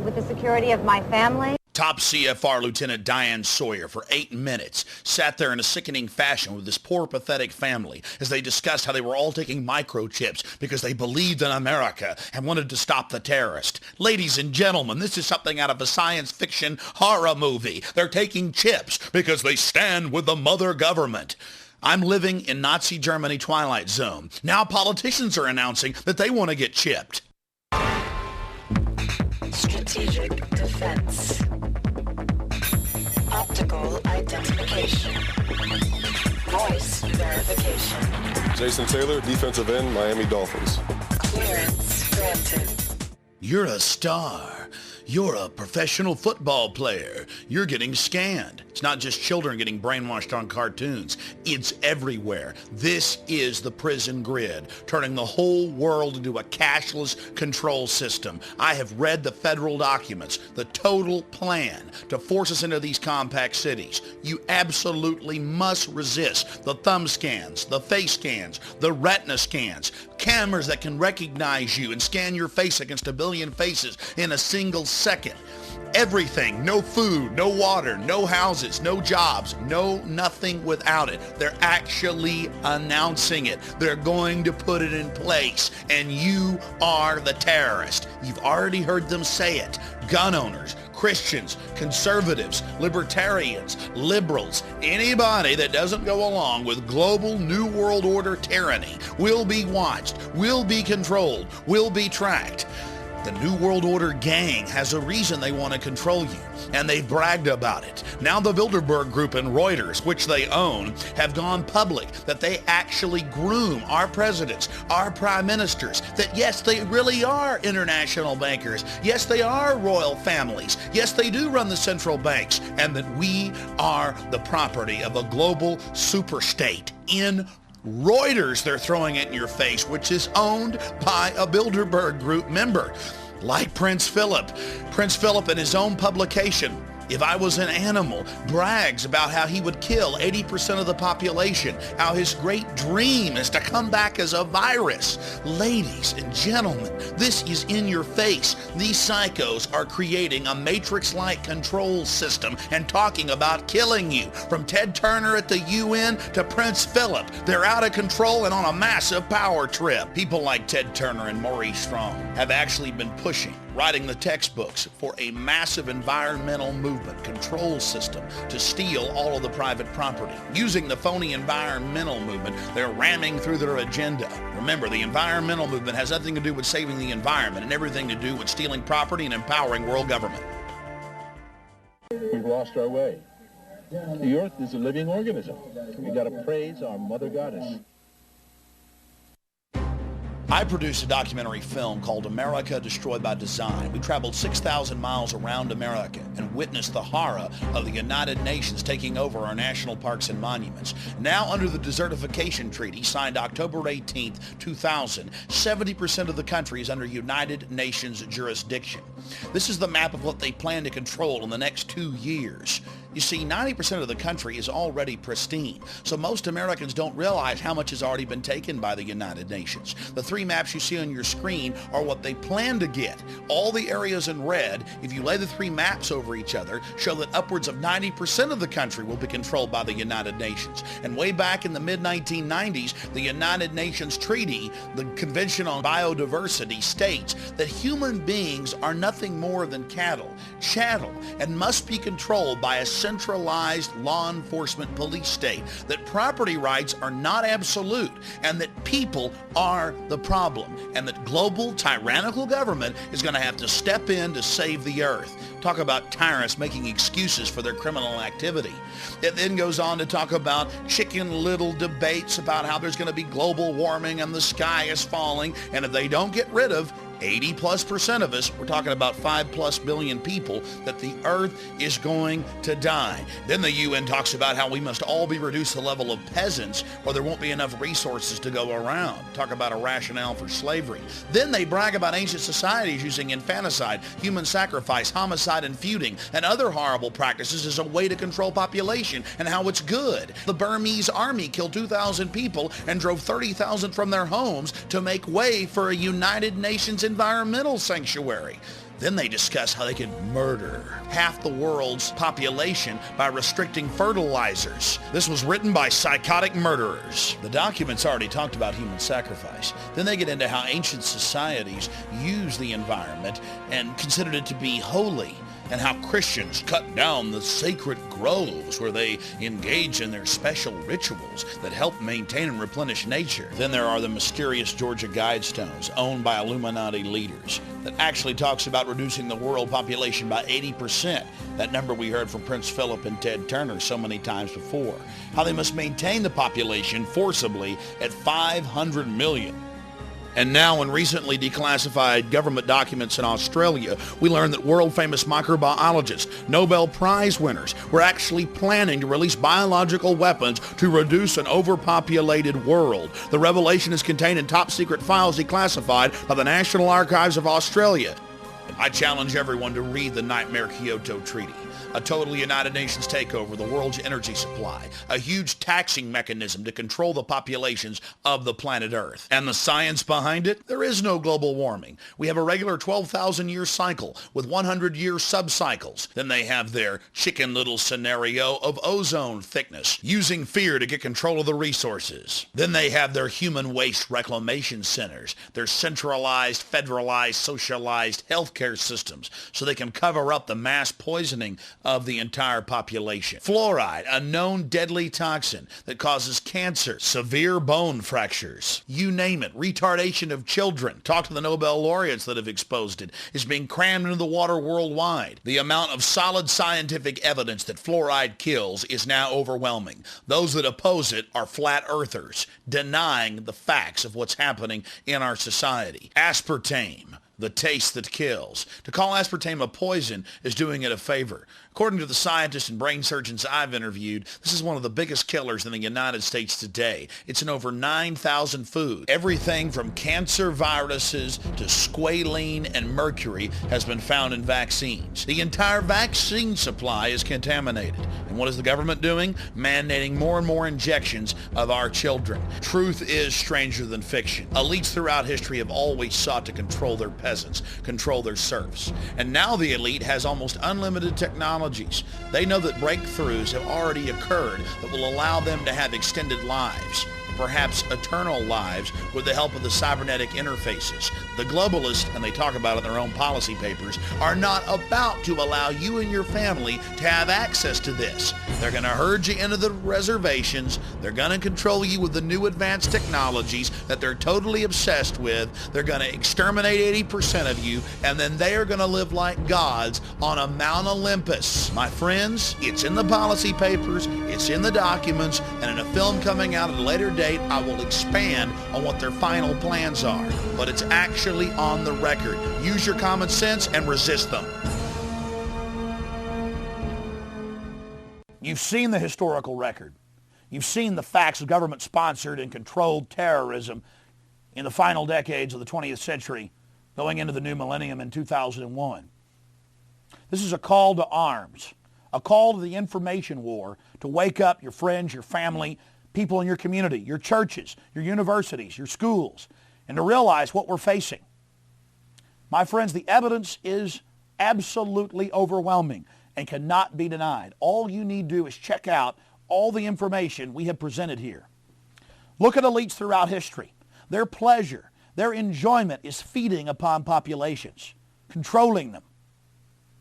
with the security of my family. Top CFR Lieutenant Diane Sawyer for 8 minutes sat there in a sickening fashion with this poor, pathetic family as they discussed how they were all taking microchips because they believed in America and wanted to stop the terrorist. Ladies and gentlemen, this is something out of a science fiction horror movie. They're taking chips because they stand with the mother government. I'm living in Nazi Germany Twilight Zone. Now politicians are announcing that they want to get chipped. Strategic defense. Optical identification. Voice verification. Jason Taylor, defensive end, Miami Dolphins. Clearance granted. You're a star. You're a professional football player. You're getting scanned. It's not just children getting brainwashed on cartoons. It's everywhere. This is the prison grid, turning the whole world into a cashless control system. I have read the federal documents, the total plan to force us into these compact cities. You absolutely must resist the thumb scans, the face scans, the retina scans, cameras that can recognize you and scan your face against 1 billion faces in a single second. Everything, no food, no water, no houses, no jobs, no nothing without it. They're actually announcing it. They're going to put it in place, and you are the terrorist. You've already heard them say it. Gun owners, Christians, conservatives, libertarians, liberals, anybody that doesn't go along with global New World Order tyranny will be watched, will be controlled, will be tracked. The New World Order gang has a reason they want to control you, and they've bragged about it. Now the Bilderberg Group and Reuters, which they own, have gone public that they actually groom our presidents, our prime ministers, that yes, they really are international bankers. Yes, they are royal families. Yes, they do run the central banks, and that we are the property of a global superstate in Reuters. They're throwing it in your face, which is owned by a Bilderberg Group member, like Prince Philip. Prince Philip, in his own publication, If I Was an Animal, brags about how he would kill 80% of the population, how his great dream is to come back as a virus. Ladies and gentlemen, this is in your face. These psychos are creating a matrix-like control system and talking about killing you. From Ted Turner at the UN to Prince Philip, they're out of control and on a massive power trip. People like Ted Turner and Maurice Strong have actually been pushing, writing the textbooks for a massive environmental movement control system to steal all of the private property. Using the phony environmental movement, they're ramming through their agenda. Remember, the environmental movement has nothing to do with saving the environment and everything to do with stealing property and empowering world government. We've lost our way. The earth is a living organism. We've got to praise our mother goddess. I produced a documentary film called America Destroyed by Design. We traveled 6,000 miles around America and witnessed the horror of the United Nations taking over our national parks and monuments. Now, under the Desertification Treaty signed October 18, 2000, 70% of the country is under United Nations jurisdiction. This is the map of what they plan to control in the next 2 years. You see, 90% of the country is already pristine, so most Americans don't realize how much has already been taken by the United Nations. The 3 maps you see on your screen are what they plan to get. All the areas in red, if you lay the 3 maps over each other, show that upwards of 90% of the country will be controlled by the United Nations. And way back in the mid-1990s, the United Nations Treaty, the Convention on Biodiversity, states that human beings are nothing more than cattle, chattel, and must be controlled by a centralized law enforcement police state, that property rights are not absolute, and that people are the problem, and that global tyrannical government is going to have to step in to save the earth. Talk about tyrants making excuses for their criminal activity. It then goes on to talk about chicken little debates about how there's going to be global warming and the sky is falling, and if they don't get rid of 80+% of us, we're talking about 5+ billion people, that the earth is going to die. Then the UN talks about how we must all be reduced to the level of peasants or there won't be enough resources to go around. Talk about a rationale for slavery. Then they brag about ancient societies using infanticide, human sacrifice, homicide, and feuding, and other horrible practices as a way to control population and how it's good. The Burmese army killed 2,000 people and drove 30,000 from their homes to make way for a United Nations environmental sanctuary. Then they discuss how they can murder half the world's population by restricting fertilizers. This was written by psychotic murderers. The documents already talked about human sacrifice. Then they get into how ancient societies use the environment and considered it to be holy, and how Christians cut down the sacred groves where they engage in their special rituals that help maintain and replenish nature. Then there are the mysterious Georgia Guidestones owned by Illuminati leaders that actually talks about reducing the world population by 80%. That number we heard from Prince Philip and Ted Turner so many times before. How they must maintain the population forcibly at 500 million. And now in recently declassified government documents in Australia, we learned that world-famous microbiologists, Nobel Prize winners, were actually planning to release biological weapons to reduce an overpopulated world. The revelation is contained in top-secret files declassified by the National Archives of Australia. I challenge everyone to read the Nightmare Kyoto Treaty, a total United Nations takeover of the world's energy supply, a huge taxing mechanism to control the populations of the planet Earth. And the science behind it? There is no global warming. We have a regular 12,000-year cycle with 100-year subcycles. Then they have their chicken little scenario of ozone thickness, using fear to get control of the resources. Then they have their human waste reclamation centers, their centralized, federalized, socialized healthcare systems, so they can cover up the mass poisoning of the entire population. Fluoride, a known deadly toxin that causes cancer, severe bone fractures, you name it, retardation of children. Talk to the Nobel laureates that have exposed it. It's being crammed into the water worldwide. The amount of solid scientific evidence that fluoride kills is now overwhelming. Those that oppose it are flat earthers, denying the facts of what's happening in our society. Aspartame, the taste that kills. To call aspartame a poison is doing it a favor. According to the scientists and brain surgeons I've interviewed, this is one of the biggest killers in the United States today. It's in over 9,000 foods. Everything from cancer viruses to squalene and mercury has been found in vaccines. The entire vaccine supply is contaminated. And what is the government doing? Mandating more and more injections of our children. Truth is stranger than fiction. Elites throughout history have always sought to control their peasants, control their serfs. And now the elite has almost unlimited technology. They know that breakthroughs have already occurred that will allow them to have extended lives, perhaps eternal lives, with the help of the cybernetic interfaces. The globalists, and they talk about it in their own policy papers, are not about to allow you and your family to have access to this. They're going to herd you into the reservations. They're going to control you with the new advanced technologies that they're totally obsessed with. They're going to exterminate 80% of you, and then they are going to live like gods on a Mount Olympus. My friends, it's in the policy papers, it's in the documents, and in a film coming out at a later date, I will expand on what their final plans are. But it's actually on the record. Use your common sense and resist them. You've seen the historical record. You've seen the facts of government-sponsored and controlled terrorism in the final decades of the 20th century, going into the new millennium in 2001. This is a call to arms, a call to the information war to wake up your friends, your family, people in your community, your churches, your universities, your schools, and to realize what we're facing. My friends, the evidence is absolutely overwhelming and cannot be denied. All you need to do is check out all the information we have presented here. Look at elites throughout history. Their pleasure, their enjoyment is feeding upon populations, controlling them.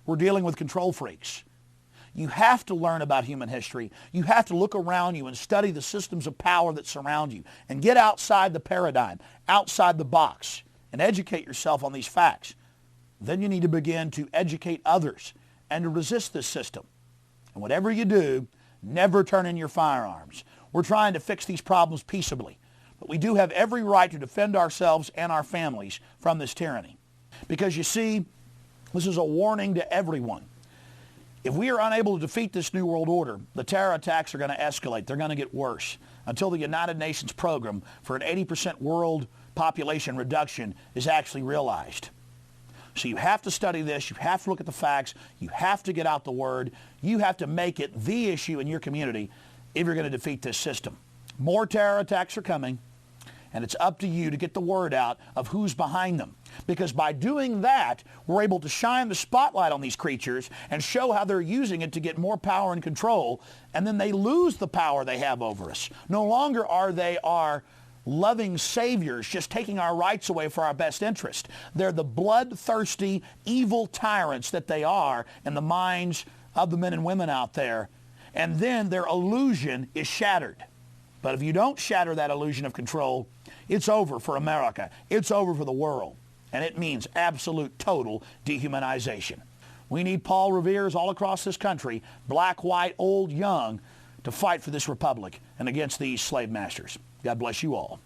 We're dealing with control freaks. You have to learn about human history. You have to look around you and study the systems of power that surround you and get outside the paradigm, outside the box, and educate yourself on these facts. Then you need to begin to educate others and to resist this system. And whatever you do, never turn in your firearms. We're trying to fix these problems peaceably, but we do have every right to defend ourselves and our families from this tyranny. Because you see, this is a warning to everyone. If we are unable to defeat this New World Order, the terror attacks are going to escalate. They're going to get worse until the United Nations program for an 80% world population reduction is actually realized. So you have to study this. You have to look at the facts. You have to get out the word. You have to make it the issue in your community if you're going to defeat this system. More terror attacks are coming, and it's up to you to get the word out of who's behind them. Because by doing that, we're able to shine the spotlight on these creatures and show how they're using it to get more power and control, and then they lose the power they have over us. No longer are they our loving saviors just taking our rights away for our best interest. They're the bloodthirsty, evil tyrants that they are in the minds of the men and women out there. And then their illusion is shattered. But if you don't shatter that illusion of control, it's over for America. It's over for the world. And it means absolute, total dehumanization. We need Paul Reveres all across this country, black, white, old, young, to fight for this republic and against these slave masters. God bless you all.